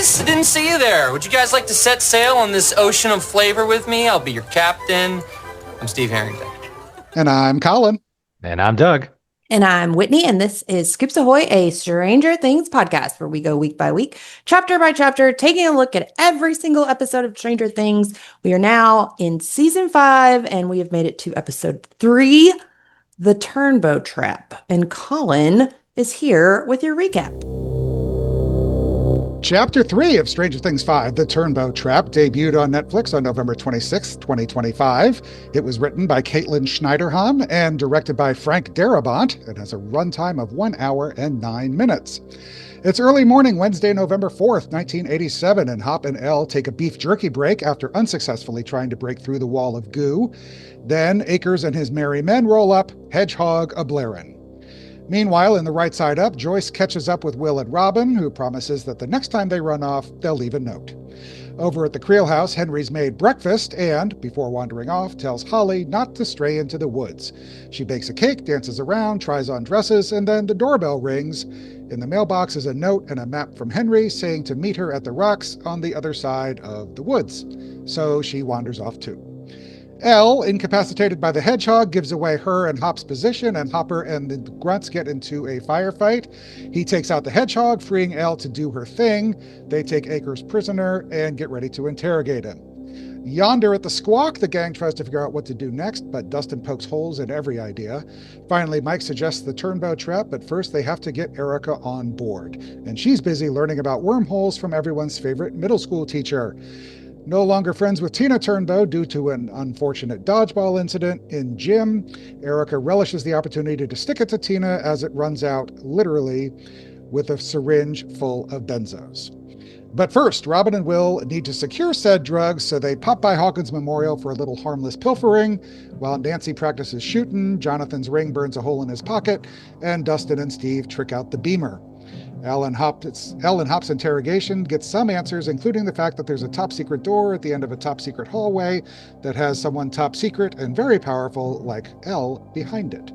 guys. I didn't see you there. Would you guys like to set sail on this ocean of flavor with me? I'll be your captain. I'm Steve Harrington. And I'm Collin. And I'm Doug. And I'm Whitney, and this is Scoops Ahoy, a Stranger Things podcast where we go week by week, chapter by chapter, taking a look at every single episode of Stranger Things. We are now in season 5, and we have made it to episode 3, The Turnbow Trap. And Collin is here with your recap. Chapter 3 of Stranger Things 5, The Turnbow Trap, debuted on Netflix on November 26, 2025. It was written by Caitlin Schneiderham and directed by Frank Darabont. It has a runtime of 1 hour and 9 minutes. It's early morning, Wednesday, November 4th, 1987, and Hop and Elle take a beef jerky break after unsuccessfully trying to break through the wall of goo. Then Akers and his merry men roll up, hedgehog a-blarin'. Meanwhile, in the right side up, Joyce catches up with Will and Robin, who promises that the next time they run off, they'll leave a note. Over at the Creel house, Henry's made breakfast and, before wandering off, tells Holly not to stray into the woods. She bakes a cake, dances around, tries on dresses, and then the doorbell rings. In the mailbox is a note and a map from Henry saying to meet her at the rocks on the other side of the woods. So she wanders off too. Elle, incapacitated by the hedgehog, gives away her and Hop's position, and Hopper and the grunts get into a firefight. He takes out the hedgehog, freeing Elle to do her thing. They take Akers prisoner and get ready to interrogate him. Yonder at the squawk, the gang tries to figure out what to do next, but Dustin pokes holes in every idea. Finally, Mike suggests the Turnbow Trap, but first they have to get Erica on board. And she's busy learning about wormholes from everyone's favorite middle school teacher. No longer friends with Tina Turnbow due to an unfortunate dodgeball incident in gym, Erica relishes the opportunity to stick it to Tina as it runs out, literally, with a syringe full of benzos. But first, Robin and Will need to secure said drugs, so they pop by Hawkins Memorial for a little harmless pilfering. While Nancy practices shooting, Jonathan's ring burns a hole in his pocket, and Dustin and Steve trick out the beamer. Elle Hop's interrogation gets some answers, including the fact that there's a top-secret door at the end of a top-secret hallway that has someone top-secret and very powerful, like Elle, behind it.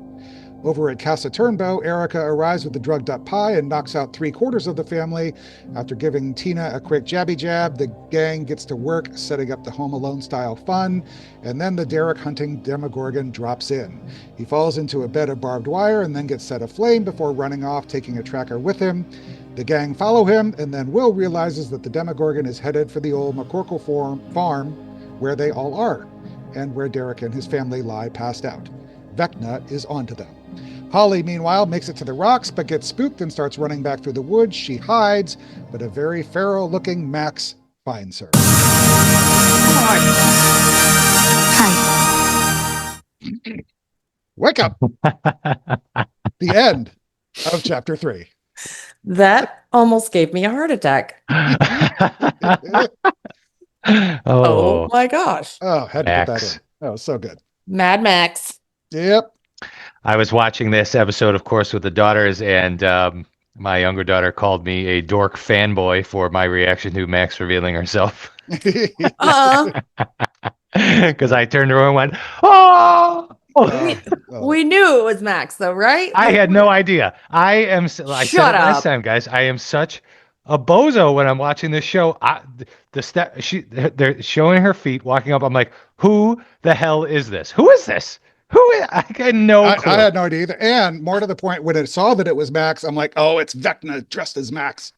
Over at Casa Turnbow, Erica arrives with the drugged-up pie and knocks out 3/4 of the family. After giving Tina a quick jabby jab, the gang gets to work setting up the Home Alone-style fun, and then the Derek-hunting Demogorgon drops in. He falls into a bed of barbed wire and then gets set aflame before running off, taking a tracker with him. The gang follow him, and then Will realizes that the Demogorgon is headed for the old McCorkle farm, where they all are, and where Derek and his family lie passed out. Vecna is onto them. Holly, meanwhile, makes it to the rocks, but gets spooked and starts running back through the woods. She hides, but a very feral-looking Max finds her. Hi. Wake up! The end of chapter 3. That almost gave me a heart attack. Oh my gosh. Oh, had to Max. put that in. That was so good. Mad Max. Yep. I was watching this episode, of course, with the daughters, and my younger daughter called me a dork fanboy for my reaction to Max revealing herself. Because I turned around and went, "Oh!" We knew it was Max, though, right? I had no idea. I said it last up. time, guys. I am such a bozo when I'm watching this show. They're showing her feet, walking up. I'm like, who the hell is this? Who is this? I had no clue. I had no idea either. And more to the point, when I saw that it was Max, I'm like, oh, it's Vecna dressed as Max.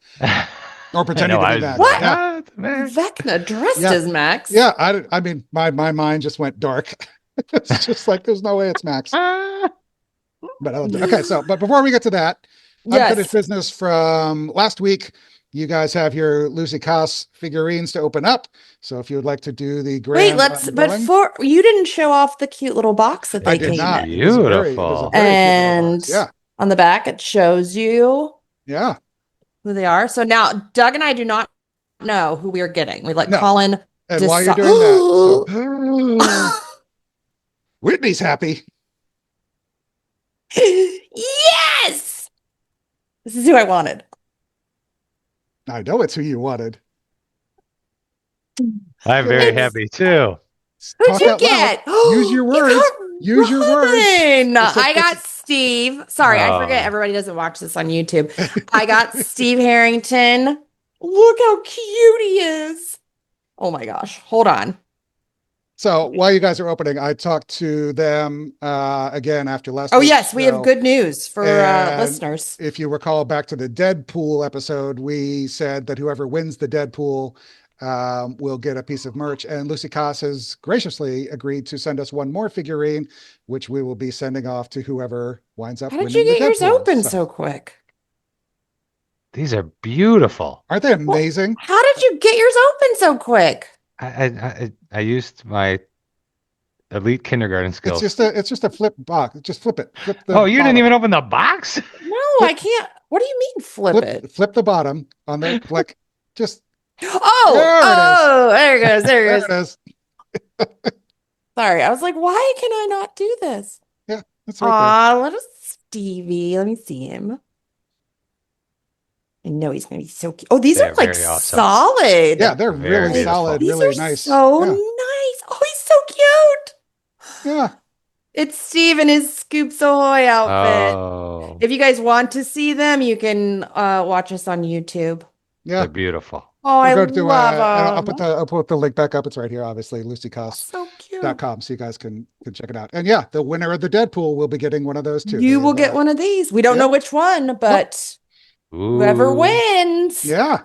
Or pretending to be Max. What? Yeah. Vecna dressed as Max? Yeah, I mean, my mind just went dark. It's just like, there's no way it's Max. But but before we get to that, unfinished business from last week. You guys have your Lucy Cass figurines to open up. So if you would like to do the grand before you didn't show off the cute little box that they came in. Beautiful. And on the back it shows you who they are. So now Doug and I do not know who we are getting. We let Collin and while you're doing that, Whitney's happy. Yes! This is who I wanted. I know it's who you wanted. I'm very happy too. Who'd you get? Use your words. Use your words. I got Steve. Sorry, I forget everybody doesn't watch this on YouTube. I got Steve Harrington Look how cute he is. Oh my gosh. Hold on. So while you guys are opening, I talked to them again after last Oh, week's yes, we have show. good news for And listeners. if you recall back to the Deadpool episode, we said that whoever wins the Deadpool will get a piece of merch. And Lucy Koss has graciously agreed to send us one more figurine, which we will be sending off to whoever winds up How did winning you the get yours Deadpool. open so quick? These are beautiful. Aren't they amazing? How did you get yours open so quick? I used my elite kindergarten skills. It's just a flip box. Just flip it. Flip the Oh, you didn't bottom. even open the box? No, I can't. What do you mean flip it? Flip the bottom on the click. Just Oh, there it goes. There it there goes. it is. Sorry, I was like, why can I not do this? Yeah, that's right Aw, little Stevie. Let me see him. I know he's gonna be so cute. Oh, these They're are like very awesome. solid. there. Yeah, they're Very really beautiful. solid, These really are nice. so Yeah. nice. Oh, he's so cute. Yeah. It's Steve in his Scoops Ahoy outfit. Oh, If you guys want to see them, you can watch us on YouTube. Yeah. they're beautiful. Oh, I We'll go to, love and them. I'll put the link back up. It's right here, obviously, lucycost.com, So cute. so you guys can check it out. And yeah, the winner of the Deadpool will be getting one of those too. You They will have, get one of these. We don't know which one, but whoever Ooh. wins. Yeah.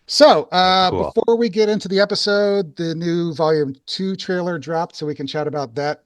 So Cool. before we get into the episode, the new Volume 2 trailer dropped, so we can chat about that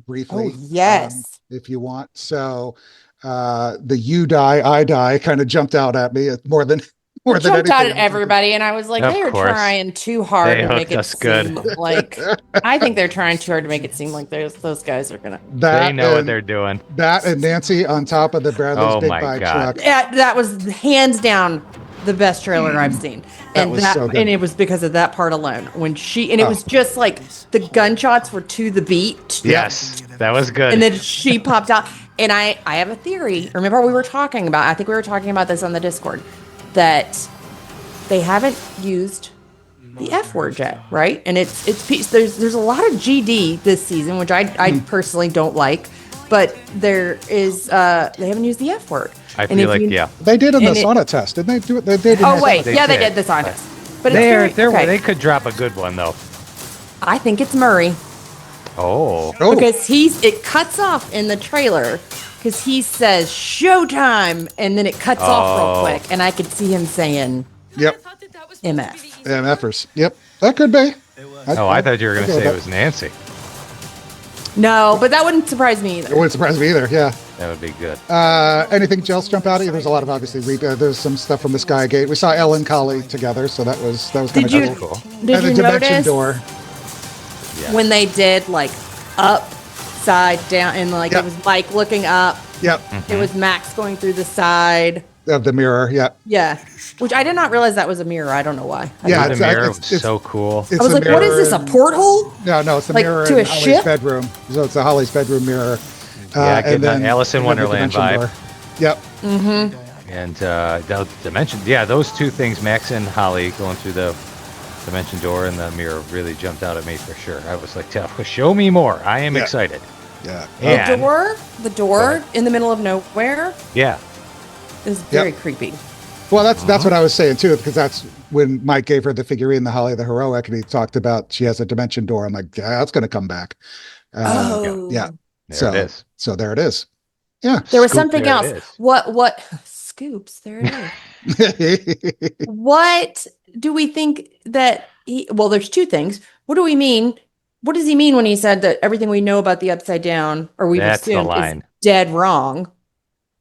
briefly. Oh, yes. If you want. So the "you die, I die" kind of jumped out at me more than Jumped out anything. at everybody, and I was like, Of they are course. trying too hard They to make hooked it us good. seem like. I think they're trying too hard to make it seem like those guys are gonna. That They know what and- they're doing. That and Nancy on top of the Bradley's Oh big my bike God. truck. Yeah, that was hands down the best trailer I've seen, That was so good. and it was because of that part alone. When it was just like the gunshots were to the beat. Yes, that was good. And then she popped out. And I have a theory. Remember we were talking about, I think we were talking about this on the Discord, that they haven't used the F word yet, right? And there's a lot of GD this season, which I personally don't like, but there is they haven't used the F word. I And feel if like, you- yeah. They did in the And it- sauna test, didn't they do it? They did. in Oh the wait, sauna yeah, they did. did this on us. But They could drop a good one though. I think it's Murray. Oh, Oh, Because it cuts off in the trailer because he says showtime and then it cuts off real Oh. quick and I could see him saying yep. MF. MFers. Yep. That could be. oh, I thought you were going to okay, say that- it was Nancy. No, but that wouldn't surprise me It either. wouldn't surprise me either. Yeah. That would be good. Anything else jump out at you? There's a lot of obviously. There's some stuff from the Skygate. We saw Elle and Collie together, so that was kind Did of you cool. Cool. did And the you dimension notice door. Yeah. when they did like upside down and like Yep. it was Mike looking up, Yep. it was Max going through the side. Of the mirror. Yeah. Yeah, which I did not realize that was a mirror. I don't know why. Yeah. the it's- mirror it's- was so cool. It's I was the like, what is mirror this? A in- porthole? No, it's the Like, mirror to a in Holly's ship? bedroom. So it's the Holly's bedroom mirror. Yeah, getting that Alice in and then the Wonderland dimension vibe. door. Yep. And the dimension, yeah, those two things, Max and Holly going through the dimension door and the mirror, really jumped out at me for sure. I was like, show me more. I am Yeah. excited. Yeah. And, The door in the middle of nowhere yeah, is very creepy. Well, that's what I was saying too, because that's when Mike gave her the figurine, the Holly the Heroic, and he talked about she has a dimension door. I'm like, yeah, that's going to come back. Yeah. there it is. So there it is. Yeah. There was Scoop, something there else. it is. What scoops? There it is. What do we think that well, there's two things. What do we mean? What does he mean when he said that everything we know about the Upside Down, or we've That's the assumed, is line. dead wrong?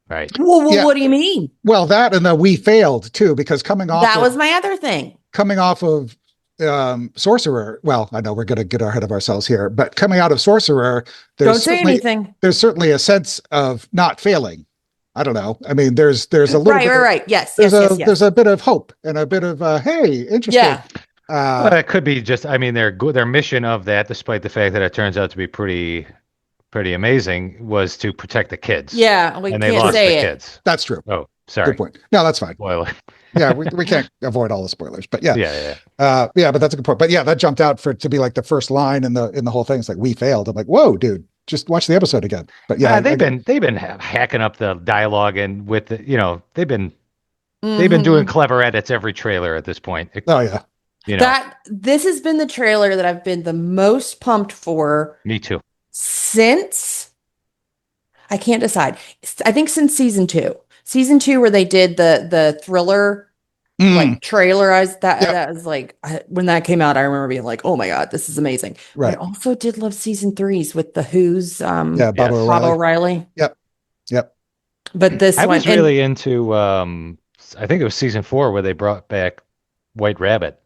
Right. Well, Yeah. what do you mean? Well, that and the we failed too, because coming off That of, was my other thing. Sorcerer. Well, I know we're going to get ahead of ourselves here, but coming out of Sorcerer, Don't say anything. there's certainly a sense of not failing. I don't know. I mean, there's a little bit of- Right. Yes. There's a bit of hope and a bit of hey, interesting. Yeah. Well, it could be just, I mean, their mission of that, despite the fact that it turns out to be pretty amazing, was to protect the kids. Yeah. We And they can't lost the say it. kids. That's true. Oh, sorry. Good point. No, that's fine. Spoiler. Yeah, we can't avoid all the spoilers, but yeah. Yeah. Yeah, but that's a good point. But yeah, that jumped out to be like the first line in the whole thing. It's like we failed. I'm like, whoa, dude, just watch the episode again. But yeah, They've been hacking up the dialogue and with the, they've been They've been doing clever edits every trailer at this point. Oh yeah. This has been the trailer that I've been the most pumped for. Me too. Since I can't decide. I think since season 2. Season 2 where they did the thriller like trailer. That was like when that came out, I remember being like, oh my God, this is amazing. Right. But I also did love season 3s with the Who's Bob O'Reilly. Yep. But this I one was really into I think it was season 4 where they brought back White Rabbit.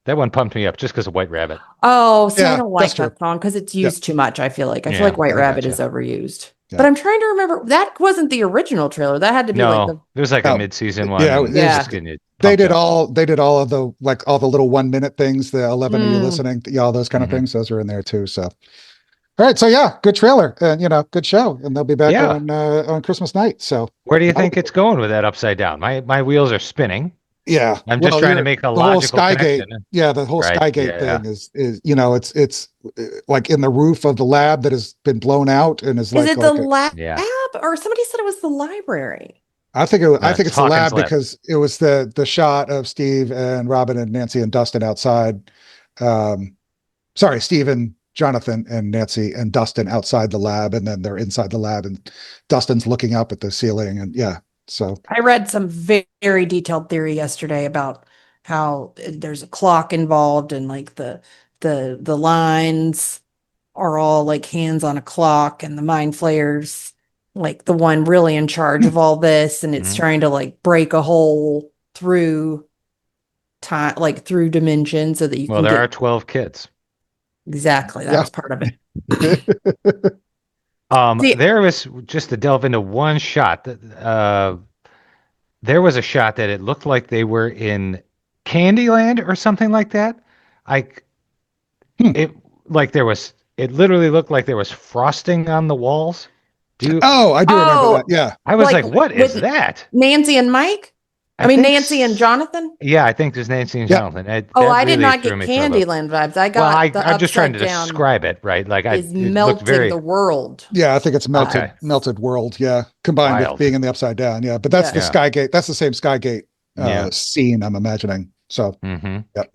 That one pumped me up just because of White Rabbit. Oh, see, I don't like that song because it's used too much. I feel like White Rabbit is overused. Yeah. But I'm trying to remember that wasn't the original trailer. That had to be it was like a mid-season one. They did all of the all the little 1 minute things, the 11 of you listening, all those kind of things. Those are in there too. So, all right. So yeah, good trailer and good show, and they'll be back on Christmas night. So where do you think it's going with that upside down? My wheels are spinning. Yeah, I'm just trying to make a logical connection. Yeah, the whole Skygate thing is it's like in the roof of the lab that has been blown out and is like. Is it the lab? Or somebody said it was the library. I think it's the lab because it was the shot of Steve and Robin and Nancy and Dustin outside. Sorry, Steve and Jonathan and Nancy and Dustin outside the lab, and then they're inside the lab, and Dustin's looking up at the ceiling, and So I read some very detailed theory yesterday about how there's a clock involved and like the lines are all like hands on a clock, and the mind flayers like the one really in charge of all this, and it's trying to like break a hole through time, like through dimension, so that you can. Well, there are 12 kids. Exactly, that was part of it. There was, just to delve into one shot, there was a shot that it looked like they were in Candyland or something like that. It literally looked like there was frosting on the walls. I do remember that. Yeah. I was like, what is that? Nancy and Mike? Nancy and Jonathan? Yeah, I think there's Nancy and Jonathan. I did not get Candyland vibes. I got I'm just trying to describe it, right? Like it melting the world. Yeah, I think it's melted world. Yeah, combined with being in the upside down. Yeah, but that's the Skygate. That's the same Skygate scene, I'm imagining. So, yep.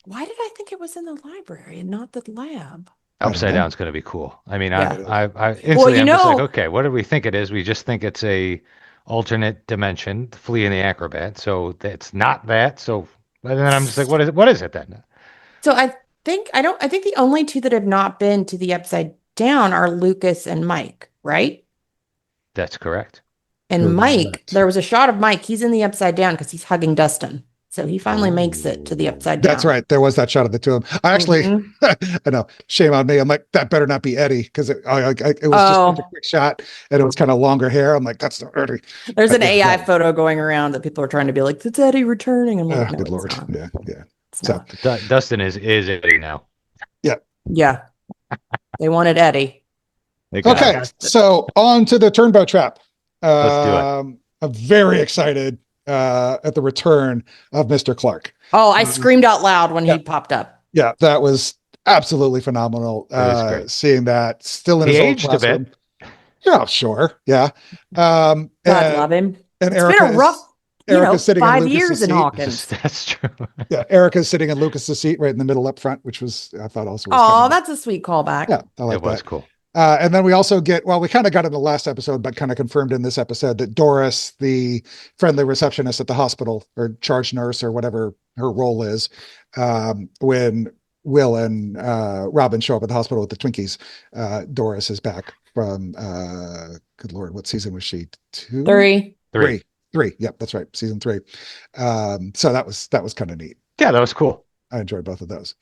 Why did I think it was in the library and not the lab? Upside down is going to be cool. I mean, I instantly I'm just like, okay, what do we think it is? We just think it's a alternate dimension, the Flea and the Acrobat. So it's not that. So, and then I'm just like, what is it then? So I think the only two that have not been to the upside down are Lucas and Mike, right? That's correct. And Mike, there was a shot of Mike. He's in the upside down because he's hugging Dustin. So he finally makes it to the upside down. That's right. There was that shot of the two of them. I actually, I know, shame on me. I'm like, that better not be Eddie, because it was just a quick shot and it was kind of longer hair. I'm like, that's not Eddie. There's an AI photo going around that people are trying to be like, it's Eddie returning. I'm like, no, good Lord. Yeah. So Dustin is Eddie now. Yeah. Yeah. They wanted Eddie. Okay. So on to the Turnbow Trap. Let's do it. I'm very excited at the return of Mr. Clarke. Oh, I screamed out loud when he popped up. Yeah, that was absolutely phenomenal. Seeing that still in his old classroom. Yeah, sure. Yeah. God love him. And it's been a rough sitting 5 in years seat. in Hawkins. That's true. Yeah, Erica's sitting in Lucas's seat right in the middle up front, which was, I thought also was oh, that's a sweet callback. Yeah, I like that. It was cool. And then we also get, we kind of got in the last episode, but kind of confirmed in this episode that Doris, the friendly receptionist at the hospital or charge nurse or whatever her role is, when Will and Robin show up at the hospital with the Twinkies, Doris is back from, good Lord, what season was she? 2? 3. 3. Yep, that's right. Season 3. So that was kind of neat. Yeah, that was cool. I enjoyed both of those.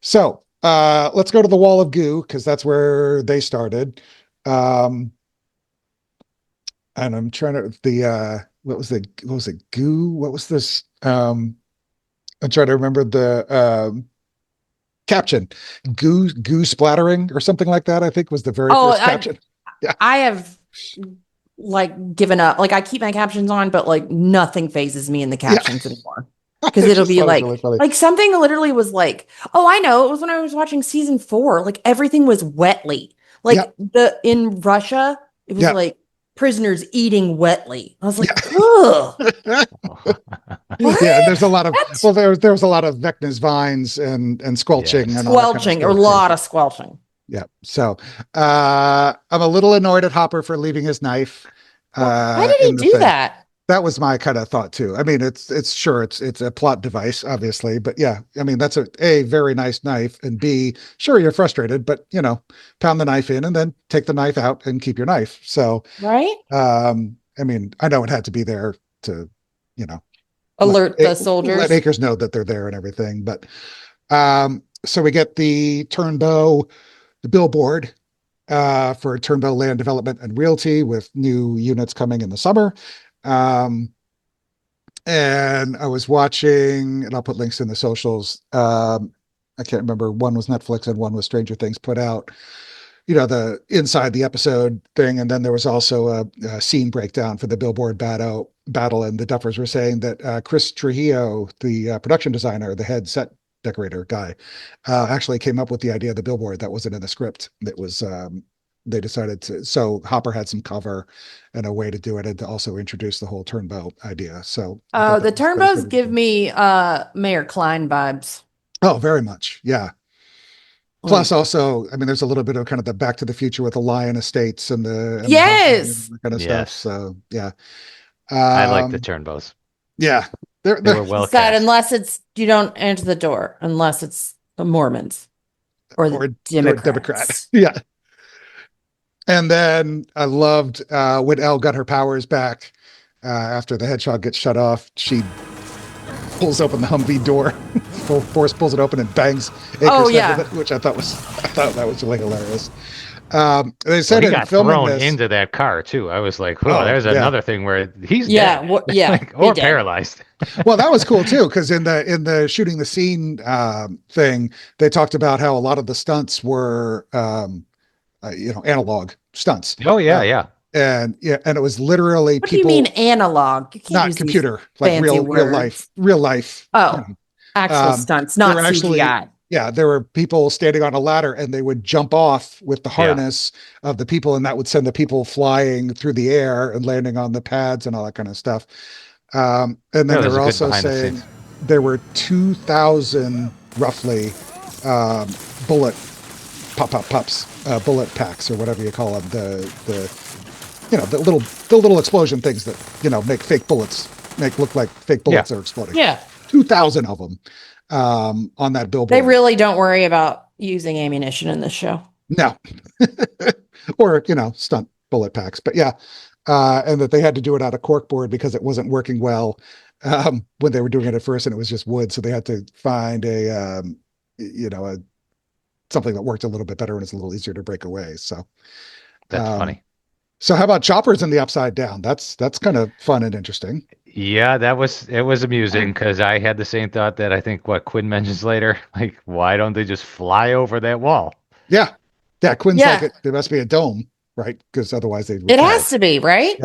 So, let's go to the wall of goo, because that's where they started. And I'm trying to what was it goo? What was this? I'm trying to remember the caption. Goo splattering or something like that, I think was the very first caption. I have given up. I keep my captions on, but nothing phases me in the captions anymore. Because it'll be really something literally was I know, it was when I was watching season 4, everything was wetly. In Russia, it was prisoners eating wetly. I was like, ugh. What? Yeah, there's a lot of That's there was a lot of Vecna's vines and squelching Yes. and all that kind of squelching, or a stuff. lot of squelching. Yeah. So I'm a little annoyed at Hopper for leaving his knife Why did he in the do thing. that? That was my kind of thought too. I mean, it's sure it's a plot device, obviously, but yeah, I mean that's a very nice knife, and B, sure you're frustrated, but pound the knife in and then take the knife out and keep your knife. So Right? I mean, I know it had to be there to, you know, Alert the let soldiers. Akers know that they're there and everything. But so we get the Turnbow, the billboard for Turnbow Land Development and Realty with new units coming in the summer. And I was watching, and I'll put links in the socials. I can't remember. One was Netflix and one was Stranger Things put out, the inside the episode thing. And then there was also a scene breakdown for the billboard battle. And the Duffers were saying that Chris Trujillo, the production designer, the head set decorator guy, actually came up with the idea of the billboard that wasn't in the script. That was, they decided to, so Hopper had some cover and a way to do it and to also introduce the whole Turnbow idea. So The Turnbows give me Mayor Klein vibes. Oh, very much. Yeah. Plus, also, I mean, there's a little bit of kind of the Back to the Future with the Lion Estates and the Yes, and that kind of stuff. So yeah, I like the Turnbows. Yeah, They were well said, cast. unless it's you don't enter the door, unless it's the Mormons or the Democrats. Democrat. Yeah. And then I loved when Elle got her powers back after the hedgehog gets shut off. She pulls open the Humvee door, full force pulls it open and bangs Akers head with it, which I thought that was really hilarious. They said he got filming thrown this, into that car too. I was like, "Oh, there's another thing where he's dead, or paralyzed." Well, that was cool too, because in the shooting the scene thing, they talked about how a lot of the stunts were analog stunts. Oh yeah. And it was literally what people. Do you mean analog? You not computer, like real life. Oh, actual stunts, not CGI. Yeah, there were people standing on a ladder and they would jump off with the harness of the people, and that would send the people flying through the air and landing on the pads and all that kind of stuff. And then they were also saying there were 2,000 roughly bullet bullet packs or whatever you call them, the little explosion things that make fake bullets look like fake bullets are exploding. Yeah, 2,000 of them on that billboard. They really don't worry about using ammunition in this show. No, or stunt bullet packs, but yeah, and that they had to do it out of corkboard because it wasn't working well when they were doing it at first, and it was just wood, so they had to find a something that worked a little bit better and is a little easier to break away. So that's funny. So how about choppers in the Upside Down? That's kind of fun and interesting. Yeah, it was amusing because I had the same thought that I think what Quinn mentions later, like why don't they just fly over that wall? Yeah. Quinn's like there must be a dome, right? Because otherwise it has to be, right?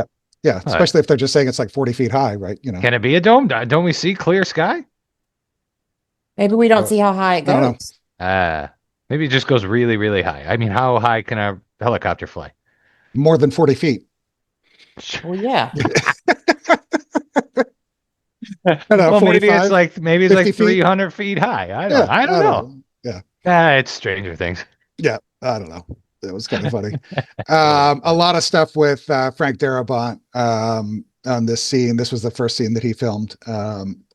Yeah, especially if they're just saying it's like 40 feet high, right? Can it be a dome? Don't we see clear sky? Maybe we don't see how high it goes. Maybe it just goes really, really high. I mean, how high can a helicopter fly? More than 40 feet. Well, yeah. Well, maybe it's like 300 feet high. I don't know. Yeah. It's Stranger Things. Yeah, I don't know. It was kind of funny. A lot of stuff with Frank Darabont on this scene. This was the first scene that he filmed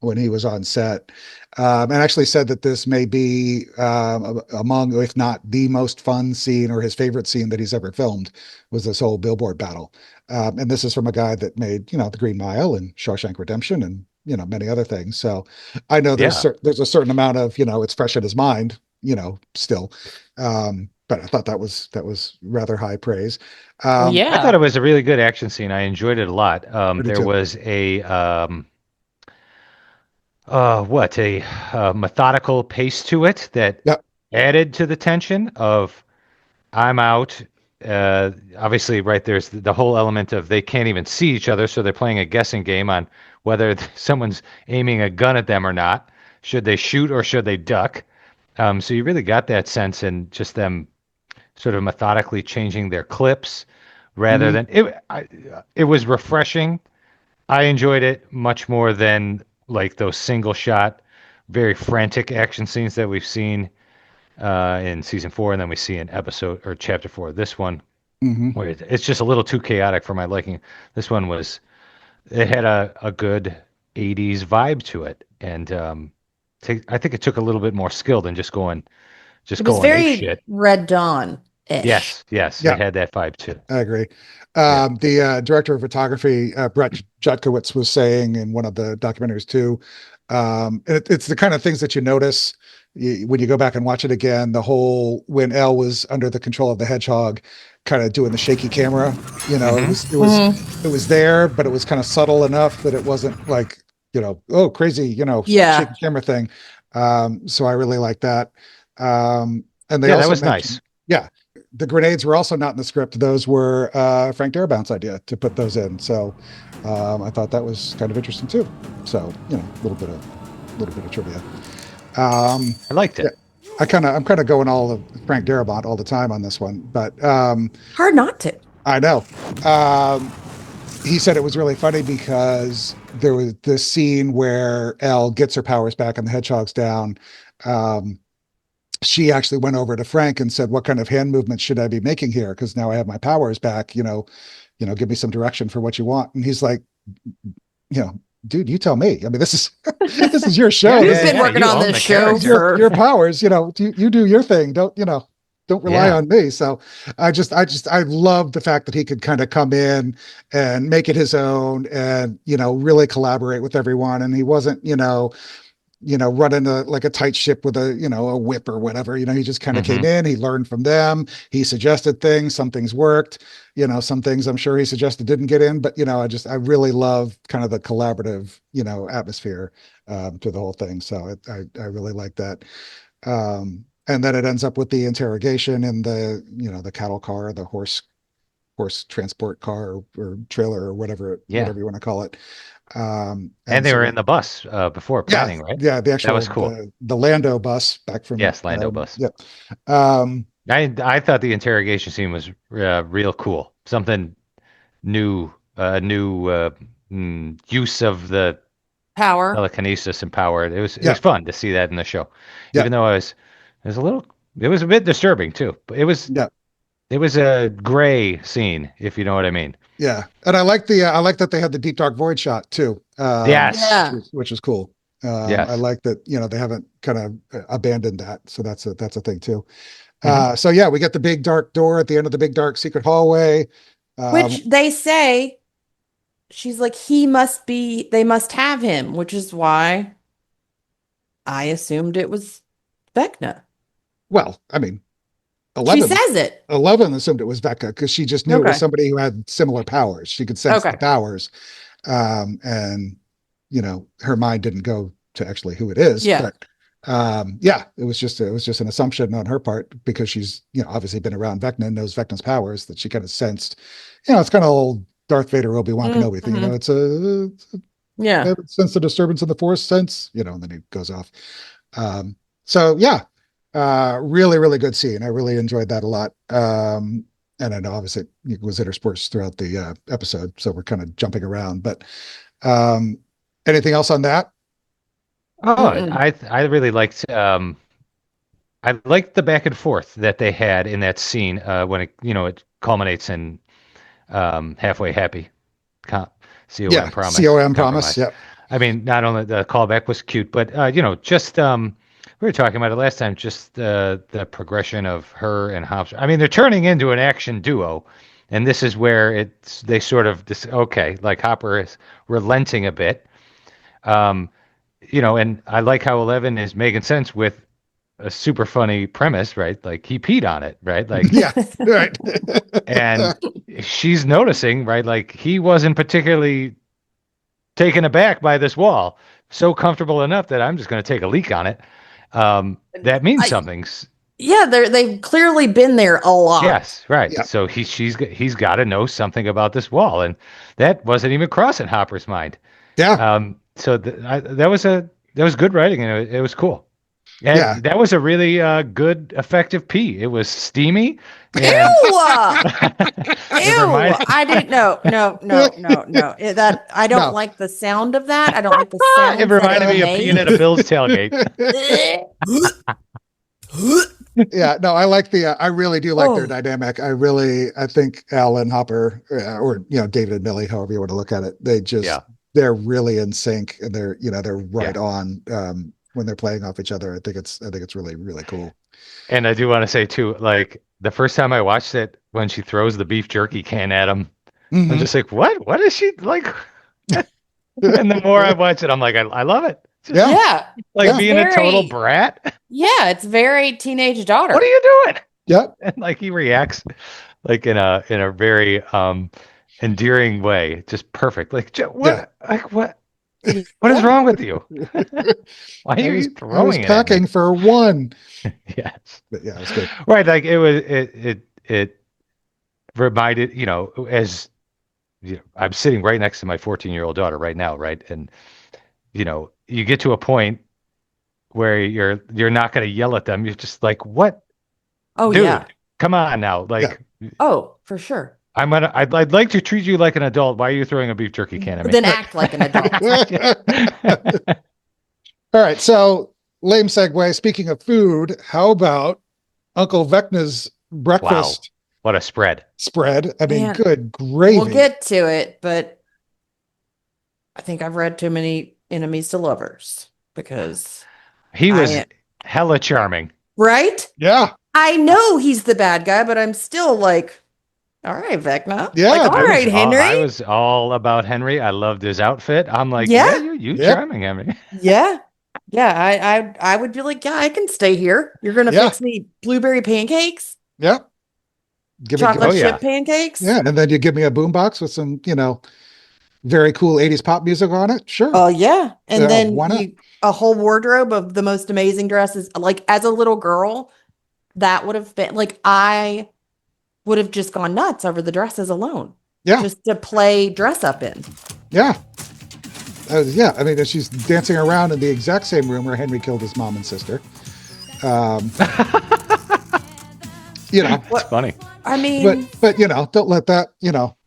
when he was on set, and actually said that this may be among, if not the most fun scene or his favorite scene that he's ever filmed, was this whole billboard battle. And this is from a guy that made The Green Mile and Shawshank Redemption and many other things. So I know there's a certain amount of it's fresh in his mind, still. But I thought that was rather high praise. I thought it was a really good action scene. I enjoyed it a lot. There was a methodical pace to it that added to the tension of I'm out. Obviously, right, there's the whole element of they can't even see each other, so they're playing a guessing game on whether someone's aiming a gun at them or not. Should they shoot or should they duck? So you really got that sense in just them sort of methodically changing their clips rather than it. It was refreshing. I enjoyed it much more than like those single shot, very frantic action scenes that we've seen in season 4, and then we see in episode or chapter 4 of this one, Hmm. where it's just a little too chaotic for my liking. This one was, it had a good 80s vibe to it, and I think it took a little bit more skill than just It was going ape very shit. Red Dawn-ish. Yes, Yeah. it had that vibe too. I agree. Yeah. The director of photography, Brett Jutkowitz, was saying in one of the documentaries too, it's the kind of things that you notice when you go back and watch it again. The whole when Elle was under the control of the hedgehog, kind of doing the shaky camera. It was there, but it was kind of subtle enough that it wasn't like oh crazy shaky camera thing. So I really like that. And they also that was mentioned, nice. yeah. The grenades were also not in the script. Those were Frank Darabont's idea to put those in. So I thought that was kind of interesting too. So a little bit of trivia. I liked it. Yeah, I'm kind of going all of Frank Darabont all the time on this one, but Hard not to. I know. He said it was really funny because there was this scene where Elle gets her powers back and the hedgehog's down. She actually went over to Frank and said, "What kind of hand movements should I be making here? Because now I have my powers back. Give me some direction for what you want." And he's like, "Dude, you tell me. I mean, this is this is your show. You've been working on this show for your powers. You do your thing. Don't rely on me." So I love the fact that he could kind of come in and make it his own and really collaborate with everyone. And he wasn't running like a tight ship with a whip or whatever. He just kind of came in, he learned from them, he suggested things, some things worked, some things I'm sure he suggested didn't get in, but I really love kind of the collaborative, atmosphere to the whole thing. So I really like that. And then it ends up with the interrogation in the cattle car, the horse transport car or trailer or whatever you want to call it. And they were in the bus before planning, right? Yeah, the actual that was cool. The Lando bus back from Lando bus. Yeah. I thought the interrogation scene was real cool. Something new, use of the power, telekinesis and power. It was fun to see that in the show, even though it was a bit disturbing too. But it was a gray scene, if you know what I mean. Yeah, and I like that they had the deep dark void shot too. Which is cool. I like that they haven't kind of abandoned that, so that's a thing too. So we get the big dark door at the end of the big dark secret hallway, which they say she's like they must have him, which is why I assumed it was Vecna. Well, I mean, 11, she says it. 11 assumed it was Vecna because she just knew it was somebody who had similar powers. She could sense the powers. And her mind didn't go to actually who it is. Yeah. But it was just an assumption on her part because she's, obviously been around Vecna and knows Vecna's powers that she kind of sensed, it's kind of old Darth Vader, Obi-Wan Kenobi thing. It's a sense of disturbance in the Force sense, and then he goes off. Really, really good scene. I really enjoyed that a lot. And I know obviously it was interspersed throughout the episode, so we're kind of jumping around. But anything else on that? I really liked. I liked the back and forth that they had in that scene when it culminates in halfway happy. COM promise. COM promise. Yeah. I mean, not only the callback was cute, but just we were talking about it last time. Just the progression of her and Hobbs. I mean, they're turning into an action duo, and this is where they sort of like Hopper is relenting a bit. And I like how 11 is making sense with a super funny premise, right? Like he peed on it, right? Like right. And she's noticing, right? Like he wasn't particularly taken aback by this wall, so comfortable enough that I'm just going to take a leak on it. That means something. Yeah, they've clearly been there a lot. Yes, right. Yeah. So he's got to know something about this wall, and that wasn't even crossing Hopper's mind. Yeah. So that was good writing, and it was cool. And Yeah. that was a really good, effective pee. It was steamy. Ew! And Ew! reminded- I didn't. No. That I don't No. like the sound of that. I don't like the it sound. reminded me of peeing at a Bills tailgate. Yeah, no, I like I really do like their Oh. dynamic. I think Al and Hopper, or David and Millie, however you want to look at it, they're really in sync, and they're right on when they're playing off each other. I think it's really, really cool. And I do want to say too, like the first time I watched it, when she throws the beef jerky can at him, I'm just like, what is she like? And the more I watch it, I'm like, I love it. Yeah. Like It's being a total brat. Yeah, it's very teenage daughter. What are you doing? Yep. And like he reacts like in a very endearing way, just perfect. Like what? Like what? What is wrong with you? Why are you throwing I was it? packing for one. Yes. But yeah, it was good. Right. Like it reminded, as I'm sitting right next to my 14-year-old daughter right now, right? And you get to a point where you're not going to yell at them. You're just like, what? Oh, dude, yeah. come on now. Like, oh, for sure. I'd like to treat you like an adult. Why are you throwing a beef jerky can at me? Then act like an adult. All right. So lame segue. Speaking of food, how about Uncle Vecna's breakfast? Wow. What a spread. I mean, Man, good gravy. We'll get to it, but I think I've read too many enemies to lovers because he was hella charming. Right? Yeah. I know he's the bad guy, but I'm still like, all right, Vecna. Yeah. Like, all right, Henry. I was all about Henry. I loved his outfit. I'm like, you charming, Henry. Yeah. Yeah. I would be like, yeah, I can stay here. You're gonna fix me blueberry pancakes? Yep. Chocolate chip pancakes? Yeah. And then you give me a boombox with some, very cool 80s pop music on it. Sure. Oh, yeah. And then why not? A whole wardrobe of the most amazing dresses. Like, as a little girl, that would have been like, I would have just gone nuts over the dresses alone. Yeah. Just to play dress up in. Yeah. Yeah. I mean, she's dancing around in the exact same room where Henry killed his mom and sister. It's funny. I mean, but don't let that,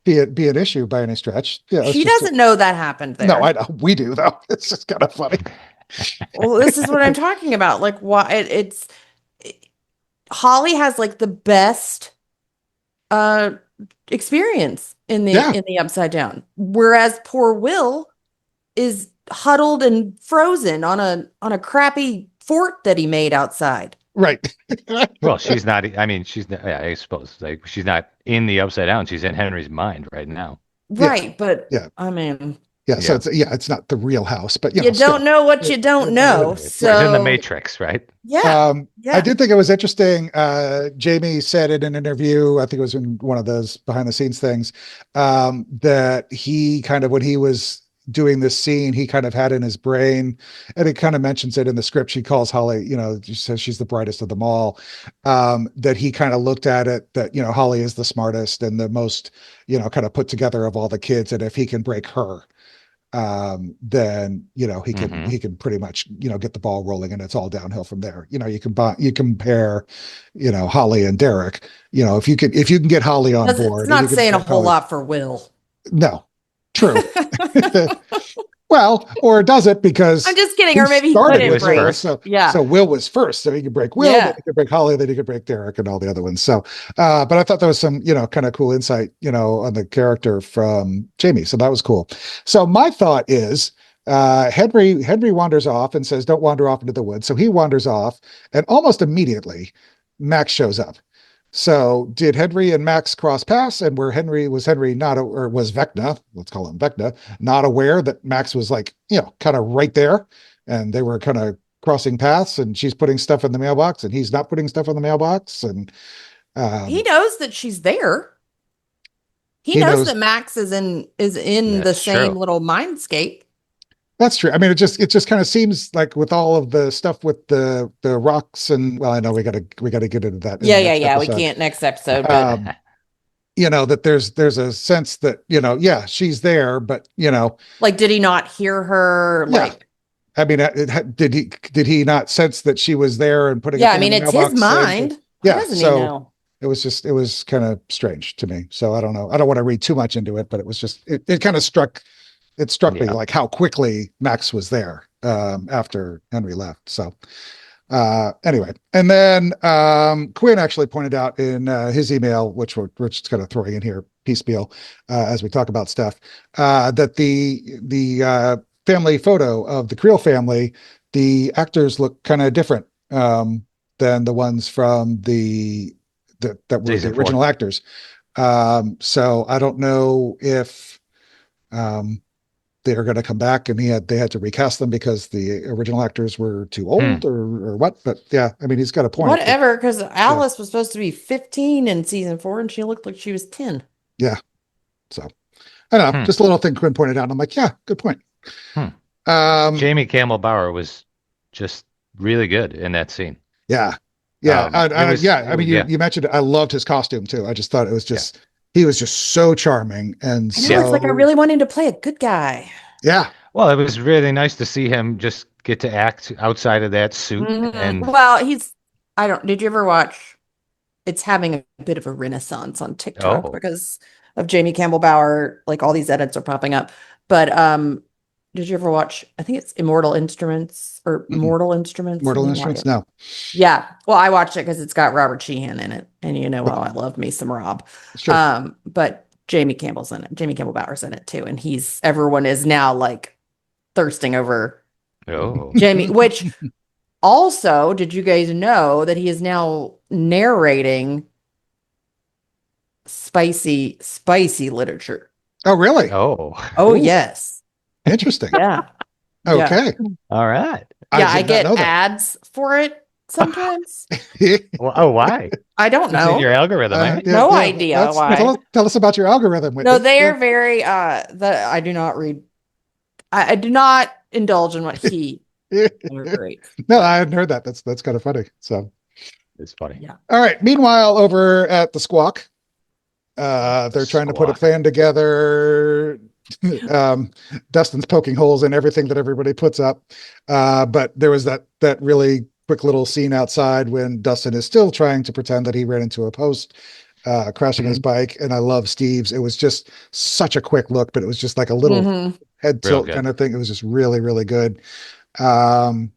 be an issue by any stretch. Yeah. He doesn't know that happened there. No, I know. We do though. It's just kind of funny. Well, this is what I'm talking about. Like, why Holly has like the best experience in the Upside Down, whereas poor Will is huddled and frozen on a crappy fort that he made outside. Right. Well, she's not. I mean, she's not. I suppose like she's not in the Upside Down. She's in Henry's mind right now. Right, yeah. but yeah. I mean, so it's not the real house, but you don't know what you don't know. So it's in the Matrix, right? Yeah. I did think it was interesting. Jamie said in an interview, I think it was in one of those behind the scenes things, that he kind of, when he was doing this scene, he kind of had in his brain, and it kind of mentions it in the script. She calls Holly, she says she's the brightest of them all. That he kind of looked at it that, Holly is the smartest and the most, kind of put together of all the kids. And if he can break her, then, he can pretty much, get the ball rolling, and it's all downhill from there. You compare, Holly and Derek, if you can get Holly on board. It's not saying a whole lot for Will. No. True. Well, or does it, because I'm just kidding, or maybe he started with break. her. So Will was first, so he could break Will, then he could break Holly, then he could break Derek and all the other ones. So, but I thought there was some, kind of cool insight, on the character from Jamie. So that was cool. So my thought is, Henry wanders off and says, "Don't wander off into the woods." So he wanders off, and almost immediately Max shows up. So did Henry and Max cross paths, and was Vecna, let's call him Vecna, not aware that Max was like, kind of right there, and they were kind of crossing paths, and she's putting stuff in the mailbox and he's not putting stuff in the mailbox. And he knows that she's there. He knows that Max is in the same little mindscape. That's true. I mean, it just kind of seems like with all of the stuff with the rocks, and well, I know we gotta get into that. Yeah. We can't next episode, but that there's a sense that, she's there, but like, did he not hear her? Like, I mean, did he not sense that she was there and putting? Yeah, a I thing in mean, the it's his mailbox saying mind. that- How yeah, doesn't he so know? it was kind of strange to me. So I don't know. I don't want to read too much into it, but it was just it kind of struck me Yeah. like how quickly Max was there after Henry left. So anyway, and then Quinn actually pointed out in his email, which we're just kind of throwing in here piecemeal as we talk about stuff, that the family photo of the Creel family, the actors look kind of different than the ones from that were the Season 4. original actors. So I don't know if they're going to come back and they had to recast them because the original actors were too old or what. But yeah, I mean, he's got a point. Whatever, because Alice was supposed to be 15 in season 4, and she looked like she was 10. Yeah. So I don't know, just a little thing Quinn pointed out. And I'm like, yeah, good point. Jamie Campbell Bower was just really good in that scene. Yeah. Yeah. I mean, yeah. you mentioned it. I loved his costume too. I just thought it was just, he was just so charming. And I know, it's like I really want him to play a good guy. Yeah. Well, it was really nice to see him just get to act outside of that suit. And well, did you ever watch, it's having a bit of a renaissance on TikTok because of Jamie Campbell Bower, like all these edits are popping up. But did you ever watch, I think it's Immortal Instruments or Mortal Instruments? Mortal Instruments? No. Yeah. Well, I watched it because it's got Robert Sheehan in it. And you know how I love me some Rob. Sure. But Jamie Campbell's in it. Jamie Campbell Bower's in it too. And everyone is now like thirsting over Jamie, which also, did you guys know that he is now narrating spicy literature? Oh, really? Oh, yes. Interesting. Yeah. Okay. Yeah. All right. Yeah, I get ads for it sometimes. Why? I don't know. Your algorithm. No idea why. Tell us about your algorithm. No, they are very I do not read. I do not indulge in what he narrates. No, I hadn't heard that. That's kind of funny. So it's funny. Yeah. All right. Meanwhile, over at the Squawk, they're trying to put a plan together. Dustin's poking holes in everything that everybody puts up. But there was that really quick little scene outside when Dustin is still trying to pretend that he ran into a post, crashing his bike. And I love Steve's. It was just such a quick look, but it was just like a little head tilt kind of thing. It was just really, really good. And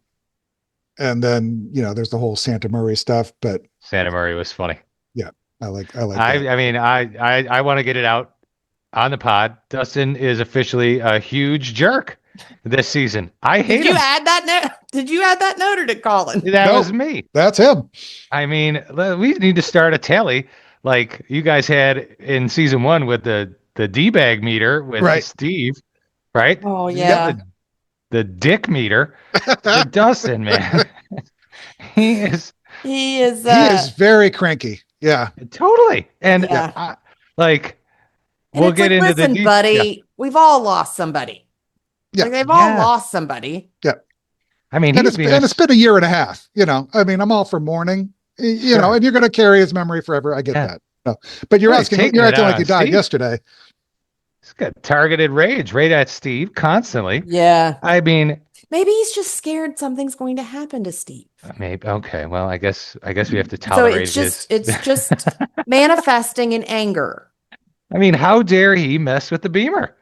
then, there's the whole Santa Murray stuff, but Santa Murray was funny. Yeah. I like that. I mean, I want to get it out on the pod. Dustin is officially a huge jerk this season. I hate him. Did you add that note? Did you add that note or did Collin? That was me. That's him. I mean, we need to start a tally like you guys had in season 1 with the D-bag meter with Steve, right? Oh, yeah. The dick meter with Dustin, man. He is very cranky. Yeah. Totally. And we'll get into listen, buddy, we've all lost somebody. Yeah. Like they've all lost somebody. Yeah. I mean, it's been a year and a half, I mean, I'm all for mourning, and you're going to carry his memory forever. I get that. No, but you're acting like he died yesterday. He's got targeted rage right at Steve constantly. Yeah. I mean, maybe he's just scared something's going to happen to Steve. Maybe. Okay. Well, I guess we have to tolerate it's just manifesting in anger. I mean, how dare he mess with the Beamer?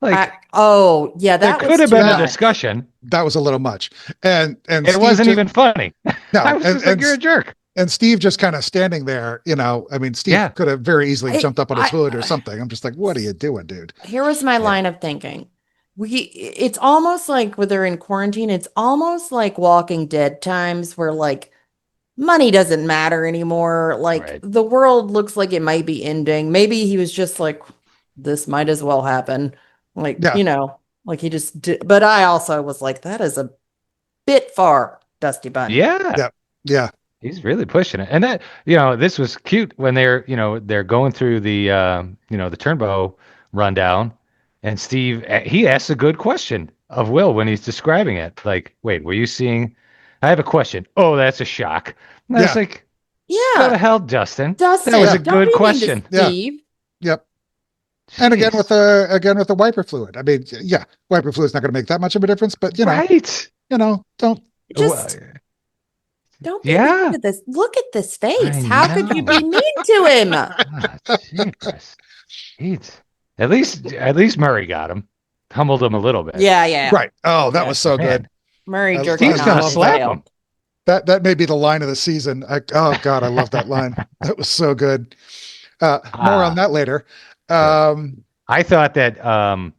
Like, that there could have been a discussion. That was a little much, and it Steve wasn't even funny. No, I was just like, you're a jerk. And Steve just kind of standing there, I mean, Steve could have very easily jumped up on his hood or something. I'm just like, what are you doing, dude? Here was my line of thinking. It's almost like when they're in quarantine, it's almost like Walking Dead times where like money doesn't matter anymore. Like the world looks like it might be ending. Maybe he was just like, this might as well happen. Like, like he just did. But I also was like, that is a bit far, Dusty Bunny. Yeah. Yeah. He's really pushing it. And that, this was cute when they're going through the, the Turnbow rundown, and Steve, he asks a good question of Will when he's describing it. Like, wait, were you seeing, I have a question. Oh, that's a shock. And I was like, what the hell, Dustin? That was a good question. Steve. Yep. And again with the wiper fluid. I mean, wiper fluid's not going to make that much of a difference, but don't. Just don't be Yeah. mean to this. Look at this face. I How could you know. be mean to him? Ah, jeez. At least Murray got him, humbled him a little bit. Yeah. Right. Oh, that Yeah. was so Man. good. Murray I jerking Steve's off. gonna love slap Dale. him. That may be the line of the season. Oh God, I love that line. That was so good. More on that later. I thought that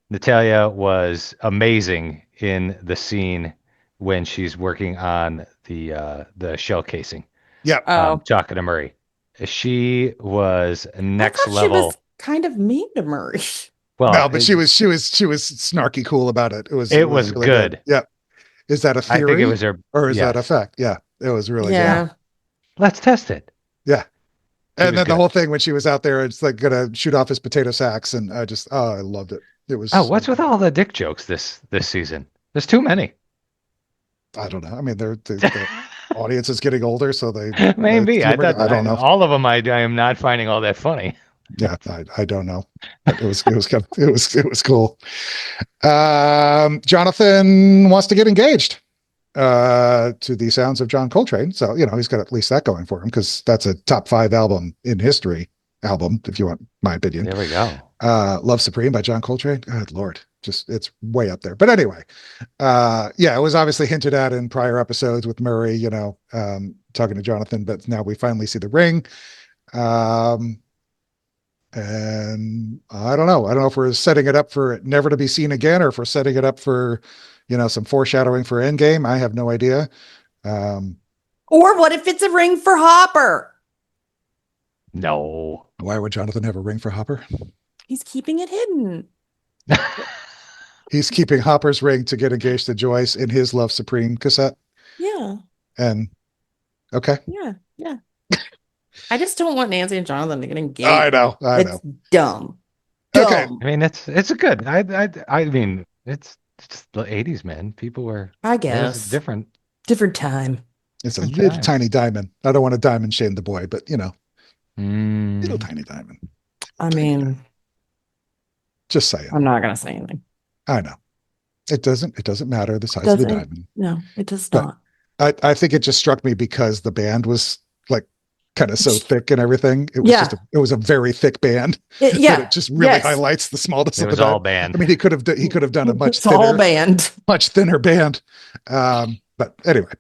Natalia was amazing in the scene when she's working on the shell casing. Yeah. Talking to Murray. She was I next thought level. she was kind of mean to Murray. Well, No, but she was snarky cool about it. It was really good. Yeah. Is that a theory? I think it was her. Or is yes. that a fact? Yeah. It was really Yeah. good. Let's test it. Yeah. And then good. the whole thing when she was out there, it's like gonna shoot off his potato sacks, and I loved it. It was. What's with all the dick jokes this season? There's too many. I don't know. I mean, the audience is getting older, so they Maybe I don't know. all of them. I am not finding all that funny. Yeah, I don't know. But it was cool. Jonathan wants to get engaged to the sounds of John Coltrane, so he's got at least that going for him, because that's a top 5 album in history album, if you want my opinion. There we go. Love Supreme by John Coltrane. Good Lord, it's way up there. But anyway, it was obviously hinted at in prior episodes with Murray, talking to Jonathan, but now we finally see the ring. And I don't know if we're setting it up for it never to be seen again, or if we're setting it up for, some foreshadowing for Endgame. I have no idea. Or what if it's a ring for Hopper? No. Why would Jonathan have a ring for Hopper? He's keeping it hidden. He's keeping Hopper's ring to get engaged to Joyce in his Love Supreme cassette. Yeah. And okay. Yeah. I just don't want Nancy and Jonathan to get engaged. I know. It's dumb. Okay. I mean, it's a good. I mean, it's just the 80s, man. People were. I it guess was different time. It's a Different little time. tiny diamond. I don't want to diamond shame the boy, but little Mm. tiny diamond. I mean, Just saying. I'm not gonna say anything. I know. It doesn't matter the size of the diamond. No, it does But not. I think it just struck me because the band was like kind of so thick and everything. It was it was a very thick band. It just really highlights the smallness It of was the band. all band. I mean, he could have done a much It's all band. much thinner band. But anyway,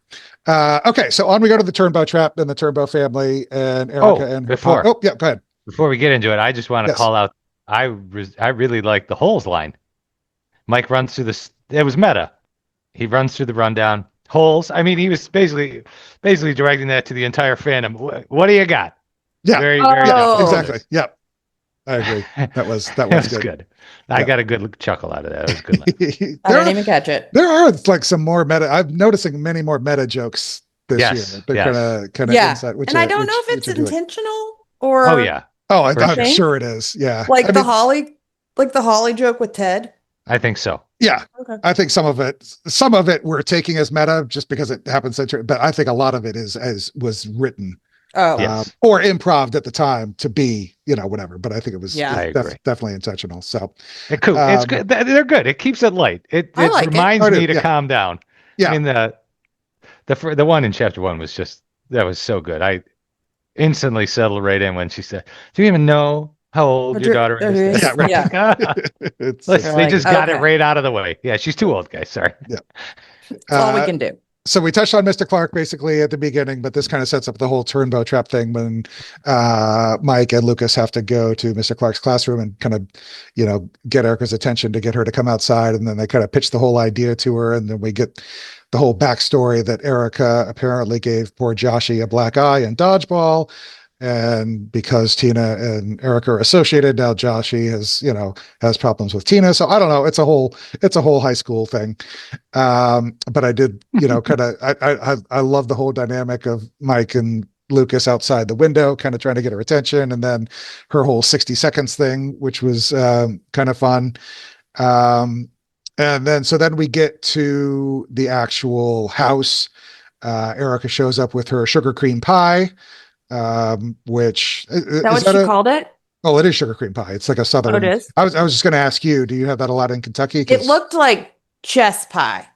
okay. So on we go to the Turnbow Trap and the Turnbow family and Erica and her before. go ahead. Before we get into it, I just want to Yes. call out. I really like the Holes line. Mike runs through this. It was meta. He runs through the rundown. Holes. I mean, he was basically directing that to the entire fandom. What do you got? Yeah. Very Oh. Exactly. Yep. I agree. That was good. I Yeah. got a good chuckle out of that. It was a good. Line. I didn't even catch it. There are like some more meta. I'm noticing many more meta jokes this year. They're kind of inside. And I don't know if it's intentional or. Oh yeah. Oh, I'm sure. sure it is. Yeah. Like the Holly joke with Ted. I think so. Yeah. Okay. I think some of it we're taking as meta just because it happens but I think a lot of it was written Oh, Yes. or improv at the time to be, whatever. But I think it was Yeah. I agree. definitely intentional. So It's good. They're good. It keeps it light. It I like it. reminds me to Yeah. calm down. Yeah. I mean the one in chapter 1 was that was so good. I instantly settled right in when she said, "Do you even know how old your daughter is?" Yeah, right. Yeah. it's Listen, they like, just got it okay. right out of the way. Yeah, she's too old, guys. Sorry. That's all we can do. So we touched on Mr. Clarke basically at the beginning, but this kind of sets up the whole Turnbow Trap thing when Mike and Lucas have to go to Mr. Clarke's classroom and kind of, get Erica's attention to get her to come outside. And then they kind of pitch the whole idea to her. And then we get the whole backstory that Erica apparently gave poor Joshy a black eye in dodgeball. And because Tina and Erica are associated, now Joshy has problems with Tina. So I don't know. It's a whole high school thing. But I did, kind of, I love the whole dynamic of Mike and Lucas outside the window, kind of trying to get her attention. And then her whole 60 seconds thing, which was kind of fun. And then we get to the actual house. Erica shows up with her sugar cream pie. Which Is that what she called it? Oh, it is sugar cream pie. It's like a southern. Oh, it is? I was just going to ask you, do you have that a lot in Kentucky? It looked like chess pie.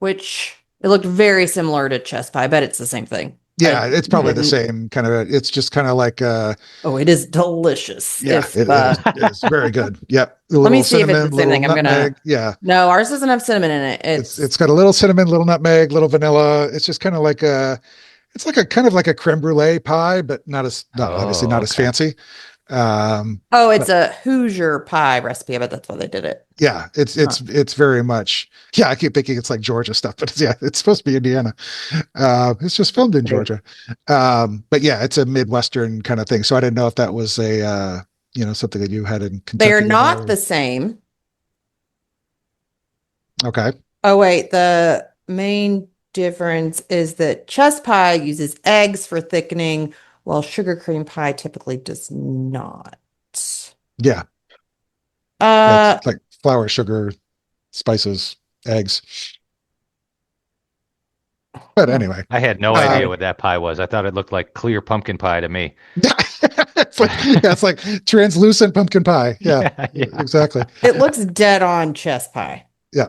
which it looked very similar to chess pie. I bet it's the same thing. Yeah, it's probably the same kind of. It's just kind of like. Oh, it is delicious. Yeah, it is very good. Yep. Let me see if it's the same thing. I'm nutmeg. gonna. Yeah. No, ours doesn't have cinnamon in it. It's got a little cinnamon, little nutmeg, little vanilla. It's just kind of like it's like a kind of like a creme brulee pie, but obviously not as fancy. It's a Hoosier pie recipe. I bet that's why they did it. Yeah, it's very much. Yeah, I keep thinking it's like Georgia stuff, but it's supposed to be Indiana. It's just filmed in Georgia. But yeah, it's a Midwestern kind of thing. So I didn't know if that was a something that you had in Kentucky. They are not the same. Okay. Oh wait, the main difference is that chess pie uses eggs for thickening, while sugar cream pie typically does not. Yeah. It's like flour, sugar, spices, eggs. But anyway. I had no idea what that pie was. I thought it looked like clear pumpkin pie to me. It's like translucent pumpkin pie. Yeah, exactly. It looks dead on chess pie. Yeah.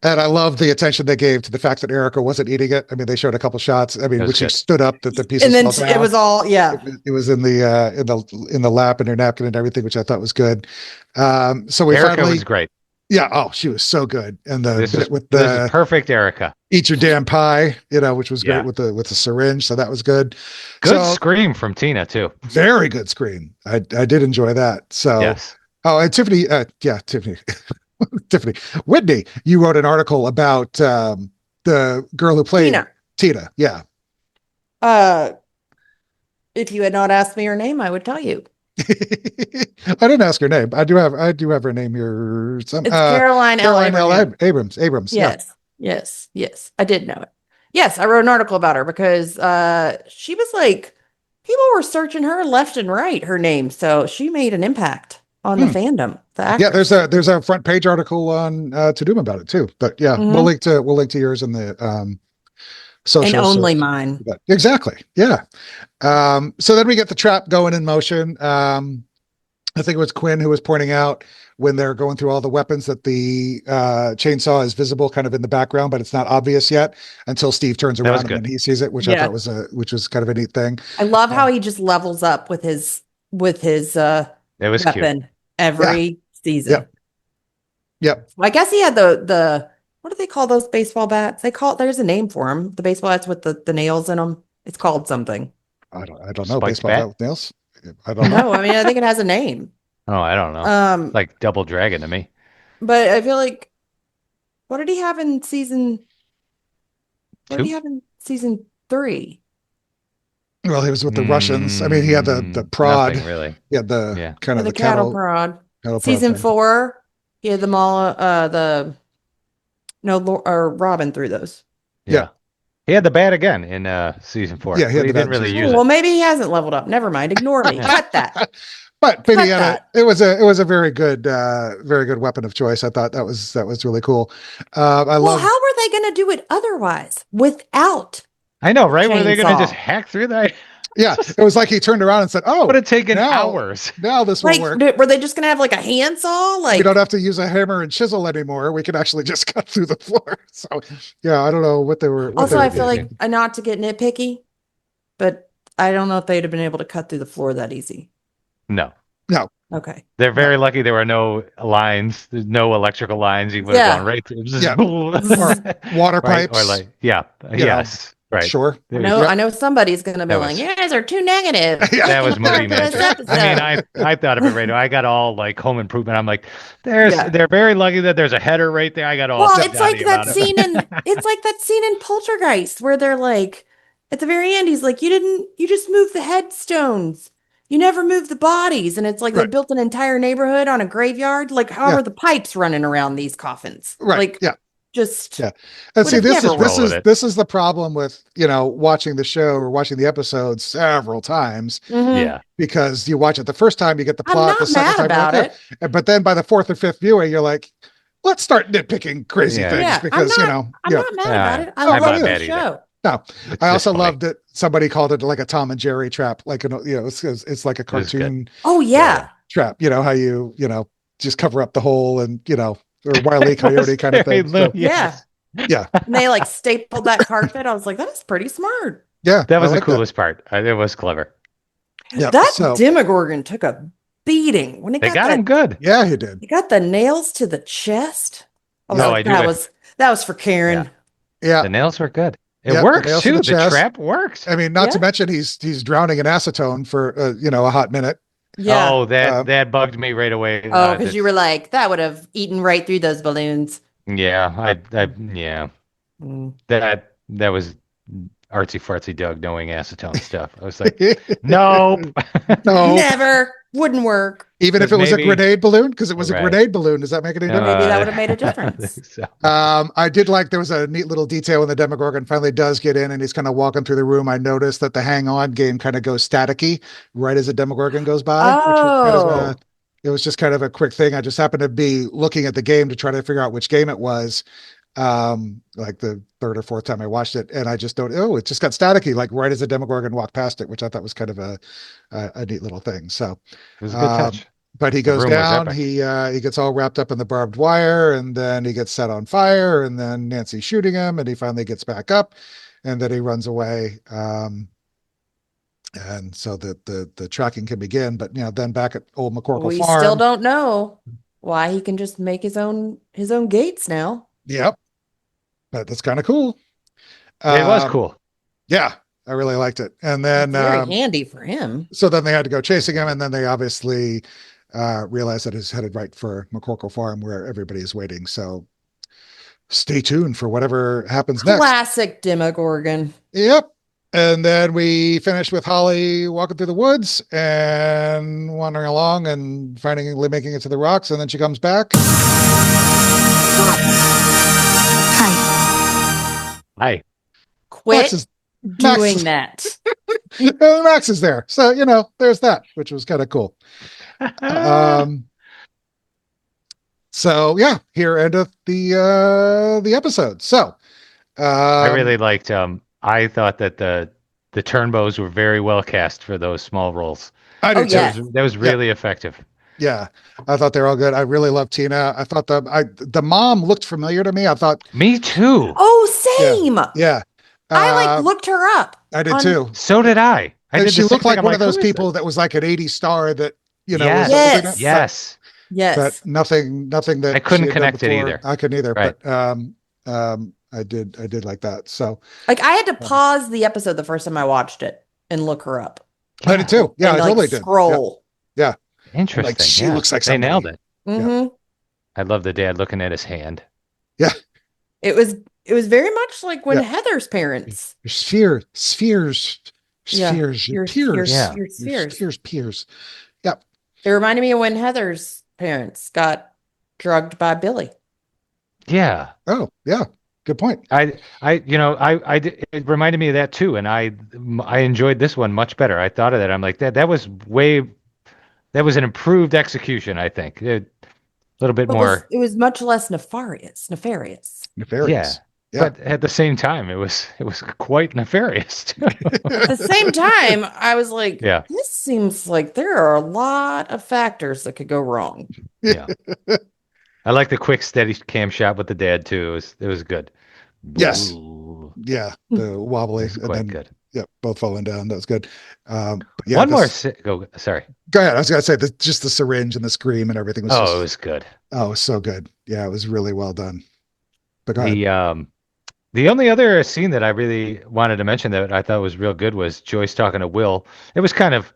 And I love the attention they gave to the fact that Erica wasn't eating it. I mean, they showed a couple shots. I mean, when she stood up, that the pieces and then fell down. It was all It was in the lap in her napkin and everything, which I thought was good. So we Erica finally was great. Yeah. Oh, she was so good. And This is perfect Erica. Eat your damn pie, which was great with the syringe. So that was good. Good scream from Tina too. Very good scream. I did enjoy that. So yes. Oh, and Tiffany. Tiffany. Tiffany, Whitney, you wrote an article about the girl who played Tina. Yeah. If you had not asked me her name, I would tell you. I didn't ask her name. I do have her name here. It's Caroline L. Abrams. Yes. Yeah. Yes. I did know it. Yes, I wrote an article about her because she was like, people were searching her left and right, her name. So she made an impact on the fandom. Yeah, there's a front page article on Todoom about it too. But yeah, we'll link to yours in the social. And only mine. Exactly. Yeah. So then we get the trap going in motion. I think it was Quinn who was pointing out when they're going through all the weapons that the chainsaw is visible kind of in the background, but it's not obvious yet until Steve turns around and he sees it, which I thought was kind of a neat thing. I love how he just levels up with his it was weapon cute. Every season. Yep. Well, I guess he had the what do they call those baseball bats? There's a name for them. The baseball bats with the nails in them. It's called something. I don't know. Spiked baseball bat bat with nails. I don't know. No, I mean I think it has a name. Oh, I don't know. Like Double Dragon to me. But I feel like what did he have in season? What did he have in season 3? Well, he was with the Russians. I mean, he had the prod. Nothing, really. He had the kind of the the cattle prod. Cattle Season prod 4, he had them all. Robin threw those. Yeah. He had the bat again in season 4. Yeah, he didn't really use it. Well, maybe he hasn't leveled up. Never mind. Ignore me. Cut that. But maybe it was a very good weapon of choice. I thought that was really cool. How were they going to do it otherwise without? I know, right? Chainsaw. Were they going to just hack through that? Yeah, it was like he turned around and said, "Oh, would have taken hours. Now this will work." Were they just going to have like a handsaw? Like we don't have to use a hammer and chisel anymore. We can actually just cut through the floor. So, yeah, I don't know what they were. I feel like not to get nitpicky, but I don't know if they'd have been able to cut through the floor that easy. No. Okay. They're very lucky there were no lines. There's no electrical lines. You would have gone right through. Or water pipes. Or like, yes. Right. Sure. I know somebody's going to be like, you guys are too negative. That was movie magic. I mean, I thought of it right now. I got all like Home Improvement. I'm like, they're very lucky that there's a header right there. I got all. Well, it's like that scene in Poltergeist where they're like, at the very end, he's like, you just moved the headstones. You never moved the bodies. And it's like they built an entire neighborhood on a graveyard. Like, how are the pipes running around these coffins? Right. Like, just and see this is the problem with watching the show or watching the episodes several times. Because you watch it the first time, you get the plot. I'm not the second mad time about but then by the fourth or fifth viewing, you're like, let's start nitpicking crazy things because I'm not mad about it. I love the show. No, I also loved that somebody called it like a Tom and Jerry trap, like it's like a cartoon. Oh yeah, trap. How you just cover up the hole and or Wile E. Coyote kind of thing. So, Yeah. And they like stapled that carpet. I was like, that's pretty smart. Yeah. That was I the like coolest part. It was clever. Yeah. That So Demogorgon took a beating when it They got that, him good. yeah, he did. he got the nails to the chest. I was Yeah. like, that was for Karen. Yeah. The nails were good. It Yeah, the works nails to too. the The chest. trap works. I mean, not to Yeah. mention he's drowning in acetone for a hot minute. Yeah. Oh, that bugged me right away. Oh, because you were like, that would have eaten right through those balloons. Yeah, yeah. Mm. That was artsy fartsy Doug knowing acetone stuff. I was like, nope. No, Never. Wouldn't work. even if it was a grenade balloon, because it was a Right. grenade balloon. Does that make any difference? Maybe that would have made a I don't difference. think so. I did like there was a neat little detail when the Demogorgon finally does get in and he's kind of walking through the room. I noticed that the hang on game kind of goes staticky right as the Demogorgon goes by. Oh. It was just kind of a quick thing. I just happened to be looking at the game to try to figure out which game it was. Like the third or fourth time I watched it, and I just don't. Oh, it just got staticky, like right as the Demogorgon walked past it, which I thought was kind of a neat little thing. So It was a good touch. but he The goes room was down. epic. He gets all wrapped up in the barbed wire, and then he gets set on fire, and then Nancy's shooting him, and he finally gets back up, and then he runs away. And so the tracking can begin. But then back at old McCorkle We Farm, still don't know why he can just make his own gates now. Yep, but that's kind of cool. It was cool. Yeah, I really liked it. And then Very handy for him. so then they had to go chasing him, and then they obviously realized that he's headed right for McCorkle Farm where everybody is waiting. So stay tuned for whatever happens next. Classic Demogorgon. Yep. And then we finish with Holly walking through the woods and wandering along and finally making it to the rocks. And then she comes back. Hi. Quit Max is, doing Max- that. Max is there. So, there's that, which was kind of cool. So yeah, here endeth the episode. So I really liked. I thought that the Turnbows were very well cast for those small roles. I did too. yeah. That was really effective. Yeah, I thought they're all good. I really love Tina. I thought the mom looked familiar to me. I thought, Me too. Oh, same. yeah, I looked her up. I did too. So did I. I And did she the same looked like thing. one I'm of those who is people this? that was like an 80s star that Yes. was Yes. Yes. Yes. but nothing that I couldn't she had done connect it before. either. I couldn't either. Right. But I did like that. So Like I had to pause the episode the first time I watched it and look her up. I did too. Yeah, and, I totally did. scroll. Interesting. Like, she looks like they somebody. nailed it. Mhm. I love the dad looking at his hand. It was very much like when Yeah. Heather's parents. Your spheres, Yeah. your Your- peers, Yeah. your spheres. peers. It reminded me of when Heather's parents got drugged by Billy. Yeah. Oh, yeah. Good point. It reminded me of that too, and I enjoyed this one much better. I thought of that. I'm like that was an improved execution. I think a little bit more. It was much less nefarious. Nefarious. Yeah. But at the same time, it was quite nefarious too. At the same time, I was like, Yeah. this seems like there are a lot of factors that could go wrong. Yeah. I like the quick, steady cam shot with the dad too. It was good. Yes. Ooh, Yeah. The wobbly. it was And quite then, good. yeah, both falling down. That was good. But yeah, One more. this- Go. Sorry. Go ahead. I was going to say just the syringe and the scream and everything was Oh, just, it was good. it was so good. Yeah, it was really well done. But go ahead. The only other scene that I really wanted to mention that I thought was real good was Joyce talking to Will. It was kind of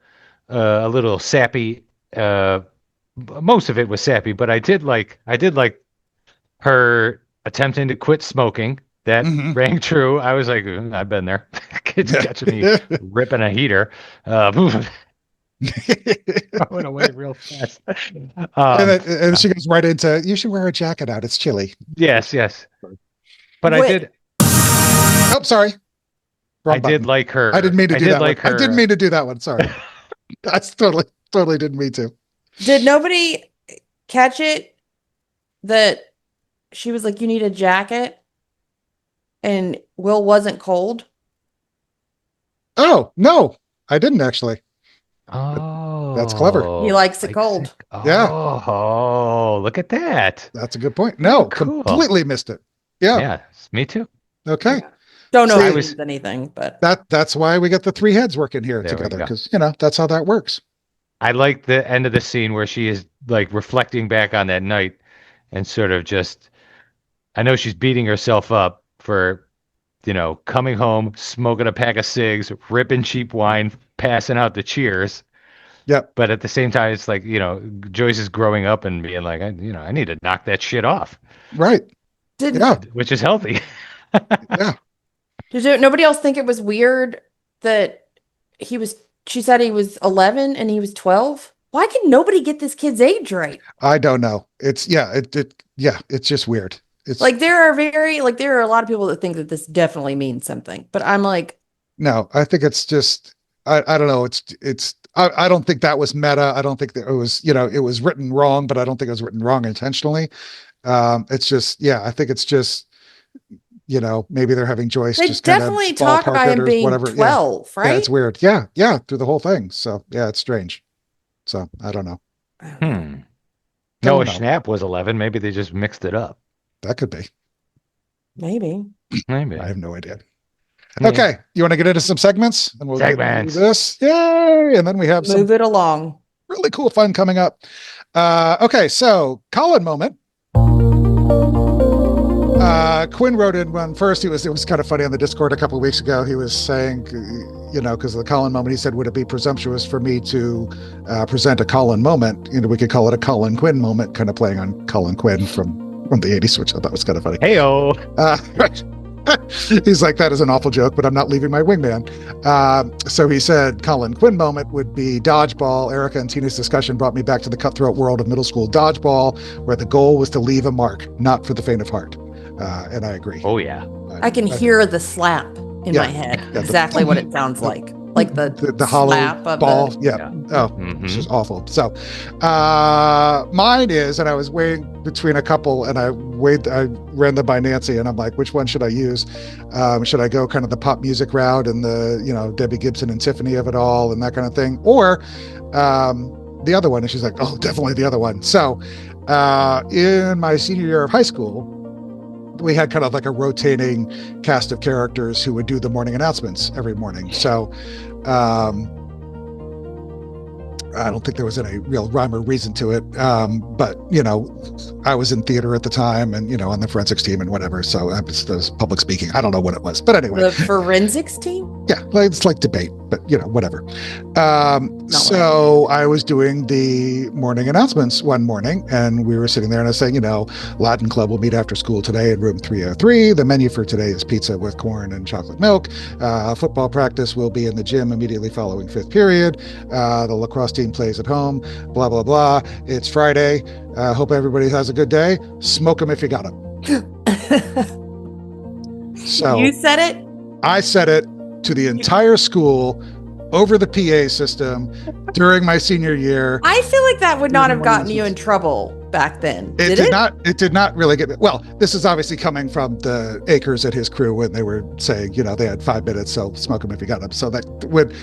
a little sappy. Most of it was sappy, but I did like her attempting to quit smoking. That Mhm. rang true. I was like, I've been there. Kids catching me ripping a heater. Went away real fast. And she goes right into, you should wear a jacket out. It's chilly. Yes. But I Wait. did. Oh, sorry. Wrong I button. did like her. I didn't mean to do did that like one. her. I didn't mean to do that one. Sorry. That's totally didn't mean to. Did nobody catch it that she was like, you need a jacket? And Will wasn't cold? Oh, no, I didn't actually. Oh, That's clever. He likes it cold. Oh, Yeah. Oh, look at that. That's a good point. No, Cool. completely missed it. Yeah, me too. Okay. Don't know See, if I it was- means anything, but That's why we get the three heads working here There we together, go. because that's how that works. I like the end of the scene where she is like reflecting back on that night and sort of just, I know she's beating herself up for, coming home, smoking a pack of cigs, ripping cheap wine, passing out the cheers. Yep. But at the same time, it's like, Joyce is growing up and being like, I need to knock that shit off, Right. Yeah. which is healthy. Yeah. did nobody else think it was weird that she said he was 11 and he was 12? Why can nobody get this kid's age right? I don't know. It's it's just weird. It's Like there are a lot of people that think that this definitely means something, but I'm like, no, I think it's just, I don't know. I don't think that was meta. I don't think that it was, it was written wrong, but I don't think it was written wrong intentionally. It's just, I think it's just, maybe they're having Joyce they just kind of definitely talk ballpark about it him or being whatever. 12, Yeah, right? it's weird. Yeah, through the whole thing. So yeah, it's strange. So I don't know. Noah know. Schnapp was 11. Maybe they just mixed it up. That could be. Maybe. Maybe. I have no idea. Yeah. Okay, you want to get into some segments, and we'll get Segments. into this. Yay! And then we have some Move it along. really cool fun coming up. Okay, so Collin moment. Quinn wrote in one first. It was kind of funny on the Discord a couple of weeks ago. He was saying, because of the Collin moment, he said, would it be presumptuous for me to present a Collin moment? We could call it a Collin Quinn moment, kind of playing on Collin Quinn from the 80s, which I thought was kind of funny. Heyo. He's like, that is an awful joke, but I'm not leaving my wingman. So he said, Collin Quinn moment would be dodgeball. Erica and Tina's discussion brought me back to the cutthroat world of middle school dodgeball, where the goal was to leave a mark, not for the faint of heart. And I agree. Oh, yeah. I can hear the slap in Yeah. my head. Yeah, exactly what it sounds like. Like the hollow slap of ball. the... Yeah. Oh, This is awful. So mine is, and I was weighing between a couple, and I ran them by Nancy, and I'm like, which one should I use? Should I go kind of the pop music route and the, Debbie Gibson and Tiffany of it all and that kind of thing? Or the other one? And she's like, oh, definitely the other one. So in my senior year of high school, we had kind of like a rotating cast of characters who would do the morning announcements every morning. So I don't think there was any real rhyme or reason to it. But, I was in theater at the time and, on the forensics team and whatever. So I was public speaking. I don't know what it was. But anyway. The forensics team? Yeah, it's like debate, but whatever. So I was doing the morning announcements one morning, and we were sitting there, and I was saying, Latin Club will meet after school today in room 303. The menu for today is pizza with corn and chocolate milk. Football practice will be in the gym immediately following fifth period. The lacrosse team plays at home. Blah blah blah. It's Friday. Hope everybody has a good day. Smoke them if you got them. So You said it? I said it to the entire school over the PA system during my senior year. I feel like that would not have gotten you in trouble back then. It did not really get me. Well, this is obviously coming from the Akers and his crew when they were saying, they had 5 minutes, so smoke them if you got them. So that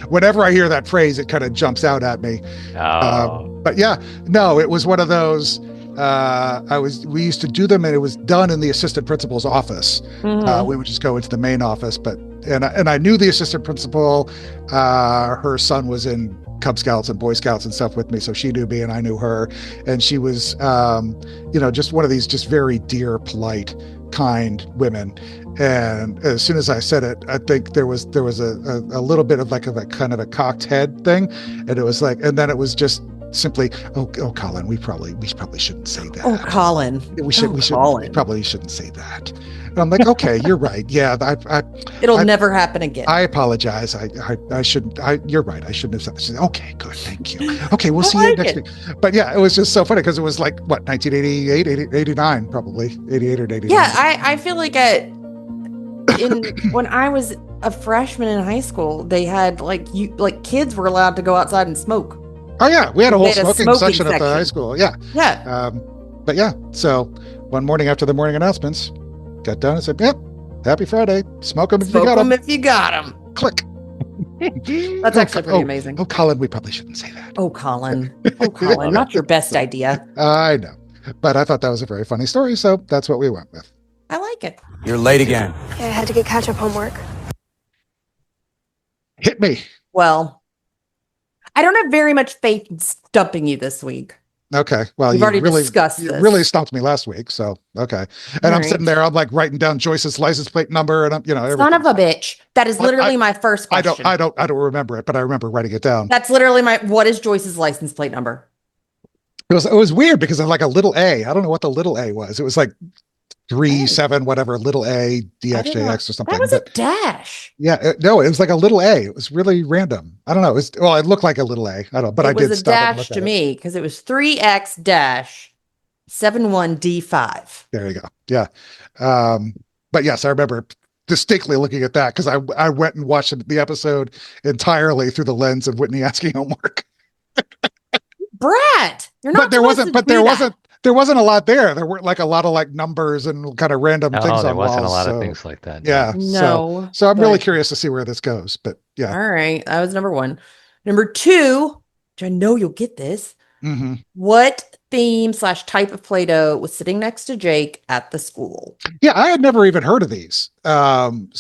whenever I hear that phrase, it kind of jumps out at me. But yeah, no, it was one of those. We used to do them, and it was done in the assistant principal's office. Mhm. We would just go into the main office, and I knew the assistant principal. Her son was in Cub Scouts and Boy Scouts and stuff with me, so she knew me and I knew her, and she was, just one of these just very dear, polite, kind women. And as soon as I said it, I think there was a little bit of like a kind of a cocked head thing, and it was like, and then it was just simply, oh, Collin, we probably shouldn't say that. Oh, Collin. We Collin. probably shouldn't say that. And I'm like, okay, you're right. Yeah, It'll never happen again. I apologize. I shouldn't. You're right. I shouldn't have said that. She said, okay, good, thank you. Okay, we'll see you next week. But yeah, it was just so funny because it was like what, 1988, 89, probably 88 or 89. Yeah, I feel like when I was a freshman in high school, they had kids were allowed to go outside and smoke. Oh yeah, we had a whole They had a smoking smoking section at the high school. Yeah. Yeah. But yeah, so one morning after the morning announcements, got done and said, "Yep, happy Friday. Smoke them if you got them. if you got them. Click." That's actually pretty amazing. Oh, Collin, we probably shouldn't say that. Oh, Collin. Oh, Collin. Not your best idea. I know, but I thought that was a very funny story, so that's what we went with. I like it. You're late again. Yeah, I had to get catch-up homework. Hit me. Well, I don't have very much faith in stumping you this week. Okay. Well, We've already discussed you this. really stumped me last week. So, okay. And I'm sitting there, I'm like writing down Joyce's license plate number and I'm, everything. Son of a bitch. That is literally my first question. I don't remember it, but I remember writing it down. That's literally what is Joyce's license plate number? It was weird because of like a little A. I don't know what the little A was. It was like 37, whatever, little A, DXJX or something. That was a dash. Yeah, no, it was like a little A. It was really random. I don't know. It looked like a little A. I don't know, but I did stop. It was a dash to me because it was 3X-71D5. There you go. Yeah. But yes, I remember distinctly looking at that because I went and watched the episode entirely through the lens of Whitney asking homework. Brat, you're not. There wasn't a lot there. There weren't like a lot of like numbers and kind of random things on walls. There wasn't a lot of things like that. Yeah. No. So I'm really curious to see where this goes. But yeah. All right. That was number 1. Number 2, which I know you'll get this. Mm-hmm. What theme/type of Play-Doh was sitting next to Jake at the school? Yeah, I had never even heard of these. And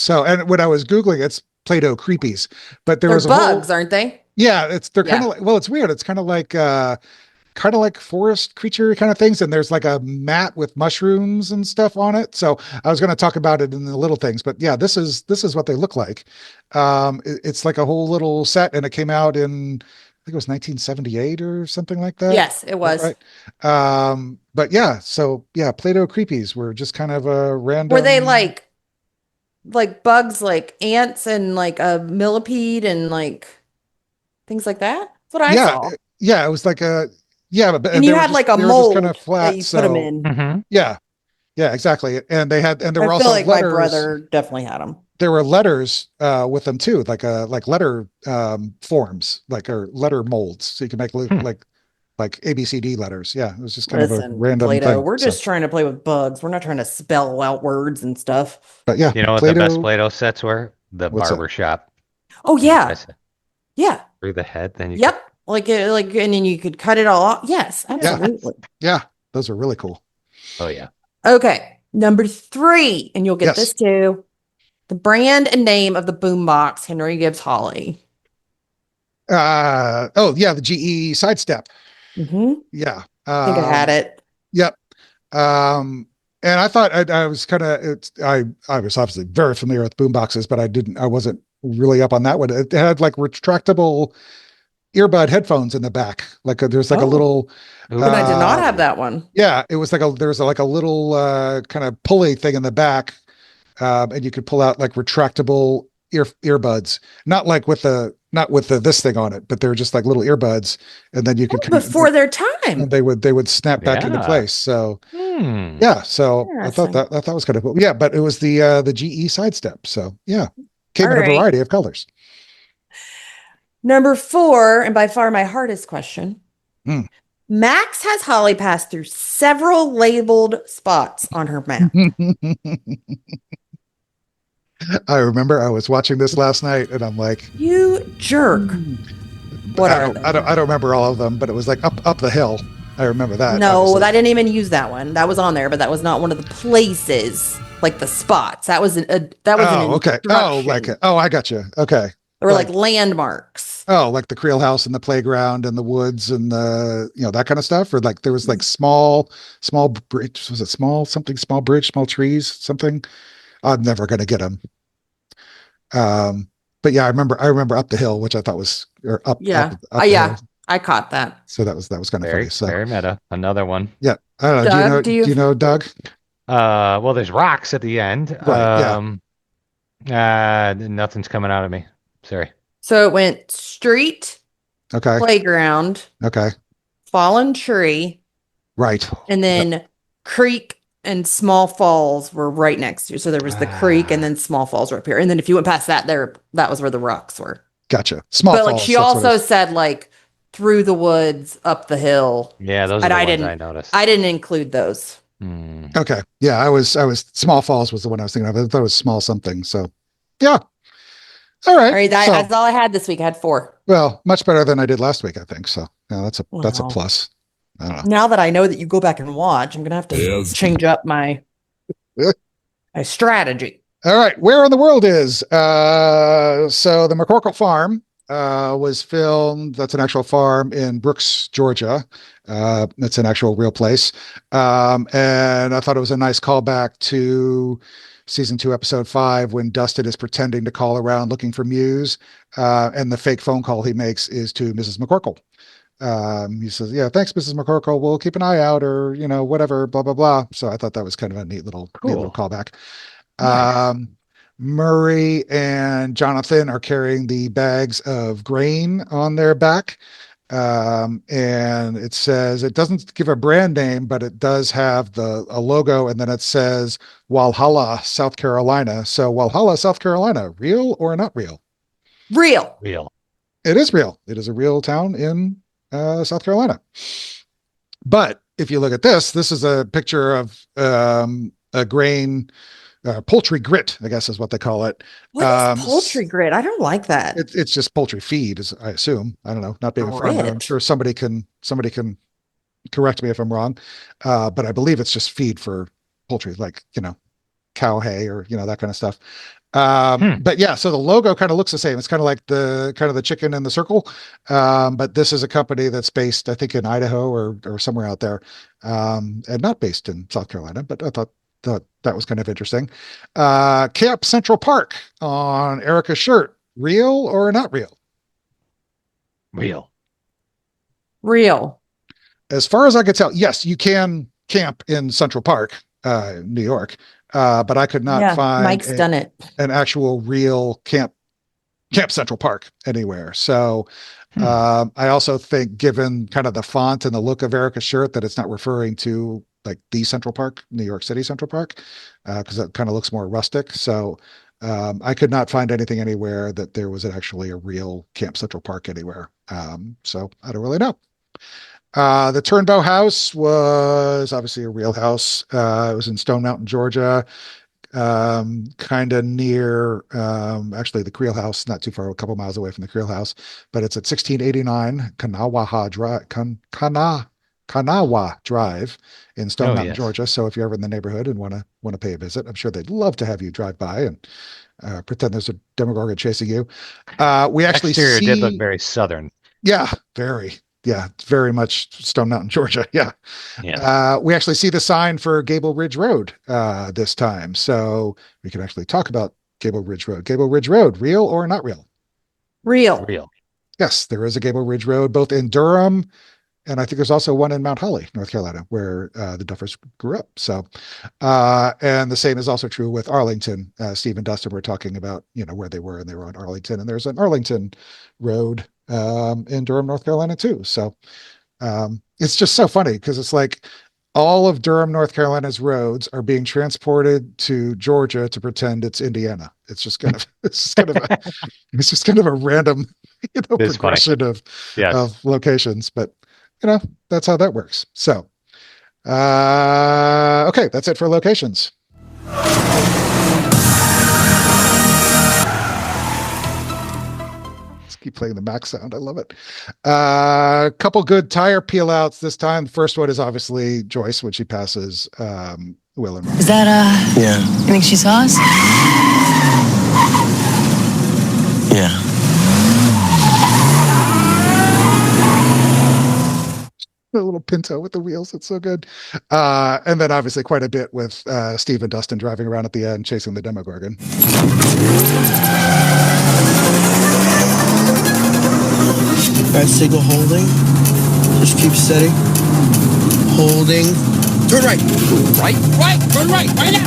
when I was Googling, it's Play-Doh creepies, but there was bugs, aren't they? Yeah, they're kind of like, well, it's weird. It's kind of like forest creature kind of things. And there's like a mat with mushrooms and stuff on it. So I was going to talk about it in the little things, but yeah, this is what they look like. It's like a whole little set and it came out in, I think it was 1978 or something like that. Yes, it was. Right. But yeah, so yeah, Play-Doh creepies were just kind of a random. Were they like bugs, like ants and like a millipede and like things like that? That's what I saw. Yeah, it was like a and you had like a mold kind of flat, that you put them in. Mm-hmm. Yeah, exactly. And there were also like letters. My brother definitely had them. There were letters with them too, like letter forms, or letter molds, so you can make like ABCD letters. Yeah, it was just kind of a random Play-Doh. thing. We're just trying to play with bugs. We're not trying to spell out words and stuff. But yeah, you know what the best Play-Doh sets were? The barber shop. Oh yeah, yeah. Through the head, then you. Yep. Like, and then you could cut it all off. Yes, absolutely. Yeah, those are really cool. Oh, yeah. Okay, number 3, and you'll get this too. The brand and name of the boombox Henry gives Holly. The GE Sidestep. Mm-hmm. Yeah. I think I had it. Yep. And I thought I was I was obviously very familiar with boomboxes, but I wasn't really up on that one. It had like retractable earbud headphones in the back. Like there's like a little. But I did not have that one. Yeah, it was there was like a little kind of pulley thing in the back, and you could pull out like retractable earbuds. Not with this thing on it, but they're just like little earbuds, and then you could before their time. And they would snap back into place. So yeah, so I thought that was kind of cool. Yeah, but it was the GE Sidestep. So yeah, came in a variety of colors. Number 4, and by far my hardest question. Max has Holly pass through several labeled spots on her map. I remember I was watching this last night and I'm like, you jerk. What I don't remember all of them, but it was like up the hill. I remember that. No, I didn't even use that one. That was on there, but that was not one of the places, like the spots. That was okay. I got you. Okay. There were like landmarks. Oh, like the Creel house and the playground and the woods and the, that kind of stuff. Or like there was like small bridge. Was it small bridge, small trees, something? I'm never going to get them. But yeah, I remember up the hill, which I thought was up. Yeah. Up yeah. I caught that. So that was kind of funny. So very meta. Another one. Yeah. I don't know. Doug, do you know Doug? Well, there's rocks at the end. Right, Nothing's coming out of me. Sorry. So it went street, okay, playground, okay, fallen tree, right, and then creek and small falls were right next to you. So there was the creek and then small falls were up here. And then if you went past that, that was where the rocks were. Gotcha. Small but falls. But she also said like through the woods, up the hill. Yeah, those are the ones I noticed. I didn't include those. Okay. Yeah, I was small falls was the one I was thinking of. I thought it was small something. So yeah. All right. That's all I had this week. I had 4. Well, much better than I did last week, I think. So yeah, that's a plus. I don't know. Now that I know that you go back and watch, I'm gonna have to change up my A strategy. All right, where in the world is? So the McCorkle farm was filmed. That's an actual farm in Brooks, Georgia. It's an actual real place. And I thought it was a nice callback to season 2, episode 5, when Dustin is pretending to call around looking for Muse. And the fake phone call he makes is to Mrs. McCorkle. He says, yeah, thanks, Mrs. McCorkle. We'll keep an eye out, or, whatever, blah, blah, blah. So I thought that was kind of a neat little callback. Nice. Murray and Jonathan are carrying the bags of grain on their back. And it says, it doesn't give a brand name, but it does have a logo, and then it says Walhalla, South Carolina. So Walhalla, South Carolina, real or not real? Real. It is real. It is a real town in South Carolina. But if you look at this is a picture of a grain poultry grit, I guess is what they call it. What is poultry grit? I don't like that. It's just poultry feed, I assume. I don't know. Not being a farmer, I'm sure somebody can correct me if I'm wrong. But I believe it's just feed for poultry, like cow hay or that kind of stuff. But yeah, so the logo kind of looks the same. It's kind of like the chicken in the circle. But this is a company that's based, I think, in Idaho or somewhere out there, and not based in South Carolina. But I thought that was kind of interesting. Camp Central Park on Erica's shirt. Real or not real? Real. As far as I could tell, yes, you can camp in Central Park, New York. But I could not find Mike's done it. An actual real Camp Central Park anywhere. So I also think, given kind of the font and the look of Erica's shirt, that it's not referring to like the Central Park, New York City Central Park, because it kind of looks more rustic. So I could not find anything anywhere that there was actually a real Camp Central Park anywhere. So I don't really know. The Turnbow house was obviously a real house. It was in Stone Mountain, Georgia, kind of near, actually the Creel house, not too far, a couple miles away from the Creel house, but it's at 1689 Kanawha Drive in Stone Mountain, Georgia. So if you're ever in the neighborhood and want to pay a visit, I'm sure they'd love to have you drive by and pretend there's a Demogorgon chasing you. We actually Exterior did look very southern. Yeah, very. Yeah, very much Stone Mountain, Georgia. Yeah. We actually see the sign for Gable Ridge Road this time. So we can actually talk about Gable Ridge Road. Gable Ridge Road, real or not real? Real. Yes, there is a Gable Ridge Road, both in Durham, and I think there's also one in Mount Holly, North Carolina, where the Duffers grew up. So, and the same is also true with Arlington. Steve and Dustin were talking about, where they were, and they were on Arlington, and there's an Arlington Road in Durham, North Carolina too. So it's just so funny because it's like all of Durham, North Carolina's roads are being transported to Georgia to pretend it's Indiana. It's just kind of a random progression of locations, but that's how that works. So okay, that's it for locations. Keep playing the Mac sound. I love it. A couple good tire peel outs this time. The first one is obviously Joyce when she passes Will and Ron. Is that yeah. You think she saw us? Yeah. The little Pinto with the wheels. It's so good. And then obviously quite a bit with Steve and Dustin driving around at the end chasing the Demogorgon. Right, signal holding. Just keep steady. Holding. Turn right. Right. Turn right now.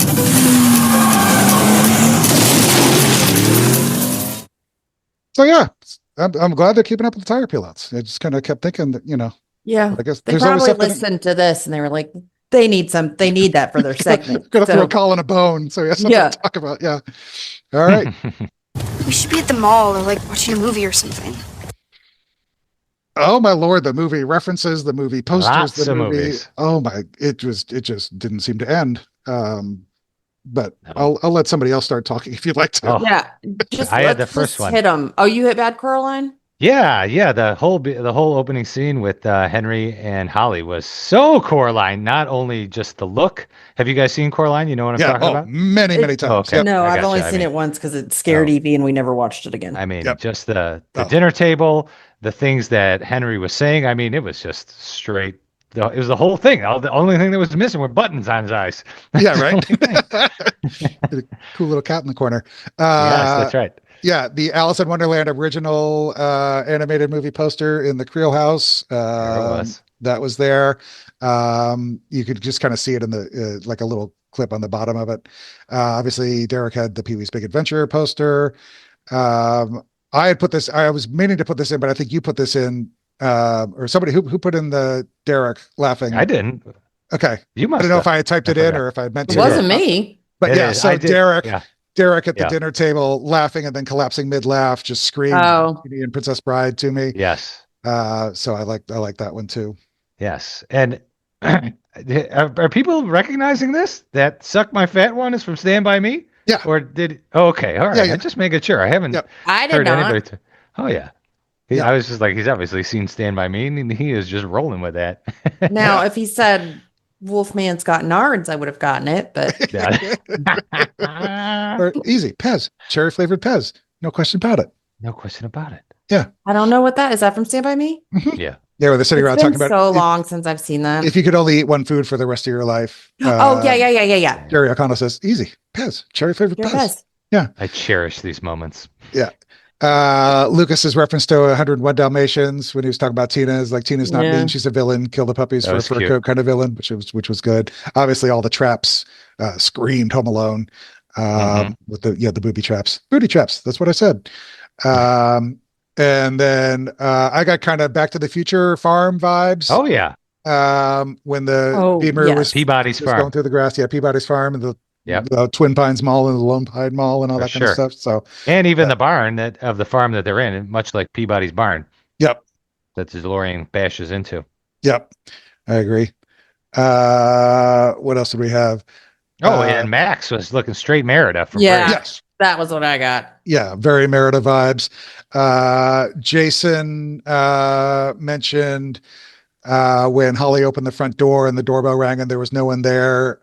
So yeah, I'm glad they're keeping up with the tire peel outs. I just kind of kept thinking that, Yeah. I guess they probably listened to this and they were like, they need that for their segment. Gonna throw Collin a bone. So he has something to talk about. Yeah. All right. We should be at the mall or like watching a movie or something. Oh my Lord, the movie references, the movie posters, Lots the of movie. movies. Oh my, it just didn't seem to end. But no. I'll let somebody else start talking if you'd like to. Oh. Yeah. I had the first one. Hit them. Oh, you hit Bad Coraline? Yeah. The whole opening scene with Henry and Holly was so Coraline. Not only just the look. Have you guys seen Coraline? You know what I'm Yeah. talking Oh, about? many It, Oh, times. okay. Yep. no, I I've only gotcha. seen it once because it scared Oh, Evie and we never watched it again. I mean, Yep. just the Oh, dinner table, the things that Henry was saying. I mean, it was just straight. It was the whole thing. The only thing that was missing were buttons on his eyes. yeah. That's the Right. only thing. Cool little cat in the corner. Yes, that's right. Yeah, the Alice in Wonderland original animated movie poster in the Creel house. There it was. That was there. You could just kind of see it in the like a little clip on the bottom of it. Obviously, Derek had the Pee Wee's Big Adventure poster. I had put this. I was meaning to put this in, but I think you put this in, or somebody who put in the Derek laughing. I didn't. Okay, You I must don't know have. if I had typed I it in forgot. or if I meant It to. You did. wasn't me. But It yeah, is. so I did. Yeah. Derek at the Yeah. dinner table laughing and then collapsing mid laugh, just screamed Oh, Beauty and Princess Bride to me. Yes. So I like that one too. Yes. And are people recognizing this? That "Suck My Fat One" is from Stand By Me? Yeah. Or did oh, okay, all Yeah, right. yeah. I'm just making sure. I haven't Yep. I did heard not. anybody. Oh yeah. Yeah. I was just like, he's obviously seen Stand By Me, and he is just rolling with that. Now, Yeah. if he said Wolfman's got nards, I would have gotten it, but Yeah. Or easy, Pez, cherry flavored Pez. No question about it. No question about it. I don't know what that is. That from Stand By Me? Yeah. Yeah, where they're sitting It's around been talking about so long since I've seen that. if you could only eat one food for the rest of your life. Oh, yeah. Jerry O'Connell says, easy, Pez, cherry flavored Your Pez. best. I cherish these moments. Yeah. Lucas's reference to 101 Dalmatians when he was talking about Tina is like, Tina's not Yeah. mean, she's a villain, kill the puppies That for a was fur cute. coat kind of villain, which was good. Obviously all the traps screamed Home Alone with the booby traps. Booty traps, that's what I said. And then I got kind of Back to the Future farm vibes. Oh yeah. When the Beamer yes. was Peabody's going Farm. through the grass. Yeah, Peabody's farm and Yep. the Twin Pines Mall and the Lone Pine Mall and all For that kind of sure. stuff. So And even the barn of the farm that they're in, much like Peabody's barn yep. that the DeLorean bashes into. Yep, I agree. What else did we have? Oh, and Max was looking straight Merida from Yeah. Brave. Yes, That was what I got. yeah, very Merida vibes. Jason mentioned when Holly opened the front door and the doorbell rang and there was no one there.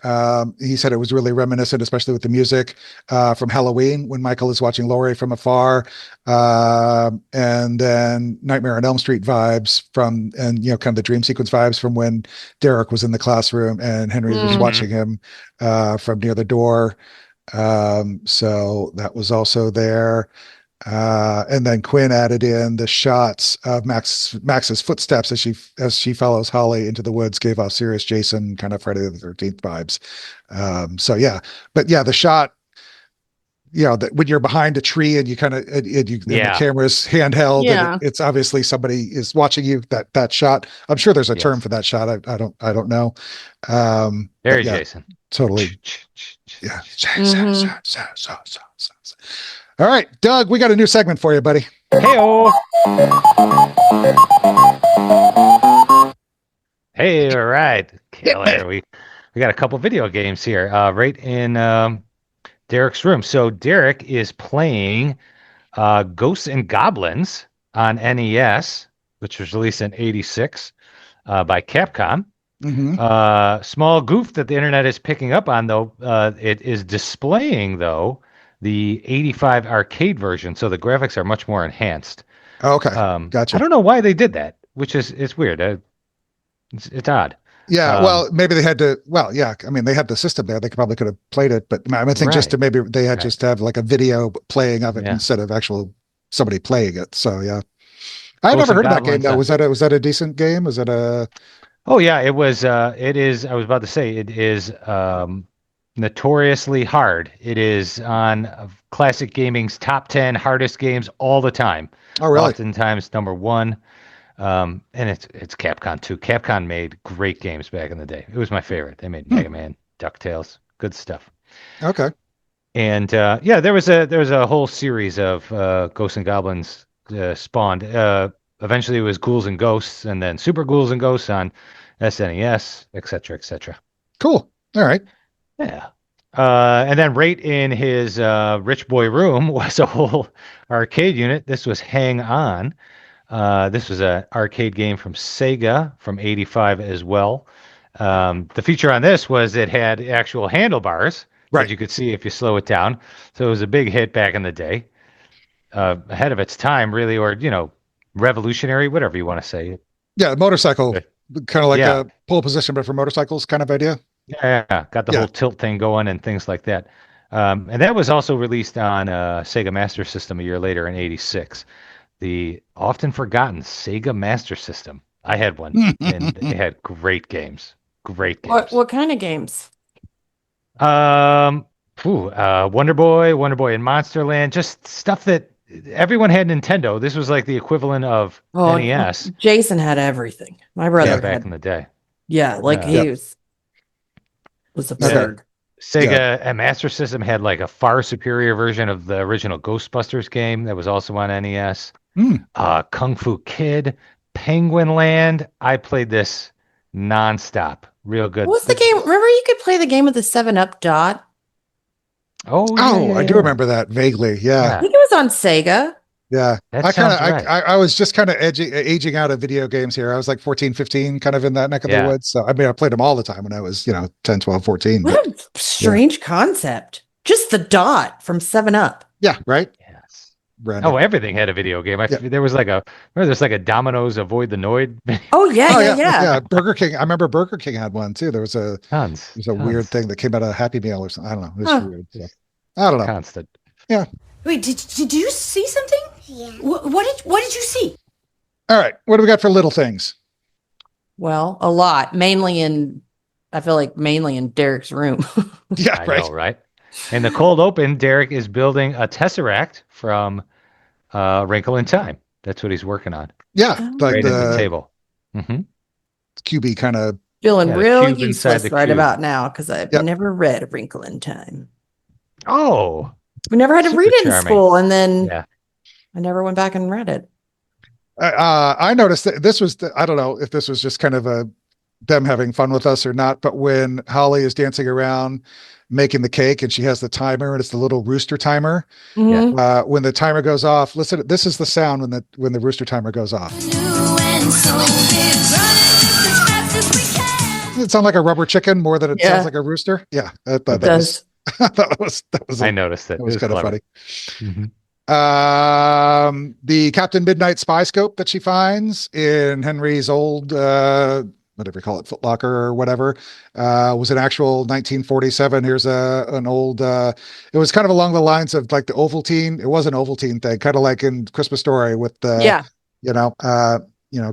He said it was really reminiscent, especially with the music from Halloween when Michael is watching Laurie from afar. And then Nightmare on Elm Street vibes from, and kind of the dream sequence vibes from when Derek was in the classroom and Henry was watching him from near the door. So that was also there. And then Quinn added in the shots of Max's footsteps as she follows Holly into the woods, gave off serious Jason kind of Friday the 13th vibes. So yeah, but yeah, the shot, that when you're behind a tree and you kind of and the camera's handheld, and it's obviously somebody is watching you. That shot, I'm sure there's a term for that shot. I don't know. Very Jason. Totally. Yeah. All right, Doug, we got a new segment for you, buddy. Hey-o. Hey, all right. Killer. We got a couple video games here right in Derek's room. So Derek is playing Ghosts and Goblins on NES, which was released in '86 by Capcom. Small goof that the internet is picking up on, though. It is displaying, though, the '85 arcade version, so the graphics are much more enhanced. Okay, gotcha. I don't know why they did that, which is it's weird. It's odd. Yeah, well, maybe they had to. Well, yeah, I mean, they had the system there. They probably could have played it, but I think just to maybe they had just to have like a video playing of it instead of actual somebody playing it. So yeah, I never heard of that game though. Was that a decent game? Was it a? Oh yeah, it was. It is. I was about to say it is notoriously hard. It is on Classic Gaming's top 10 hardest games all the time. Oh really? Oftentimes number one. And it's Capcom too. Capcom made great games back in the day. It was my favorite. They made Mega Man, DuckTales, good stuff. Okay. And there was a whole series of Ghosts and Goblins spawned. Eventually, it was Ghouls and Ghosts, and then Super Ghouls and Ghosts on SNES, etc., etc. Cool. All right. Yeah. And then right in his rich boy room was a whole arcade unit. This was Hang On. This was an arcade game from Sega from '85 as well. The feature on this was it had actual handlebars that Right. you could see if you slow it down. So it was a big hit back in the day, ahead of its time, really, or revolutionary, whatever you want to say. Yeah, motorcycle, But kind of like yeah, a pole position, but for motorcycles kind of idea. yeah, got the Yeah. whole tilt thing going and things like that. And that was also released on Sega Master System a year later in '86. The often forgotten Sega Master System. I had one, and it had great games. Great games. What kind of games? Um, Wonder Boy, and Monsterland, just stuff that everyone had Nintendo. This was like the equivalent of Oh, NES. Jason had everything. My brother Yeah, back had, in the day. yeah, like Yeah. he was absurd. Sega and Master System had like a far superior version of the original Ghostbusters game that was also on NES. Kung Fu Kid, Penguin Land. I played this nonstop. Real good. What was the game? Remember you could play the game with the 7-Up dot? Oh, I do remember that vaguely. Yeah. I think it was on Sega. Yeah. That I kind of, sounds right. I was just kind of aging out of video games here. I was like 14, 15, kind of in that neck of the woods. So, I mean, I played them all the time when I was, 10, 12, 14. What a strange concept. Just the dot from 7-Up. Yeah. Right. Yes. Random. Oh, everything had a video game. There was like there's like a Domino's Avoid the Noid. Oh, yeah. Yeah. Burger King. I remember Burger King had one too. There was Tons. weird thing that came out of Happy Meal or something. I don't know. It was weird. So, I don't know. Constant. Yeah. Wait, did you see something? Yeah. What did you see? All right. What do we got for little things? Well, a lot. I feel like mainly in Derek's room. Yeah. I Right. know, right? In the cold open, Derek is building a Tesseract from Wrinkle in Time. That's what he's working on. Yeah. Like Right at the the table. Mm-hmm. QB kind of. Feeling Yeah, the real cube inside useless the right cube. about now because I've never read A Wrinkle in Time. Oh, We never had to super read it in charming. school, and then Yeah. I never went back and read it. I noticed that this was, I don't know if this was just kind of them having fun with us or not, but when Holly is dancing around making the cake and she has the timer and it's the little rooster timer. Mhm. When the timer goes off, listen, this is the sound when the rooster timer goes off. Does it sound like a rubber chicken more than it sounds like a rooster? Yeah. I thought It does. that was I noticed it. that was It kind of clever. funny. Mhm. The Captain Midnight spy scope that she finds in Henry's old whatever you call it, Footlocker or whatever, was an actual 1947. Here's an old it was kind of along the lines of like the Ovaltine. It was an Ovaltine thing, kind of like in Christmas Story with the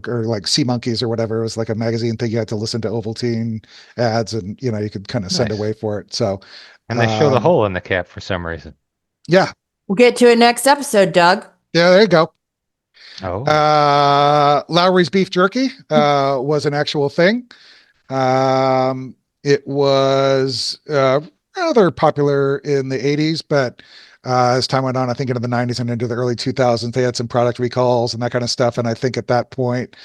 or like Sea Monkeys or whatever. It was like a magazine thing. You had to listen to Ovaltine ads and you could kind of send Nice. away for it. So And they show the hole in the cap for some reason. yeah. We'll get to it next episode, Doug. Yeah, there you go. Oh. Lowry's beef jerky was an actual thing. It was rather popular in the 80s, but as time went on, I think into the 90s and into the early 2000s, they had some product recalls and that kind of stuff. And I think at that point,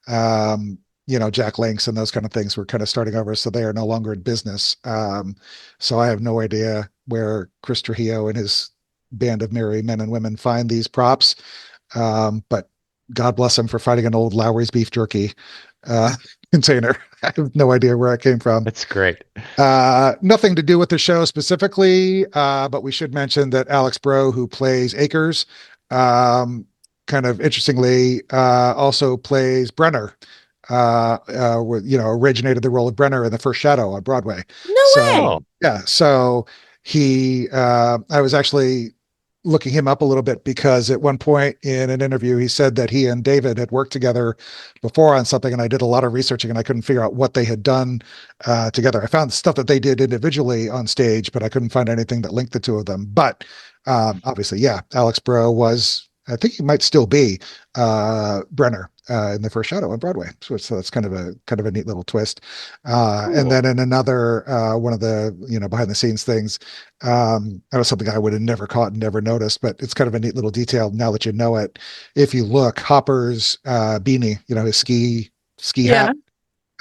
Jack Links and those kind of things were kind of starting over, so they are no longer in business. So I have no idea where Chris Trujillo and his band of merry men and women find these props. But God bless him for finding an old Lowry's beef jerky container. I have no idea where it came from. That's great. Nothing to do with the show specifically, but we should mention that Alex Bro, who plays Akers, kind of interestingly, also plays Brenner. Originated the role of Brenner in the first Shadow on Broadway. No way. Yeah. So I was actually looking him up a little bit because at one point in an interview, he said that he and David had worked together before on something. And I did a lot of researching and I couldn't figure out what they had done together. I found stuff that they did individually on stage, but I couldn't find anything that linked the two of them. But obviously, yeah, Alex Bro was, I think he might still be Brenner in the first Shadow on Broadway. So that's kind of a neat little twist. And then in another one of the behind the scenes things, that was something I would have never caught and never noticed, but it's kind of a neat little detail now that you know it. If you look, Hopper's beanie, his ski hat,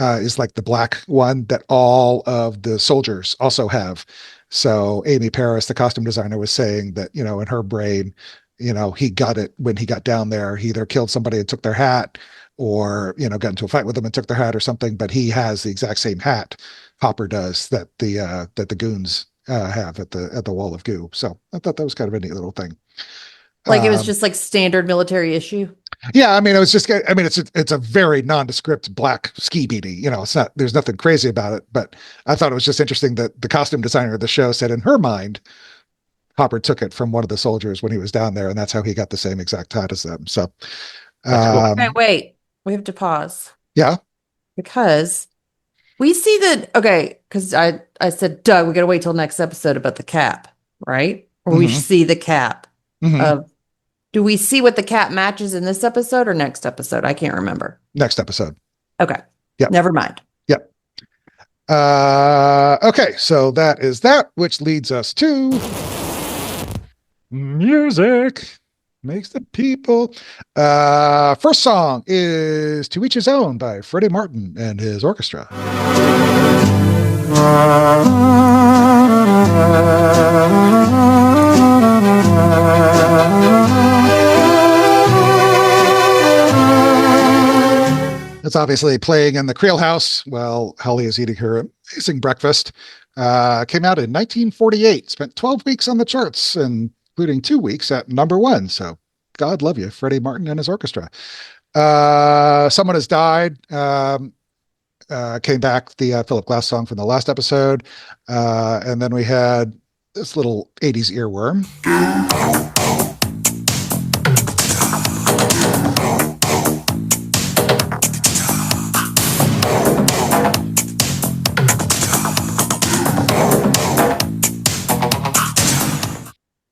is like the black one that all of the soldiers also have. So Amy Paris, the costume designer, was saying that in her brain, he got it when he got down there. He either killed somebody and took their hat, or got into a fight with them and took their hat or something. But he has the exact same hat Hopper does that the goons have at the wall of goo. So I thought that was kind of a neat little thing. Like it was just like standard military issue. Yeah, I mean, it's a very nondescript black ski beanie. It's not, there's nothing crazy about it, but I thought it was just interesting that the costume designer of the show said in her mind, Hopper took it from one of the soldiers when he was down there, and that's how he got the same exact hat as them. So, Cool. Okay, wait, we have to pause. Yeah. Because we see because I said, Doug, we got to wait till next episode about the cap, right? Or we see the cap of. Do we see what the cap matches in this episode or next episode? I can't remember. Next episode. Okay. Yep. Never mind. Yep. Okay, so that is that, which leads us to music. Makes the people. First song is To Each His Own by Freddie Martin and his orchestra. It's obviously playing in the Creel house while Holly is eating her amazing breakfast. Came out in 1948, spent 12 weeks on the charts, including 2 weeks at number 1. So God love you, Freddie Martin and his orchestra. Someone Has Died. Came back, the Philip Glass song from the last episode. And then we had this little 80s earworm.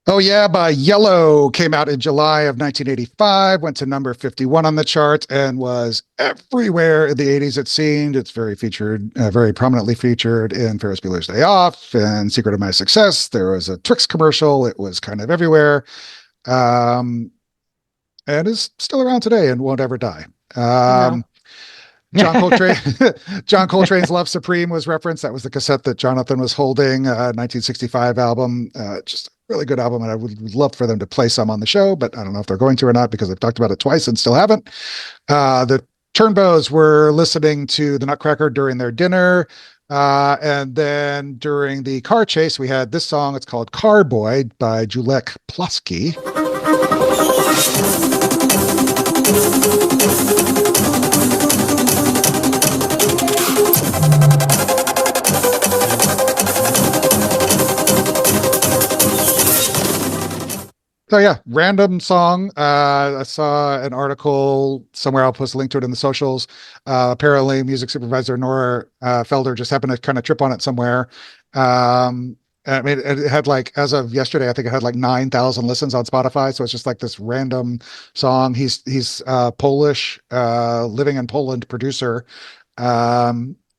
Oh Yeah by Yellow came out in July of 1985, went to number 51 on the chart, and was everywhere in the 80s, it seemed. It's very prominently featured in Ferris Bueller's Day Off and Secret of My Success. There was a Twix commercial. It was kind of everywhere. And is still around today and won't ever die. John Coltrane's Love Supreme was referenced. That was the cassette that Jonathan was holding, 1965 album. Just a really good album, and I would love for them to play some on the show, but I don't know if they're going to or not because I've talked about it twice and still haven't. The Turnbows were listening to the Nutcracker during their dinner. And then during the car chase, we had this song. It's called Carboy by Julek Plosky. So yeah, random song. I saw an article somewhere. I'll post a link to it in the socials. Apparently, music supervisor Nora Felder just happened to kind of trip on it somewhere. I mean, it had as of yesterday, I think it had 9,000 listens on Spotify. So it's just this random song. He's Polish, living in Poland producer.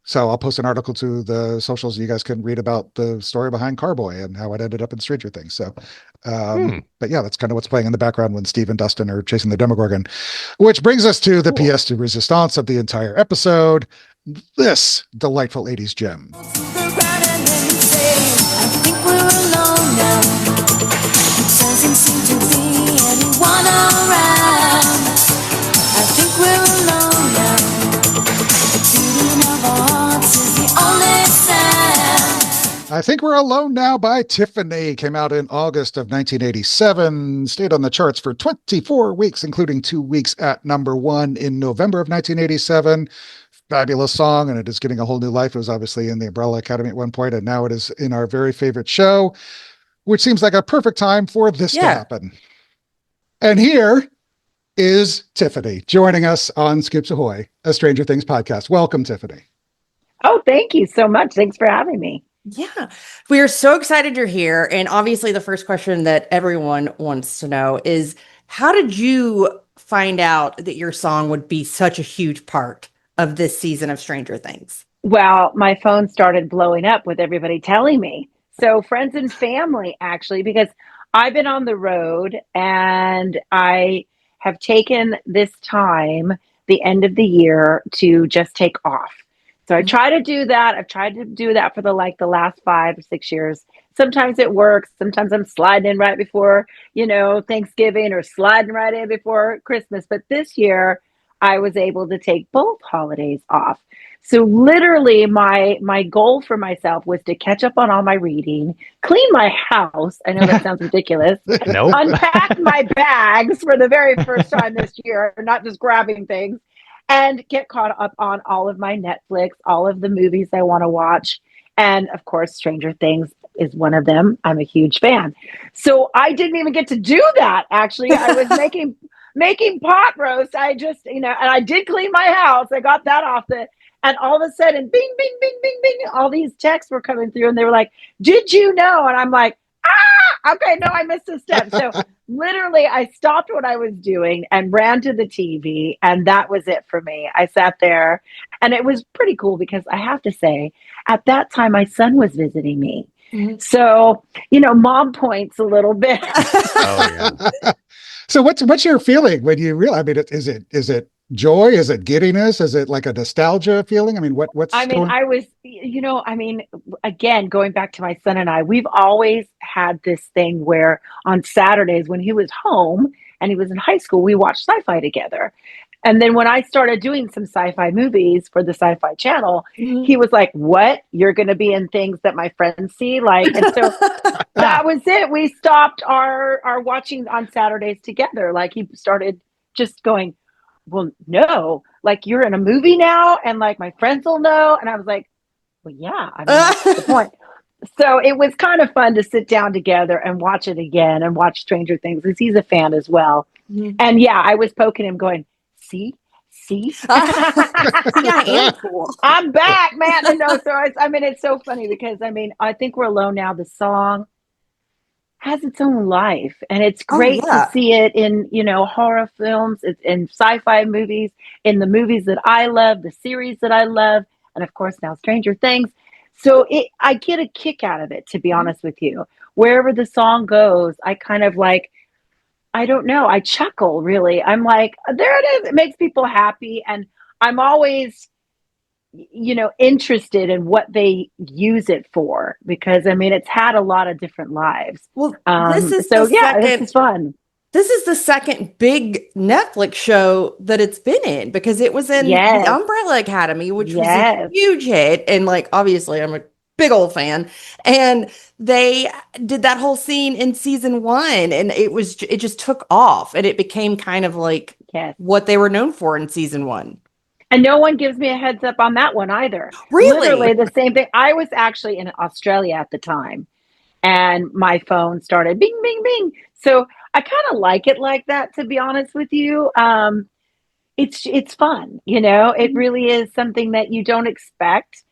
So I'll post an article to the socials. You guys can read about the story behind Carboy and how it ended up in Stranger Things. So, but yeah, that's kind of what's playing in the background when Steve and Dustin are chasing the Demogorgon, which brings us to the pièce de résistance of the entire episode. This delightful 80s gem. I think we're alone now. It doesn't seem to be anyone around. I think we're alone now. The beating of our hearts is the only sound. I Think We're Alone Now by Tiffany came out in August of 1987, stayed on the charts for 24 weeks, including 2 weeks at number 1 in November of 1987. Fabulous song, and it is getting a whole new life. It was obviously in the Umbrella Academy at one point, and now it is in our very favorite show, which seems like a perfect time for this to happen. And here is Tiffany joining us on Skips Ahoy, a Stranger Things podcast. Welcome, Tiffany. Oh, thank you so much. Thanks for having me. Yeah, we are so excited you're here. And obviously, the first question that everyone wants to know is, how did you find out that your song would be such a huge part of this season of Stranger Things? Well, my phone started blowing up with everybody telling me. So friends and family, actually, because I've been on the road and I have taken this time, the end of the year, to just take off. So I try to do that. I've tried to do that for the last 5 or 6 years. sometimes it works. Sometimes I'm sliding in right before, Thanksgiving, or sliding right in before Christmas. But this year I was able to take both holidays off. So literally my goal for myself was to catch up on all my reading, clean my house. I know that sounds ridiculous. Nope. Unpack my bags for the very first time this year, not just grabbing things, and get caught up on all of my Netflix, all of the movies I want to watch. And of course, Stranger Things is one of them. I'm a huge fan. So I didn't even get to do that. Actually, I was making pot roast. I just, and I did clean my house. I got that off and all of a sudden, bing, bing, bing, bing, bing, all these texts were coming through, and they were like, "Did you know?" And I'm like, okay, no, I missed a step. So literally I stopped what I was doing and ran to the TV, and that was it for me. I sat there, and it was pretty cool because I have to say, at that time, my son was visiting me. Mm-hmm. So, mom points a little bit. Oh, yeah. So what's your feeling when you realize, I mean, is it joy? Is it giddiness? Is it like a nostalgia feeling? I mean, again, going back to my son and I, we've always had this thing where on Saturdays when he was home and he was in high school, we watched sci-fi together. And then when I started doing some sci-fi movies for the Sci-Fi Channel, mm-hmm. he was like, "What? You're going to be in things that my friends see?" And so that was it. We stopped our watching on Saturdays together. Like, he started just going, "Well, no, like, you're in a movie now, and like my friends will know." And I was like, "Well, yeah, I mean, that's the point." So it was kind of fun to sit down together and watch it again and watch Stranger Things, because he's a fan as well. Mm-hmm. And yeah, I was poking him going, see, I am cool. I'm back, man. And no, so it's so funny because I think We're Alone Now, the song has its own life, and it's great to see it in, horror films, it's in sci-fi movies, in the movies that I love, the series that I love, and of course now Stranger Things. So I get a kick out of it, to be honest with you. Wherever the song goes, I kind of like, I don't know, I chuckle, really. I'm like, there it is. It makes people happy. And I'm always, interested in what they use it for, because it's had a lot of different lives. Well, this is fun. This is the second big Netflix show that it's been in, because it was in The Umbrella Academy, which was a huge hit. And obviously I'm a big old fan. And they did that whole scene in season 1, and it just took off, and it became kind of like what they were known for in season 1. And no one gives me a heads up on that one either. Really? Literally the same thing. I was actually in Australia at the time, and my phone started bing, bing, bing. So I kind of like it like that, to be honest with you. It's fun, it really is something that you don't expect.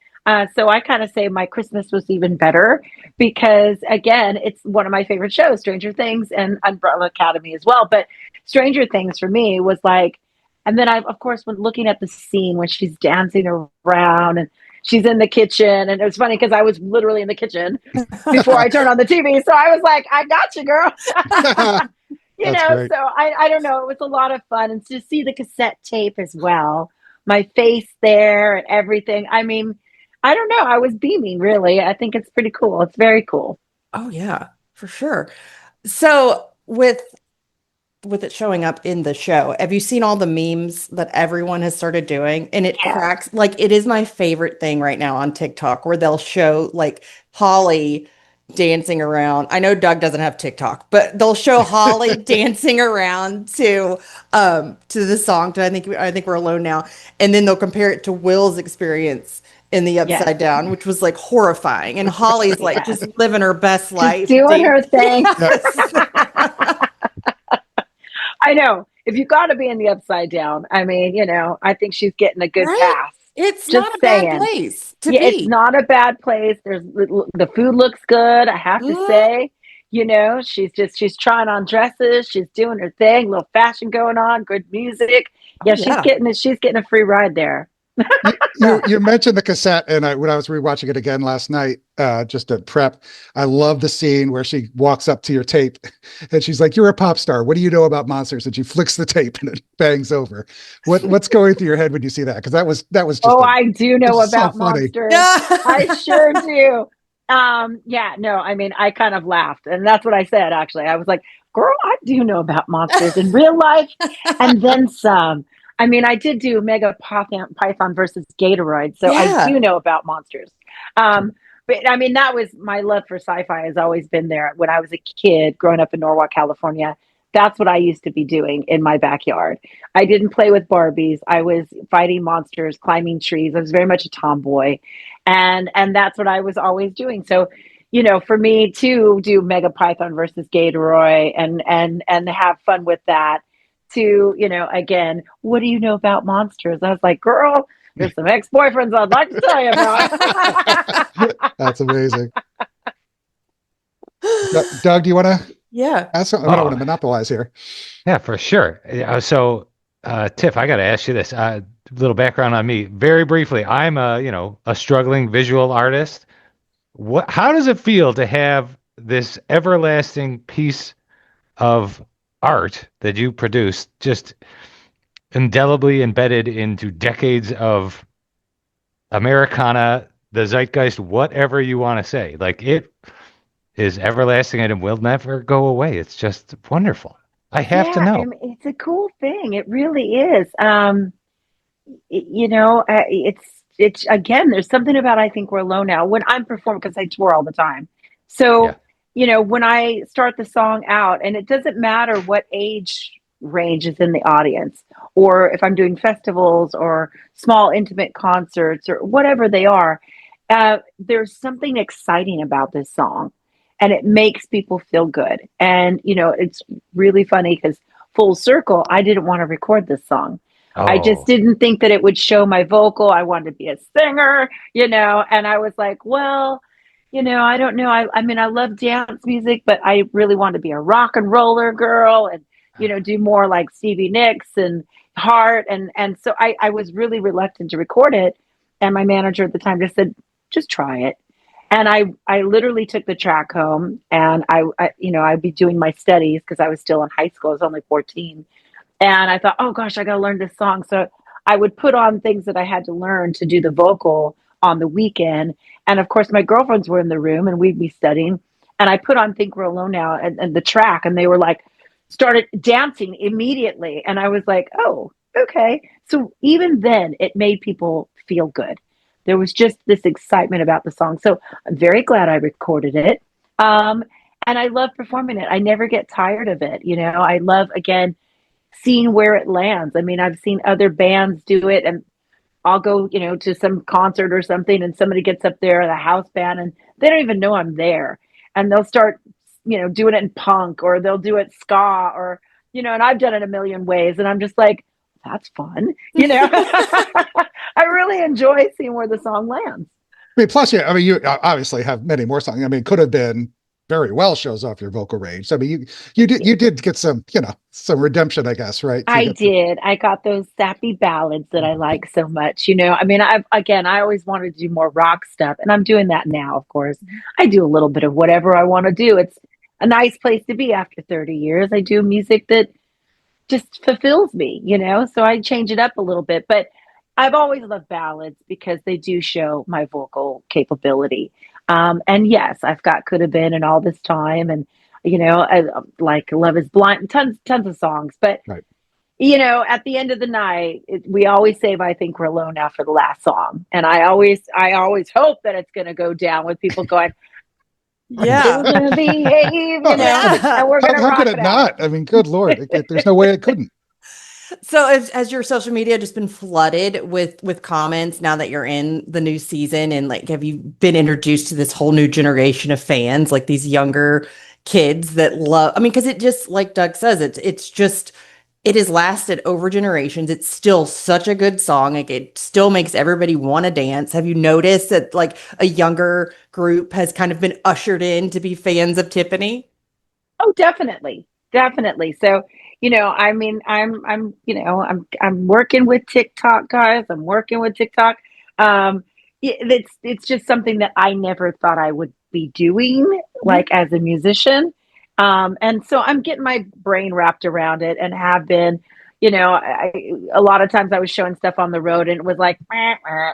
So I kind of say my Christmas was even better because, again, it's one of my favorite shows, Stranger Things and Umbrella Academy as well. But Stranger Things for me was like, and then of course, when looking at the scene when she's dancing around and she's in the kitchen, and it was funny because I was literally in the kitchen before I turned on the TV. So I was like, "I got you, girl." Great. So I don't know. It was a lot of fun. And to see the cassette tape as well, my face there and everything. I don't know. I was beaming, really. I think it's pretty cool. It's very cool. Oh, yeah, for sure. So with it showing up in the show, have you seen all the memes that everyone has started doing? And it cracks, it is my favorite thing right now on TikTok, where they'll show Holly dancing around. I know Doug doesn't have TikTok, but they'll show Holly dancing around to the song. I think We're Alone Now, and then they'll compare it to Will's experience in the Upside Down, which was horrifying. And Holly's just living her best life, doing her thing. I know. If you got to be in the Upside Down, I think she's getting a good pass. It's just not a bad place to be. It's not a bad place. The food looks good, I have to say. She's trying on dresses. She's doing her thing. Little fashion going on. Good music. She's getting a free ride there. You mentioned the cassette, and when I was rewatching it again last night, just to prep, I love the scene where she walks up to your tape and she's like, "You're a pop star. What do you know about monsters?" And she flicks the tape and it bangs over. What's going through your head when you see that? Because that was just I do know about monsters. I sure do. Yeah, no, I mean, I kind of laughed, and that's what I said, actually. I was like, girl, I do know about monsters in real life, and then some. I mean, I did do Mega Python versus Gatoroid, so I Yeah. do know about monsters. But I mean, that was my love for sci-fi has always been there. When I was a kid growing up in Norwalk, California, that's what I used to be doing in my backyard. I didn't play with Barbies. I was fighting monsters, climbing trees. I was very much a tomboy, and that's what I was always doing. So, for me to do Mega Python versus Gatoroid and have fun with that. To again, what do you know about monsters? I was like, girl, there's some ex-boyfriends I'd like to tell you about. That's amazing. Doug, do you want to Yeah. ask something? I don't want to monopolize here. Yeah, for sure. So, Tiff, I got to ask you this. Little background on me, very briefly. I'm a struggling visual artist. How does it feel to have this everlasting piece of art that you produced just indelibly embedded into decades of Americana, the zeitgeist, whatever you want to say? Like, it is everlasting and it will never go away. It's just wonderful. I have to know. I mean, it's a cool thing. It really is. It's again. There's something about I think we're alone now when I'm performing because I tour all the time. So when I start the song out, and it doesn't matter what age range is in the audience, or if I'm doing festivals or small intimate concerts or whatever they are, there's something exciting about this song, and it makes people feel good. And it's really funny because full circle, I didn't want to record this song. I just didn't think that it would show my vocal. I wanted to be a singer, and I was like, well, I don't know. I mean, I love dance music, but I really want to be a rock and roller girl and, do more like Stevie Nicks and Heart. And so I was really reluctant to record it. And my manager at the time just said, just try it. And I literally took the track home, and I'd be doing my studies because I was still in high school. I was only 14. And I thought, oh gosh, I got to learn this song. So I would put on things that I had to learn to do the vocal on the weekend. And of course, my girlfriends were in the room and we'd be studying. And I put on Think We're Alone Now and the track, and they were like, started dancing immediately. And I was like, oh, okay. So even then, it made people feel good. There was just this excitement about the song. So I'm very glad I recorded it. And I love performing it. I never get tired of it. I love, again, seeing where it lands. I mean, I've seen other bands do it, and I'll go, to some concert or something, and somebody gets up there, the house band, and they don't even know I'm there. And they'll start, doing it in punk, or they'll do it ska, or, and I've done it a million ways. And I'm just like, that's fun. I really enjoy seeing where the song lands. I mean, plus, you obviously have many more songs. I mean, could have been very well shows off your vocal range. So, I mean, you did get some, some redemption, I guess, right? I did. I got those sappy ballads that I like so much. I mean, I always wanted to do more rock stuff, and I'm doing that now. Of course, I do a little bit of whatever I want to do. It's a nice place to be after 30 years. I do music that just fulfills me, so I change it up a little bit, but I've always loved ballads because they do show my vocal capability. And yes, I've got Could Have Been and All This Time, and I, like Love Is Blind, tons of songs. But right. At the end of the night, we always save I Think We're Alone Now for the last song, and I always hope that it's going to go down with people going, yeah, behave, and we're going to rock how could it not? I mean, good Lord, there's no way it couldn't. So has your social media just been flooded with comments now that you're in the new season? And like, have you been introduced to this whole new generation of fans, like these younger kids that love, I mean, because it just, like Doug says, it has lasted over generations. It's still such a good song. Like, it still makes everybody want to dance. Have you noticed that like a younger group has kind of been ushered in to be fans of Tiffany? Oh, definitely. So, I mean, I'm working with TikTok, guys. I'm working with TikTok. It's just something that I never thought I would be doing, like as a musician. And so I'm getting my brain wrapped around it, and have been, a lot of times I was showing stuff on the road and it was like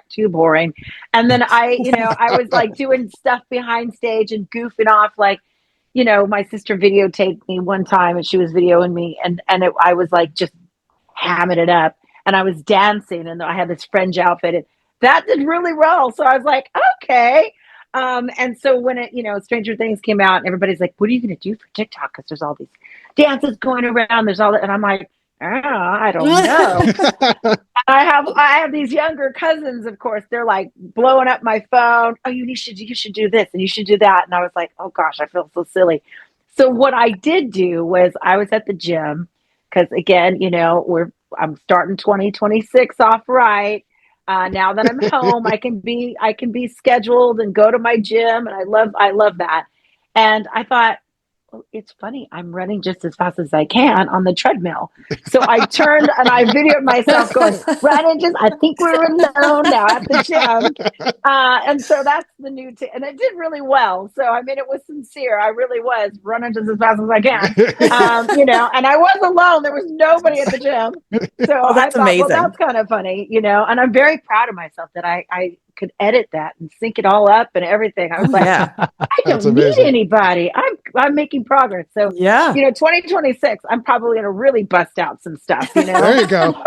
too boring. And then I was like doing stuff behind stage and goofing off. Like, my sister videotaped me one time and she was videoing me and I was like just hamming it up and I was dancing and I had this fringe outfit and that did really well. So I was like, okay. And so when Stranger Things came out and everybody's like, what are you going to do for TikTok? Because there's all these dances going around. There's all that. And I'm like, I don't know. I have these younger cousins, of course. They're like blowing up my phone. Oh, you should do this and you should do that. And I was like, oh gosh, I feel so silly. So what I did do was I was at the gym because again, I'm starting 2026 off right. Now that I'm home, I can be scheduled and go to my gym, and I love that. And I thought, well, it's funny, I'm running just as fast as I can on the treadmill. So I turned and I videoed myself going, running I think we're alone now at the gym. And so that's the new, and it did really well. So, I mean, it was sincere. I really was running just as fast as I can, and I was alone. There was nobody at the gym. So that's I thought, amazing. well, that's kind of funny, and I'm very proud of myself that I could edit that and sync it all up and everything. I was like, I don't need anybody. I'm making progress. So, 2026, I'm probably going to really bust out some stuff, There you go.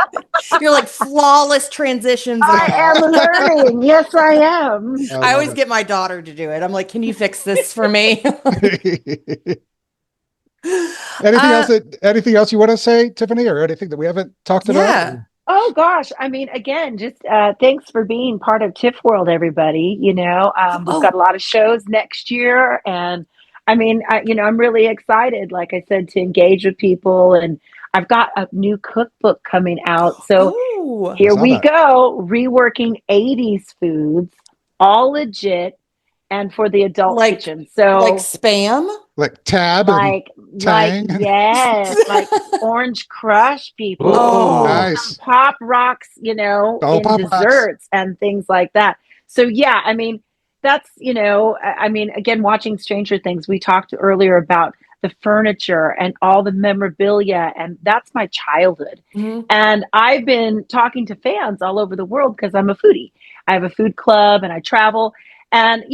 You're like flawless transitions. I am learning. Yes, I am. I always get my daughter to do it. I'm like, can you fix this for me? Anything else you want to say, Tiffany, or anything that we haven't talked about? Oh gosh. I mean, again, just thanks for being part of TIFF World, everybody. We've got a lot of shows next year. And I mean, I'm really excited, like I said, to engage with people. And I've got a new cookbook coming out. So here we go, reworking 80s foods, all legit. And for the adult kitchen. So like Spam? Like Tab like Tang? Yes, like Orange Crush people. Oh, nice. Pop Rocks, in desserts and things like that. So yeah, I mean, that's, again, watching Stranger Things, we talked earlier about the furniture and all the memorabilia, and that's my childhood. Mm-hmm. And I've been talking to fans all over the world because I'm a foodie. I have a food club and I travel. And,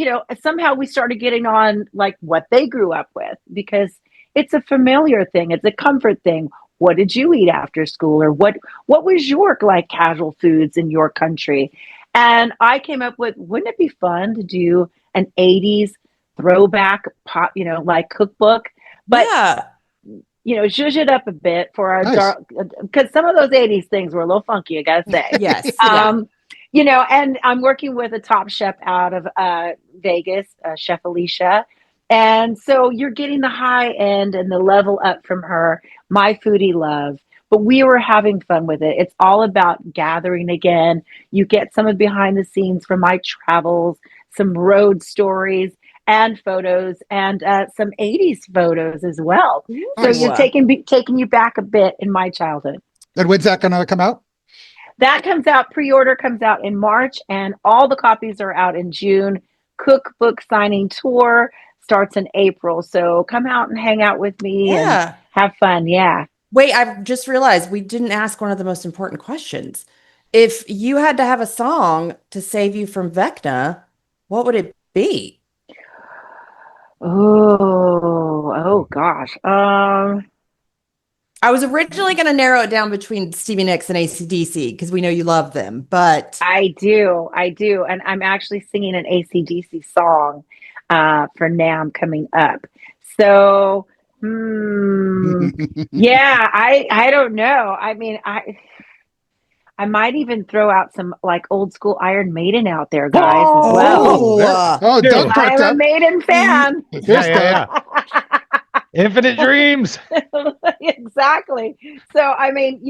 somehow we started getting on like what they grew up with because it's a familiar thing. It's a comfort thing. What did you eat after school? Or what was your like casual foods in your country? And I came up with, wouldn't it be fun to do an 80s throwback pop, like cookbook? But, zhuzh it up a bit for our dark, because some of those 80s things were a little funky, I gotta say. Yes. And I'm working with a top chef out of Vegas, Chef Alicia. And so you're getting the high end and the level up from her, my foodie love. But we were having fun with it. It's all about gathering again. You get some of behind the scenes from my travels, some road stories and photos, and some 80s photos as well. So you're taking you back a bit in my childhood. And when's that going to come out? That comes out, pre-order comes out in March, and all the copies are out in June. Cookbook signing tour starts in April. So come out and hang out with me and have fun. Yeah. Wait, I've just realized we didn't ask one of the most important questions. If you had to have a song to save you from Vecna, what would it be? Oh gosh. I was originally going to narrow it down between Stevie Nicks and AC/DC because we know you love them, but I do. And I'm actually singing an AC/DC song for NAMM coming up. So, yeah, I don't know. I mean, I might even throw out some like old school Iron Maiden out there, guys, as well. I'm a Maiden fan. Yeah. Infinite Dreams. Exactly. So, I mean,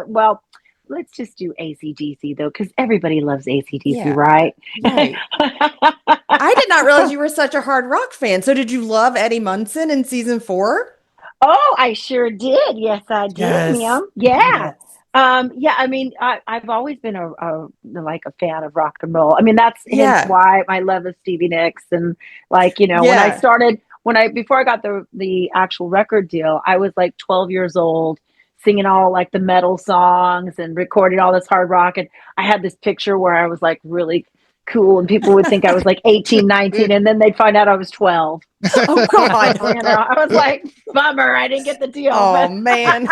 well, let's just do AC/DC though, because everybody loves AC/DC, right? I did not realize you were such a hard rock fan. So did you love Eddie Munson in season 4? Oh, I sure did. Yes, I did, ma'am. Yeah. Yes. I mean, I've always been a fan of rock and roll. I mean, that's hence why my love of Stevie Nicks and when before I got the actual record deal, I was like 12 years old, singing all like the metal songs and recording all this hard rock. And I had this picture where I was like really cool and people would think I was like 18, 19, and then they'd find out I was 12. Oh God. You know, I was like, bummer, I didn't get the deal. Oh But man.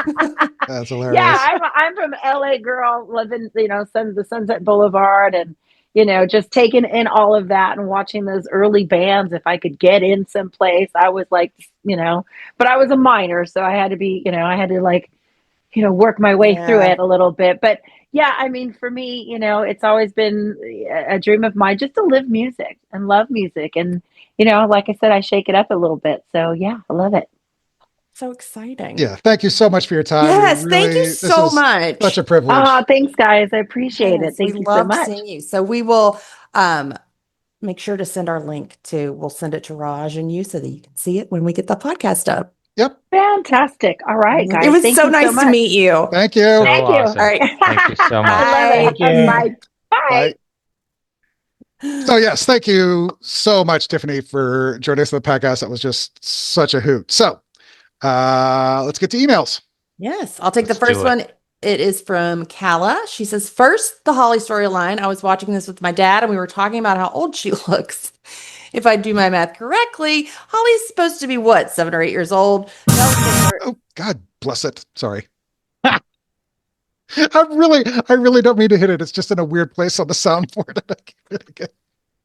That's hilarious. yeah, I'm from LA girl, living, you know, the Sunset Boulevard, and you know, just taking in all of that and watching those early bands. If I could get in someplace, I was like, you know, but I was a minor, so I had to be, you know, I had to like, you know, work my way through it a little bit. But yeah, I mean, for me, you know, it's always been a dream of mine just to live music and love music. And, you know, like I said, I shake it up a little bit. So yeah, I love it. So exciting. Yeah. Thank you so much for your time. Yes, We thank you this so is much. Such a privilege. Oh, thanks guys. I appreciate it. Yes, Thank we you so love much. seeing you. So we will make sure to send our link we'll send it to Raj and you so that you can see it when we get the podcast up. Yep. Fantastic. All right, guys. It was Thank so you nice to much. meet you. Thank you. So Thank you. awesome. All right. Thank you so much. I love it. Thank you. Bye. Bye. So yes, thank you so much, Tiffany, for joining us on the podcast. That was just such a hoot. So let's get to emails. Yes, I'll take Let's the first do it. one. It is from Kala. She says, first, the Holly storyline. I was watching this with my dad and we were talking about how old she looks. If I do my math correctly, Holly's supposed to be what, 7 or 8 years old? Oh, God bless it. Sorry. I really don't mean to hit it. It's just in a weird place on the soundboard.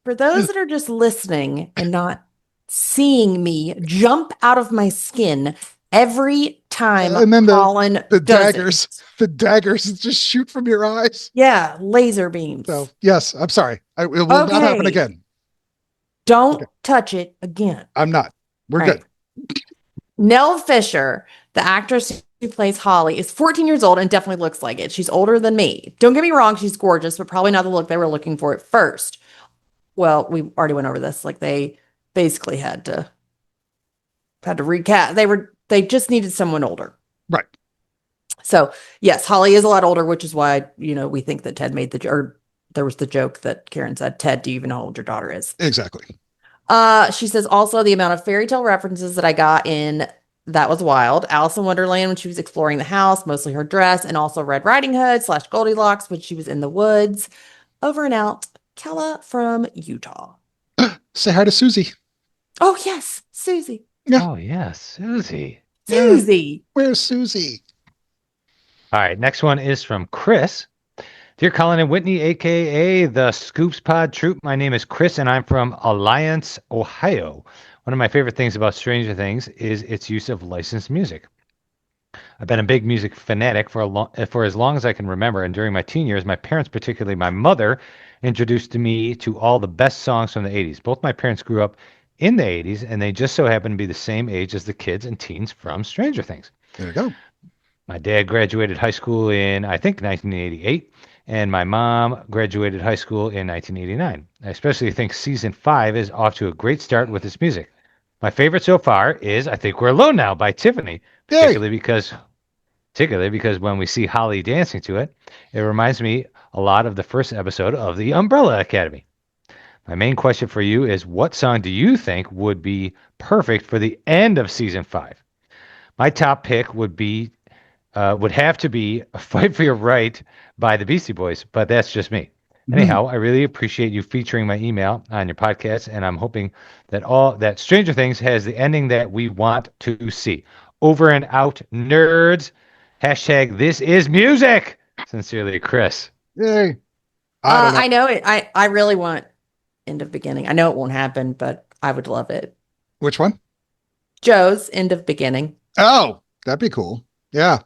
For those that are just listening and not seeing me jump out of my skin every time And then Collin the does daggers, it. the daggers just shoot from your eyes. Yeah, laser beams. So yes, I'm sorry. It will not happen Okay. again. Don't touch it again. I'm not. We're All good. right. Nell Fisher, the actress who plays Holly, is 14 years old and definitely looks like it. She's older than me. Don't get me wrong, she's gorgeous, but probably not the look they were looking for at first. Well, we already went over this. Like they basically had to recast. They just needed someone older. Right. So yes, Holly is a lot older, which is why, you know, we think that Ted made there was the joke that Karen said, Ted, do you even know how old your daughter is? Exactly. She says also the amount of fairy tale references that I got in That Was Wild, Alice in Wonderland when she was exploring the house, mostly her dress, and also Red Riding Hood / Goldilocks when she was in the woods. Over and out, Kella from Utah. Say hi to Susie. Oh yes, Susie. Yeah. Oh, yeah, Susie. Susie. Where's Susie? All right, next one is from Chris. Dear Collin and Whitney, a.k.a. the Scoops Pod Troop, my name is Chris, and I'm from Alliance, Ohio. One of my favorite things about Stranger Things is its use of licensed music. I've been a big music fanatic for as long as I can remember, and during my teen years, my parents, particularly my mother, introduced me to all the best songs from the 80s. Both my parents grew up in the 80s, and they just so happen to be the same age as the kids and teens from Stranger Things. There you go. My dad graduated high school in, I think, 1988, and my mom graduated high school in 1989. I especially think season 5 is off to a great start with its music. My favorite so far is I Think We're Alone Now by Tiffany, particularly because when we see Holly dancing to it, it reminds me a lot of the first episode of The Umbrella Academy. My main question for you is, what song do you think would be perfect for the end of season 5? My top pick would have to be Fight for Your Right by the Beastie Boys, but that's just me. Anyhow, I really appreciate you featuring my email on your podcast, and I'm hoping that Stranger Things has the ending that we want to see. Over and out, nerds. Hashtag this is music. Sincerely, Chris. Yay. I know it. I really want end of beginning. I know it won't happen, but I would love it. Which one? Joe's end of beginning. Oh, that'd be cool. Yeah.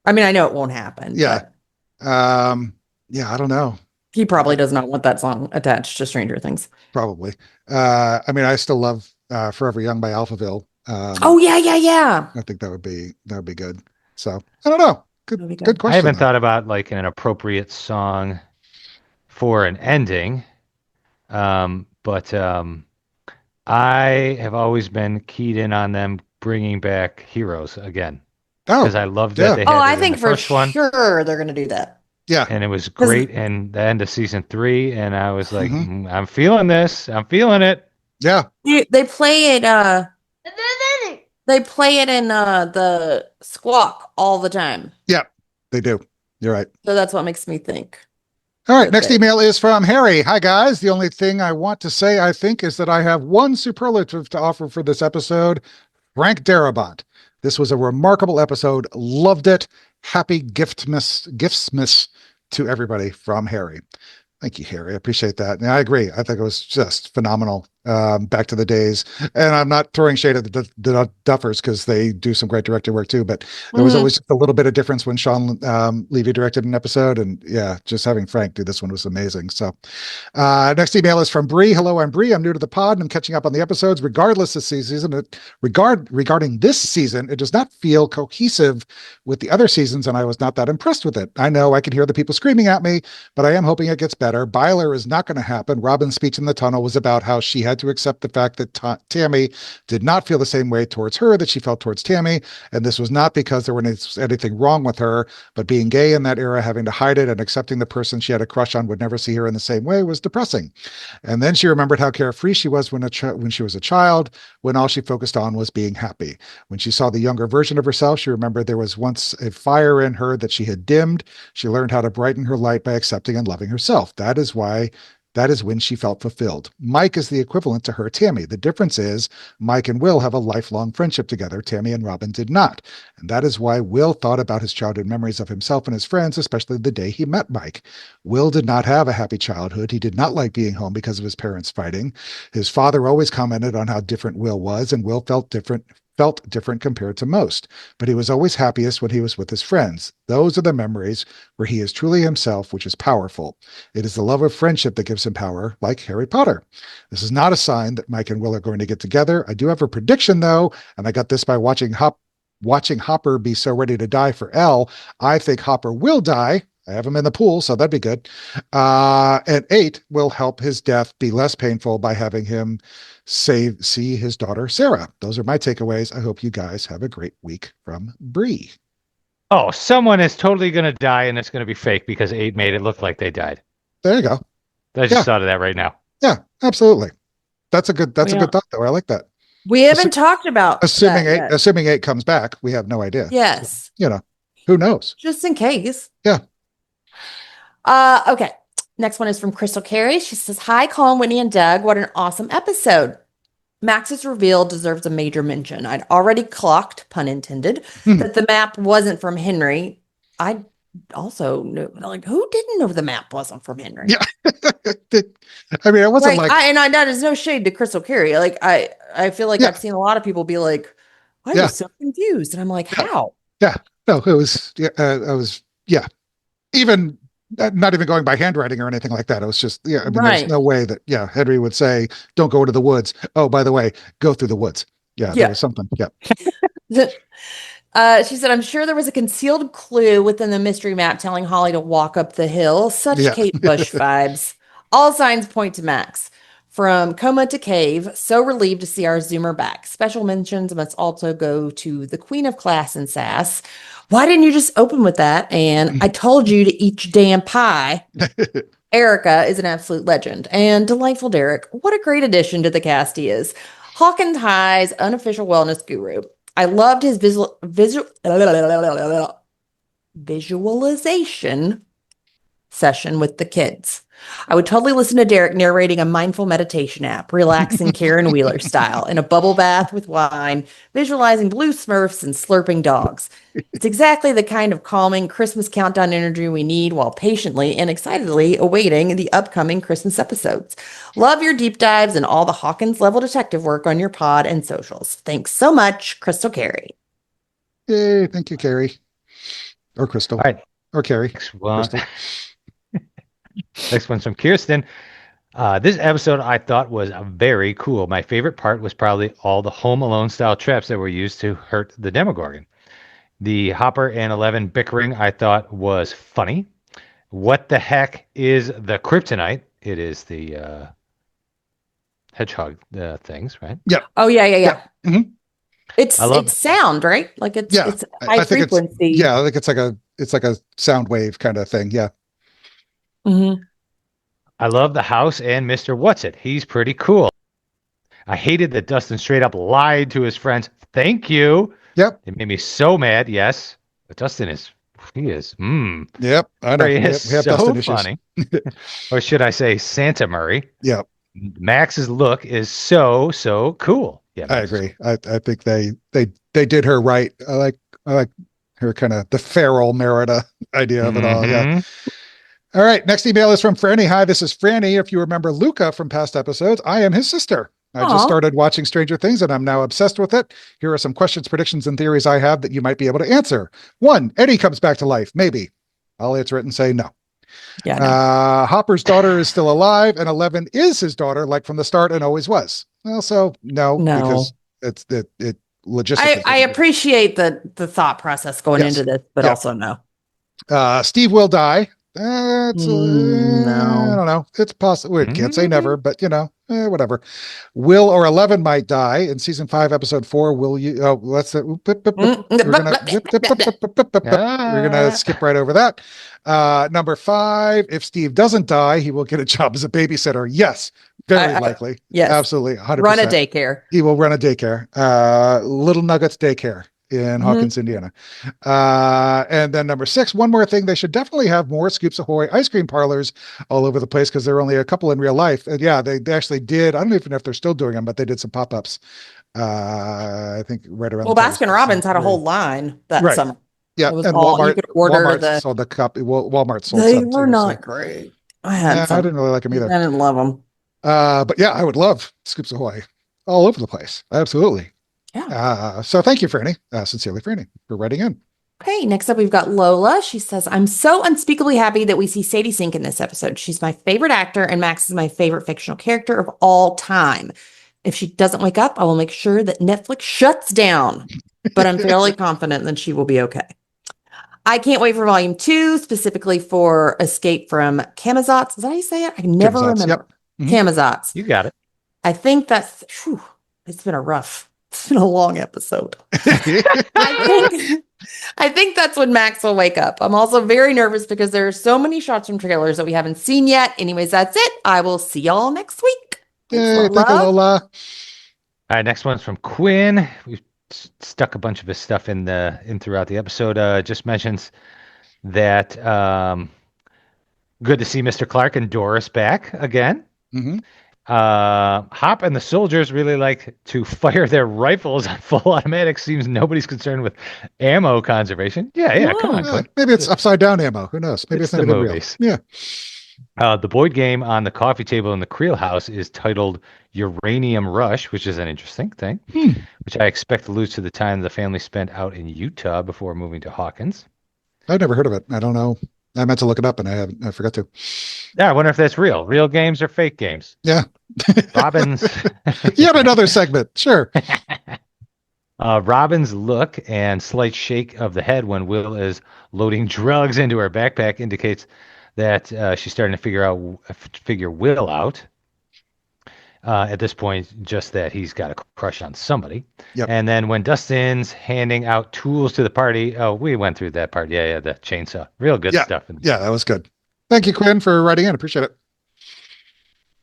I mean, I know it won't happen. Yeah. but Yeah, I don't know. he probably does not want that song attached to Stranger Things. Probably. I mean, I still love Forever Young by Alphaville. Oh yeah. I think that would be good. So I don't know. Good question. I haven't thought about like an appropriate song for an ending, but I have always been keyed in on them bringing back Heroes again, because I loved that they had I it in think the for first one. sure they're going to do that. Yeah, and it was great. And the end of season 3, and I was like, I'm feeling this. I'm feeling it. Yeah, They play it. They play it in the Squawk all the time. Yeah, they do. You're right. So that's what makes me think. All right, next email is from Harry. Hi, guys. The only thing I want to say, I think, is that I have one superlative to offer for this episode. Frank Darabont. This was a remarkable episode. Loved it. Happy giftsmas to everybody from Harry. Thank you, Harry. I appreciate that. And I agree. I think it was just phenomenal. Back to the days. And I'm not throwing shade at the Duffers because they do some great directing work too, but there was always a little bit of difference when Sean Levy directed an episode. And yeah, just having Frank do this one was amazing. So next email is from Bree. Hello, I'm Bree. I'm new to the pod and I'm catching up on the episodes. Regardless of season, regarding this season, it does not feel cohesive with the other seasons, and I was not that impressed with it. I know I can hear the people screaming at me, but I am hoping it gets better. Byler is not going to happen. Robin's speech in the tunnel was about how she had to accept the fact that Tammy did not feel the same way towards her that she felt towards Tammy, and this was not because there was anything wrong with her, but being gay in that era, having to hide it and accepting the person she had a crush on would never see her in the same way was depressing. And then she remembered how carefree she was when she was a child, when all she focused on was being happy. When she saw the younger version of herself, she remembered there was once a fire in her that she had dimmed. She learned how to brighten her light by accepting and loving herself. That is when she felt fulfilled. Mike is the equivalent to her Tammy. The difference is Mike and Will have a lifelong friendship together. Tammy and Robin did not. And that is why Will thought about his childhood memories of himself and his friends, especially the day he met Mike. Will did not have a happy childhood. He did not like being home because of his parents fighting. His father always commented on how different Will was, and Will felt different compared to most, but he was always happiest when he was with his friends. Those are the memories where he is truly himself, which is powerful. It is the love of friendship that gives him power, like Harry Potter. This is not a sign that Mike and Will are going to get together. I do have a prediction, though, and I got this by watching Hopper be so ready to die for Elle. I think Hopper will die. I have him in the pool, so that'd be good. And 8 will help his death be less painful by having him see his daughter, Sarah. Those are my takeaways. I hope you guys have a great week from Bree. Oh, someone is totally going to die and it's going to be fake because 8 made it look like they died. There you go. I just thought of that right now. Yeah, absolutely. That's a good thought, though. I like that. We haven't talked about assuming 8 comes back. We have no idea. Yes. So, who knows? Just in case. Yeah. Okay. Next one is from Crystal Carey. She says, "Hi, Collin, Whitney, and Doug. What an awesome episode. Max's reveal deserves a major mention. I'd already clocked, pun intended, that the map wasn't from Henry. I also knew, who didn't know the map wasn't from Henry? Yeah. I mean, it wasn't that is no shade to Crystal Carey. I feel like I've seen a lot of people be like, I was so confused. And I'm like, how? Yeah. No, it was, even not even going by handwriting or anything like that. It was just, there's no way that, Henry would say, don't go into the woods. Oh, by the way, go through the woods. Yeah, there was something. Yeah. She said, I'm sure there was a concealed clue within the mystery map telling Holly to walk up the hill. Such Kate Bush vibes. All signs point to Max. From coma to cave, so relieved to see our Zoomer back. Special mentions must also go to the queen of class and sass. Why didn't you just open with that? And I told you to eat your damn pie. Erica is an absolute legend. And delightful Derek. What a great addition to the cast he is. Hawkins High's unofficial wellness guru. I loved his visualization session with the kids. I would totally listen to Derek narrating a mindful meditation app, relaxing Karen Wheeler style, in a bubble bath with wine, visualizing blue Smurfs and slurping dogs. It's exactly the kind of calming Christmas countdown energy we need while patiently and excitedly awaiting the upcoming Christmas episodes. Love your deep dives and all the Hawkins level detective work on your pod and socials. Thanks so much, Crystal Carey. Yay, thank you, Carrie. Or Crystal. All right. Or Carrie. Next one's from Kirsten. This episode I thought was very cool. My favorite part was probably all the Home Alone style traps that were used to hurt the Demogorgon. The Hopper and 11 bickering I thought was funny. What the heck is the kryptonite? It is the hedgehog things, right? Yeah. Oh, yeah. Mm-hmm. It's sound, right? Like it's high frequency. I think it's like a sound wave kind of thing. Yeah. Mm-hmm. I love the house and Mr. What's-It. He's pretty cool. I hated that Dustin straight up lied to his friends. Thank you. Yep. It made me so mad. Yes. But Dustin is, he is, Yep. I know. He We is have so Dustin issues. funny. Or should I say Santa Murray? Yep. Max's look is so cool. Yeah, I agree. I think they did her right. I like her kind of the feral Merida idea of it all. Yeah. All right. Next email is from Franny. Hi, this is Franny. If you remember Luca from past episodes, I am his sister. I just started watching Stranger Things and I'm now obsessed with it. Here are some questions, predictions, and theories I have that you might be able to answer. 1, Eddie comes back to life. Maybe. I'll answer it and say no. Yeah. Hopper's daughter is still alive, and 11 is his daughter, like from the start and always was. Also, no. Because it logistically. I appreciate the thought process going into this, but also no. Steve will die. No. I don't know. It's possible. We can't say never, but whatever. Will or 11 might die in season 5, episode 4. Will you? Oh, let's. We're gonna skip right over that. Number 5. If Steve doesn't die, he will get a job as a babysitter. Yes, very likely. Yes, absolutely. 100%. Run a daycare. He will run a daycare. Little Nuggets Daycare in Hawkins, Indiana. And then number 6, one more thing. They should definitely have more Scoops Ahoy ice cream parlors all over the place because there are only a couple in real life. And yeah, they actually did. I don't even know if they're still doing them, but they did some pop-ups. I think right around. Well, Baskin Robbins had a whole line that summer. Yeah, and Walmart, you could order Walmart sold the copy. Walmart sold. They were not great. I didn't really like them either. I didn't love them. But yeah, I would love Scoops Ahoy all over the place. Absolutely. Yeah. So thank you, Franny. Sincerely, Franny, for writing in. Okay, next up we've got Lola. She says, I'm so unspeakably happy that we see Sadie Sink in this episode. She's my favorite actor, and Max is my favorite fictional character of all time. If she doesn't wake up, I will make sure that Netflix shuts down. But I'm fairly confident that she will be okay. I can't wait for volume 2, specifically for Escape from Camazotz. Is that how you say it? I can never remember. Yep. Camazotz. You got it. I think that's, it's been a long episode. I think that's when Max will wake up. I'm also very nervous because there are so many shots from trailers that we haven't seen yet. Anyways, that's it. I will see y'all next week. Yay, thank you, Lola. All right, next one's from Quinn. We've stuck a bunch of his stuff in throughout the episode. Just mentions that good to see Mr. Clarke and Doris back again. Hop and the soldiers really like to fire their rifles on full automatic. Seems nobody's concerned with ammo conservation. Yeah, come on, Quinn. Maybe it's upside down ammo. Who knows? Maybe it's not the even movies. real. Yeah. The board game on the coffee table in the Creel house is titled Uranium Rush, which is an interesting thing, which I expect alludes to the time the family spent out in Utah before moving to Hawkins. I've never heard of it. I don't know. I meant to look it up and I forgot to. Yeah, I wonder if that's real. Real games or fake games? Yeah. Robin's. Yet another segment. Sure. Robin's look and slight shake of the head when Will is loading drugs into her backpack indicates that she's starting to figure Will out. At this point, just that he's got a crush on somebody. Yep. And then when Dustin's handing out tools to the party, we went through that part. Yeah, the chainsaw. Real good stuff. Yeah, that was good. Thank you, Quinn, for writing in. Appreciate it.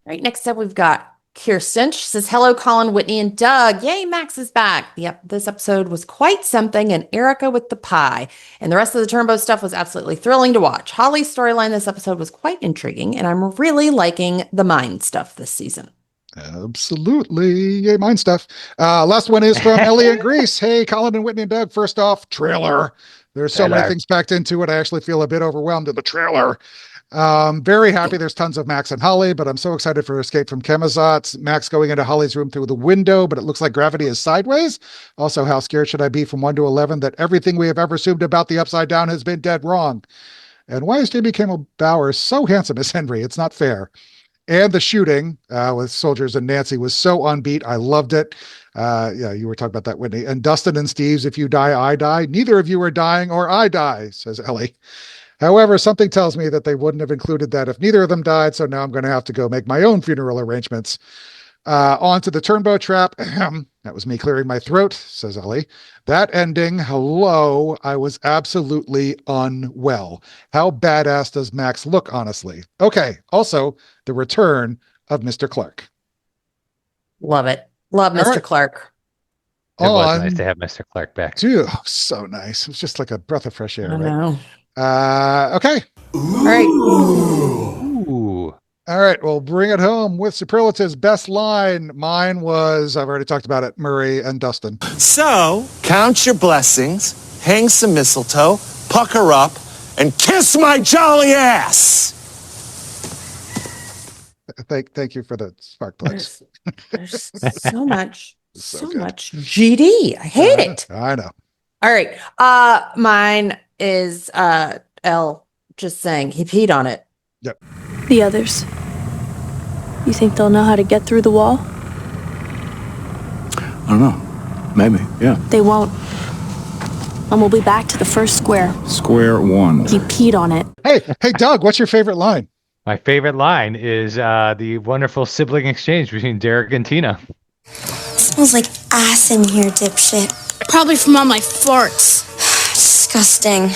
All right, next up we've got Kirsten. She says, hello, Collin, Whitney, and Doug. Yay, Max is back. Yep, this episode was quite something, and Erica with the pie. And the rest of the Turnbow stuff was absolutely thrilling to watch. Holly's storyline this episode was quite intriguing, and I'm really liking the mind stuff this season. Absolutely. Yay, mine stuff. Last one is from Elliot Grease. Hey, Collin and Whitney and Doug. First off, trailer. There's so many things packed into it. I actually feel a bit overwhelmed in the trailer. Very happy there's tons of Max and Holly, but I'm so excited for Escape from Camazotz. Max going into Holly's room through the window, but it looks like gravity is sideways. Also, how scared should I be from 1 to 11 that everything we have ever assumed about the Upside Down has been dead wrong? And why is Jamie Kimmel Bauer so handsome as Henry? It's not fair. And the shooting with soldiers and Nancy was so unbeat. I loved it. Yeah, you were talking about that, Whitney. And Dustin and Steve's If You Die, I Die. Neither of you are dying or I die, says Ellie. However, something tells me that they wouldn't have included that if neither of them died, so now I'm going to have to go make my own funeral arrangements. On to the Turnbow Trap. That was me clearing my throat, says Ellie. That ending, hello, I was absolutely unwell. How badass does Max look, honestly? Okay, also, the return of Mr. Clarke. Love it. Love All Mr. right. Clarke. It was nice On to have Mr. Clarke back. Dude, so nice. It was just like a breath of fresh air, I right? know. Okay. All right. Ooh. All right. We'll bring it home with Superlatives. Best line. Mine was, I've already talked about it, Murray and Dustin. So, count your blessings, hang some mistletoe, pucker up, and kiss my jolly ass! Thank you for the spark plugs. There's so much, So so good. much GD. I hate it. I know. All right. Mine is L just saying he peed on it. Yep. The others. You think they'll know how to get through the wall? I don't know. Maybe, yeah. They won't. And we'll be back to the first square. Square one. He peed on it. Hey, Doug, what's your favorite line? My favorite line is the wonderful sibling exchange between Derek and Tina. Smells like ass in here, dipshit. Probably from all my farts. Disgusting.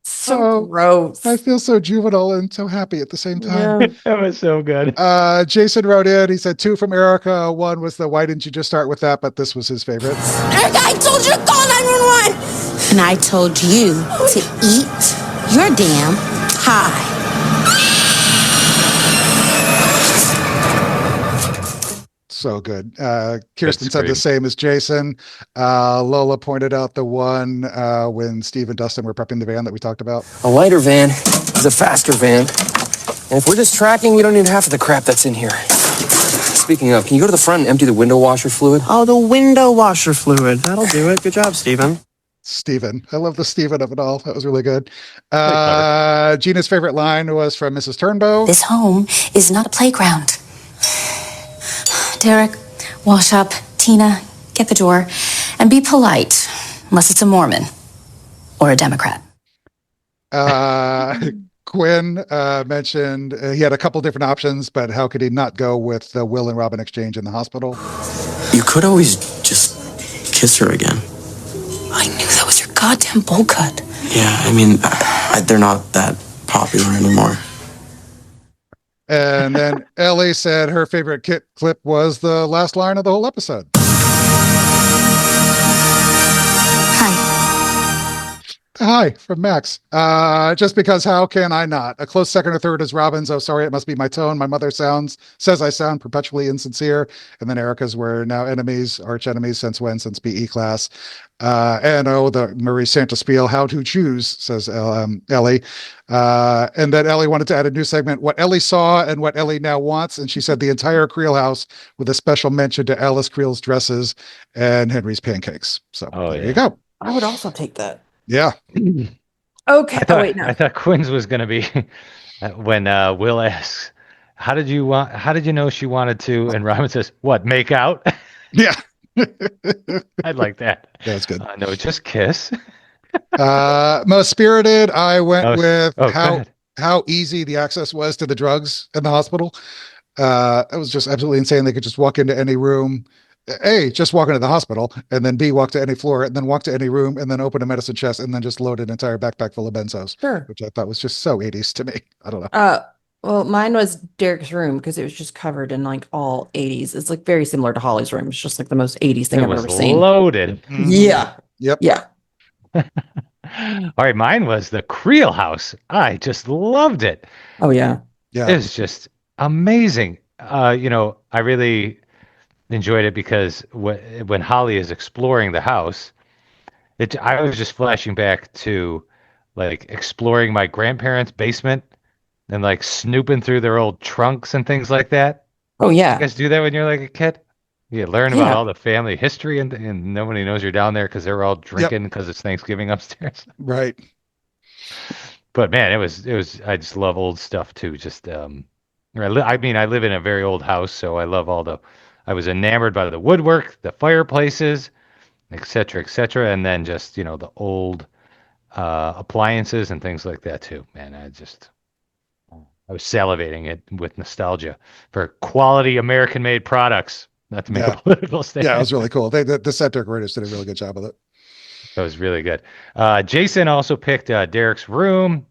So gross. I feel so juvenile and so happy at the same time. Yeah. That was so good. Jason wrote in, he said 2 from Erica. 1 was the why didn't you just start with that? But this was his favorite. Erica, I told you to call 911! And I told you to eat your damn pie. So good. Kirsten That's said the great. same as Jason. Lola pointed out the one when Steve and Dustin were prepping the van that we talked about. A lighter van is a faster van. And if we're just tracking, we don't need half of the crap that's in here. Speaking of, can you go to the front and empty the window washer fluid? Oh, the window washer fluid. That'll do it. Good job, Steven. Steven. I love the Steven of it all. That was really good. clever. Gina's favorite line was from Mrs. Turnbow. This home is not a playground. Derek, wash up. Tina, get the door. And be polite, unless it's a Mormon or a Democrat. Quinn mentioned he had a couple different options, but how could he not go with the Will and Robin exchange in the hospital? You could always just kiss her again. I knew that was your goddamn bowl cut. Yeah, I mean, they're not that popular anymore. And then Ellie said her favorite clip was the last line of the whole episode. Hi, from Max. Just because how can I not? A close second or third is Robin's. Oh, sorry, it must be my tone. My mother says I sound perpetually insincere. And then Erica's were now enemies, arch enemies. Since when? Since PE class. And the Marie Santa spiel, how to choose, says Ellie. And then Ellie wanted to add a new segment, what Ellie saw and what Ellie now wants. And she said the entire Creel house with a special mention to Alice Creel's dresses and Henry's pancakes. So there you go. I would also take that. Yeah. Okay. I thought Quinn's was going to be when Will asks, how did you know she wanted to? And Robin says, what, make out? Yeah. I'd like that. That's good. No, just kiss. Most spirited, I went with go ahead. how easy the access was to the drugs in the hospital. It was just absolutely insane. They could just walk into any room. A, just walk into the hospital, and then B, walk to any floor, and then walk to any room, and then open a medicine chest, and then just load an entire backpack full of benzos. Sure. Which I thought was just so 80s to me. I don't know. Well, mine was Derek's room because it was just covered in like all 80s. It's like very similar to Holly's room. It's just like the most 80s thing I've ever seen. Loaded. Yeah. Yep. Yeah. All right, mine was the Creel house. I just loved it. Oh yeah. Yeah. It was just amazing. I really enjoyed it because when Holly is exploring the house, I was just flashing back to like exploring my grandparents' basement and like snooping through their old trunks and things like that. Oh yeah. You guys do that when you're like a kid? You learn about all the family history and nobody knows you're down there because they're all drinking because it's Thanksgiving upstairs. Right. But man, it was I just love old stuff too. Just I live in a very old house, so I love I was enamored by the woodwork, the fireplaces, et cetera, and then just, the old appliances and things like that too. Man, I was salivating it with nostalgia for quality American-made products, not to make a political statement. Yeah, it was really cool. The set decorators did a really good job with it. That was really good. Jason also picked Derek's room.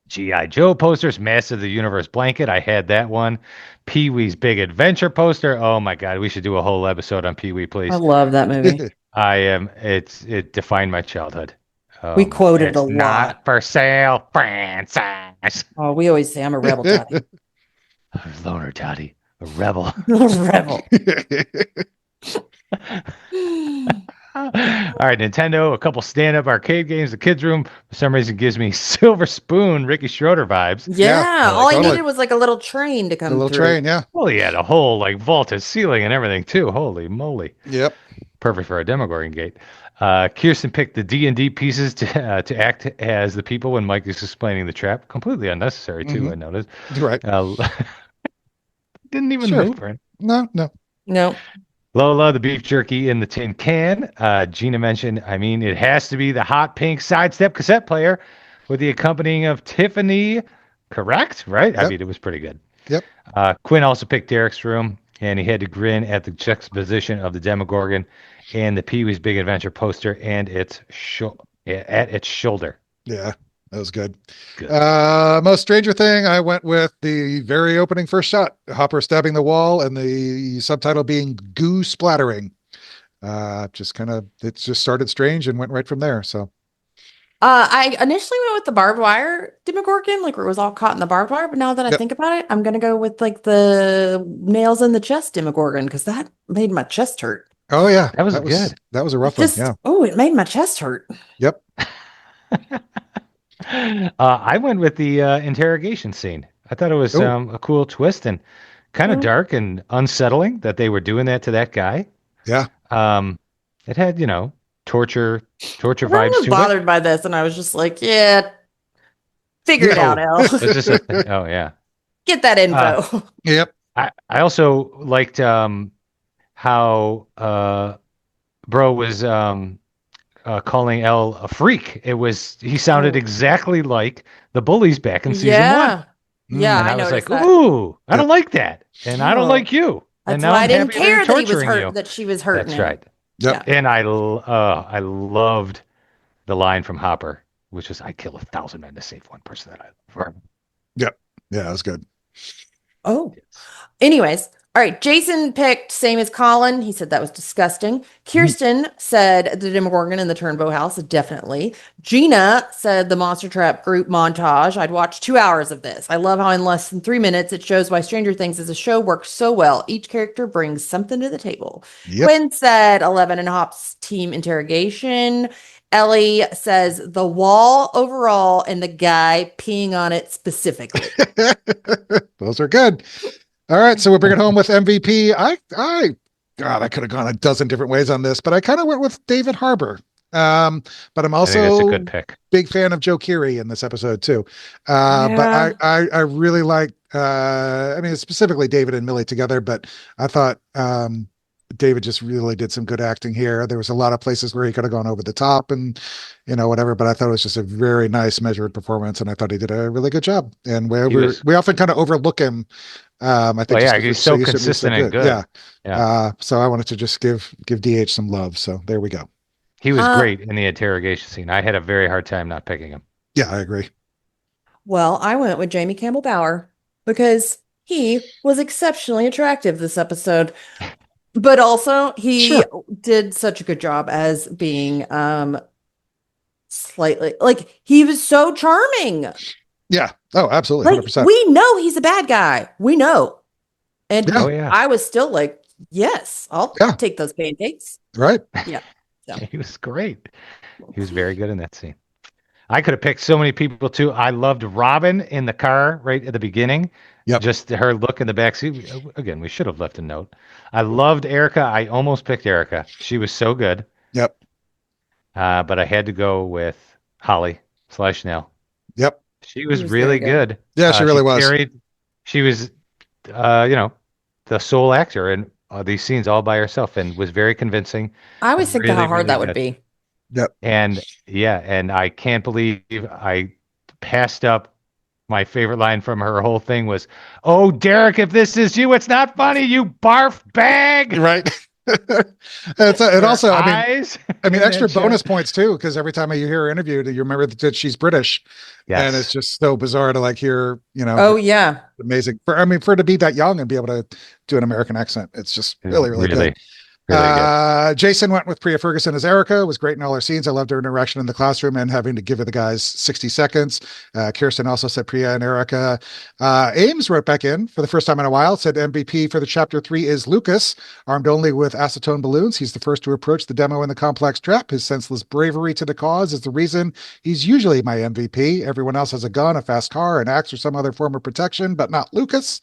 G.I. Joe posters, Master of the Universe blanket. I had that one. Pee-wee's Big Adventure poster. Oh my God, we should do a whole episode on Pee-wee, please. I love that movie. It defined my childhood. We quoted it's a lot. Not for sale, Francis. Oh, we always say I'm a rebel, Daddy. Loner Toddy, a rebel. Rebel. All right, Nintendo, a couple stand-up arcade games. The kids' room, for some reason, gives me Silver Spoon, Ricky Schroeder vibes. Yeah, all I totally. needed was like a little train to come A little through. train, yeah. Well, he had a whole like vaulted ceiling and everything too. Holy moly! Yep. Perfect for a Demogorgon gate. Kirsten picked the D&D pieces to act as the people when Mike is explaining the trap. Completely unnecessary too. I noticed. Right. Didn't even move her. No. Lola, the beef jerky in the tin can. Gina mentioned, it has to be the hot pink Sidestep cassette player with the accompanying of Tiffany. Correct? Right? Yep. It was pretty good. Yep. Quinn also picked Derek's room, and he had to grin at the juxtaposition of the Demogorgon and the Pee-wee's Big Adventure poster and at its shoulder. Yeah, that was good. Most Stranger Thing, I went with the very opening first shot, Hopper stabbing the wall, and the subtitle being goo splattering. It just started strange and went right from there. So I initially went with the barbed wire Demogorgon, like where it was all caught in the barbed wire. But now that I think about it, I'm gonna go with like the nails in the chest Demogorgon because that made my chest hurt. Oh yeah, that was good. That was a rough one. Yeah. Oh, it made my chest hurt. Yep. I went with the interrogation scene. I thought it was a cool twist and kind of dark and unsettling that they were doing that to that guy. Yeah. It had, torture I vibes was to bothered it. by this, and I was just like, yeah, figure it out, El. It's just oh yeah. Get that info. Yep. I also liked how Bro was calling Elle a freak. He sounded exactly like the bullies back in season one. Yeah, and I was noticed like, that. ooh, I don't like that, and I don't like you. That's and now why I I'm didn't happy they're care that he was torturing you. hurt, that she was hurting That's him. right. Yep. And I loved the line from Hopper, which was, "I kill 1,000 men to save one person that I love." Yep. Yeah, that was good. Oh. Anyways, all right. Jason picked same as Collin. He said that was disgusting. Kirsten said the Demogorgon in the Turnbow house, definitely. Gina said the Monster Trap group montage. I'd watch 2 hours of this. I love how in less than 3 minutes it shows why Stranger Things as a show works so well. Each character brings something to the table. Yep. Quinn said 11 and Hop's team interrogation. Ellie says the wall overall and the guy peeing on it specifically. Those are good. All right, so we're bringing home with MVP. God, I could have gone a dozen different ways on this, but I kind of went with David Harbour. But I'm also I think it's a good pick. Big fan of Joe Keery in this episode too. But I really like, specifically David and Millie together, but I thought David just really did some good acting here. There was a lot of places where he could have gone over the top and, whatever, but I thought it was just a very nice measured performance. And I thought he did a really good job. And we often kind of overlook him. I think he's so consistent and good. Yeah. So I wanted to just give DH some love. So there we go. He was great in the interrogation scene. I had a very hard time not picking him. Yeah, I agree. Well, I went with Jamie Campbell Bower because he was exceptionally attractive this episode. But also he did such a good job as being slightly like he was so charming. Yeah. Oh, absolutely. 100%. Like, we know he's a bad guy. We know. And I was still like, yes, I'll take those pancakes. Right. Yeah. So. He was great. He was very good in that scene. I could have picked so many people too. I loved Robin in the car right at the beginning. Yep. Just her look in the backseat. Again, we should have left a note. I loved Erica. I almost picked Erica. She was so good. Yep. But I had to go with Holly / Nell. Yep. She was really good. Yeah, she really was. She was, the sole actor in these scenes all by herself and was very convincing. I always think how hard that would be. Yep. And I can't believe I passed up my favorite line from her whole thing was, "Oh, Derek, if this is you, it's not funny, you barf bag." Right. And also, Eyes. I mean, in extra that show. bonus points too, because every time you hear her interviewed, you remember that she's British, and it's Yes. just so bizarre to like hear, Oh yeah. amazing for her to be that young and be able to do an American accent. It's just really, really Really, good. really good. Jason went with Priya Ferguson as Erica. It was great in all her scenes. I loved her interaction in the classroom and having to give the guys 60 seconds. Kirsten also said Priya and Erica. Ames wrote back in for the first time in a while, said MVP for the chapter 3 is Lucas, armed only with acetone balloons. He's the first to approach the demo in the complex trap. His senseless bravery to the cause is the reason he's usually my MVP. Everyone else has a gun, a fast car, an axe, or some other form of protection, but not Lucas.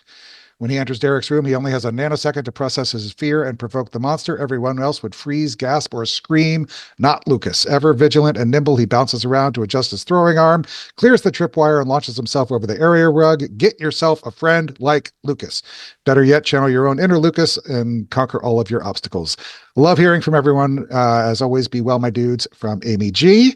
When he enters Derek's room, he only has a nanosecond to process his fear and provoke the monster. Everyone else would freeze, gasp, or scream. Not Lucas. Ever vigilant and nimble, he bounces around to adjust his throwing arm, clears the tripwire, and launches himself over the area rug. Get yourself a friend like Lucas. Better yet, channel your own inner Lucas and conquer all of your obstacles. Love hearing from everyone. As always, be well, my dudes, from Amy G.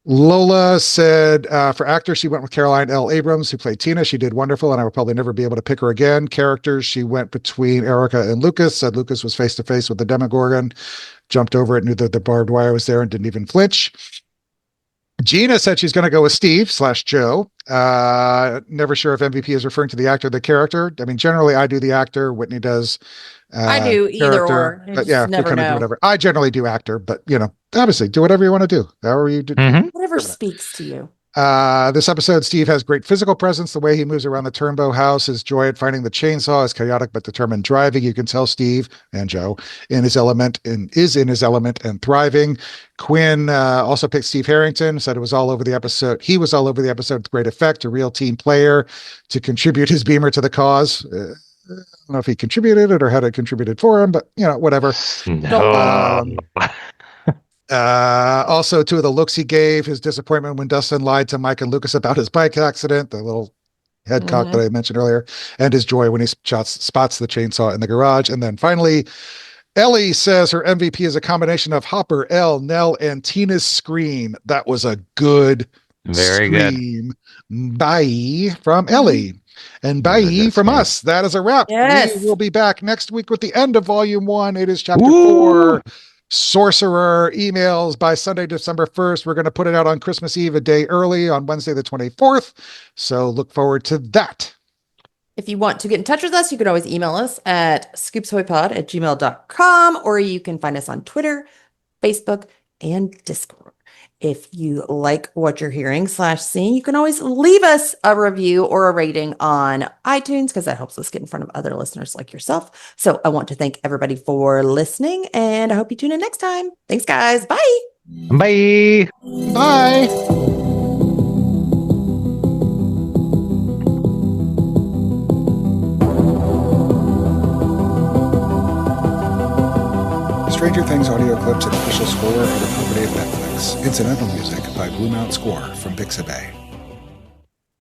Lola said for actor, she went with Caroline L. Abrams, who played Tina. She did wonderful, and I would probably never be able to pick her again. Characters, she went between Erica and Lucas, said Lucas was face-to-face with the Demogorgon, jumped over it, knew that the barbed wire was there, and didn't even flinch. Gina said she's going to go with Steve/Joe. Never sure if MVP is referring to the actor or the character. I mean, generally, I do the actor. Whitney does I do either or. But yeah, we never kind of do know. whatever. I generally do actor, but obviously do whatever you want to do. However you do. Whatever speaks to you. This episode, Steve has great physical presence. The way he moves around the Turnbow house, his joy at finding the chainsaw, his chaotic but determined driving. You can tell Steve and Joe is in his element and thriving. Quinn also picked Steve Harrington, said it was all over the episode. He was all over the episode with great effect, a real team player to contribute his beamer to the cause. I don't know if he contributed it or had it contributed for him, but whatever. No. Also, two of the looks he gave, his disappointment when Dustin lied to Mike and Lucas about his bike accident, the little head cock that I mentioned earlier, and his joy when he spots the chainsaw in the garage. And then finally, Ellie says her MVP is a combination of Hopper, Elle, Nell, and Tina's scream. That was a good Very scream. Good. Bye from Ellie. And bye from us. That is a wrap. Yes. We will be back next week with the end of Volume 1. It is Chapter 4. Sorcerer emails by Sunday, December 1st. We're going to put it out on Christmas Eve, a day early, on Wednesday, the 24th. So look forward to that. If you want to get in touch with us, you can always email us at scoopshoypod@gmail.com, or you can find us on Twitter, Facebook, and Discord. If you like what you're hearing /seeing, you can always leave us a review or a rating on iTunes, because that helps us get in front of other listeners like yourself. So I want to thank everybody for listening, and I hope you tune in next time. Thanks, guys. Bye. Bye. Bye. Stranger Things audio clips and official score are the property of Netflix. Incidental music by Blue Mount Score from Pixabay.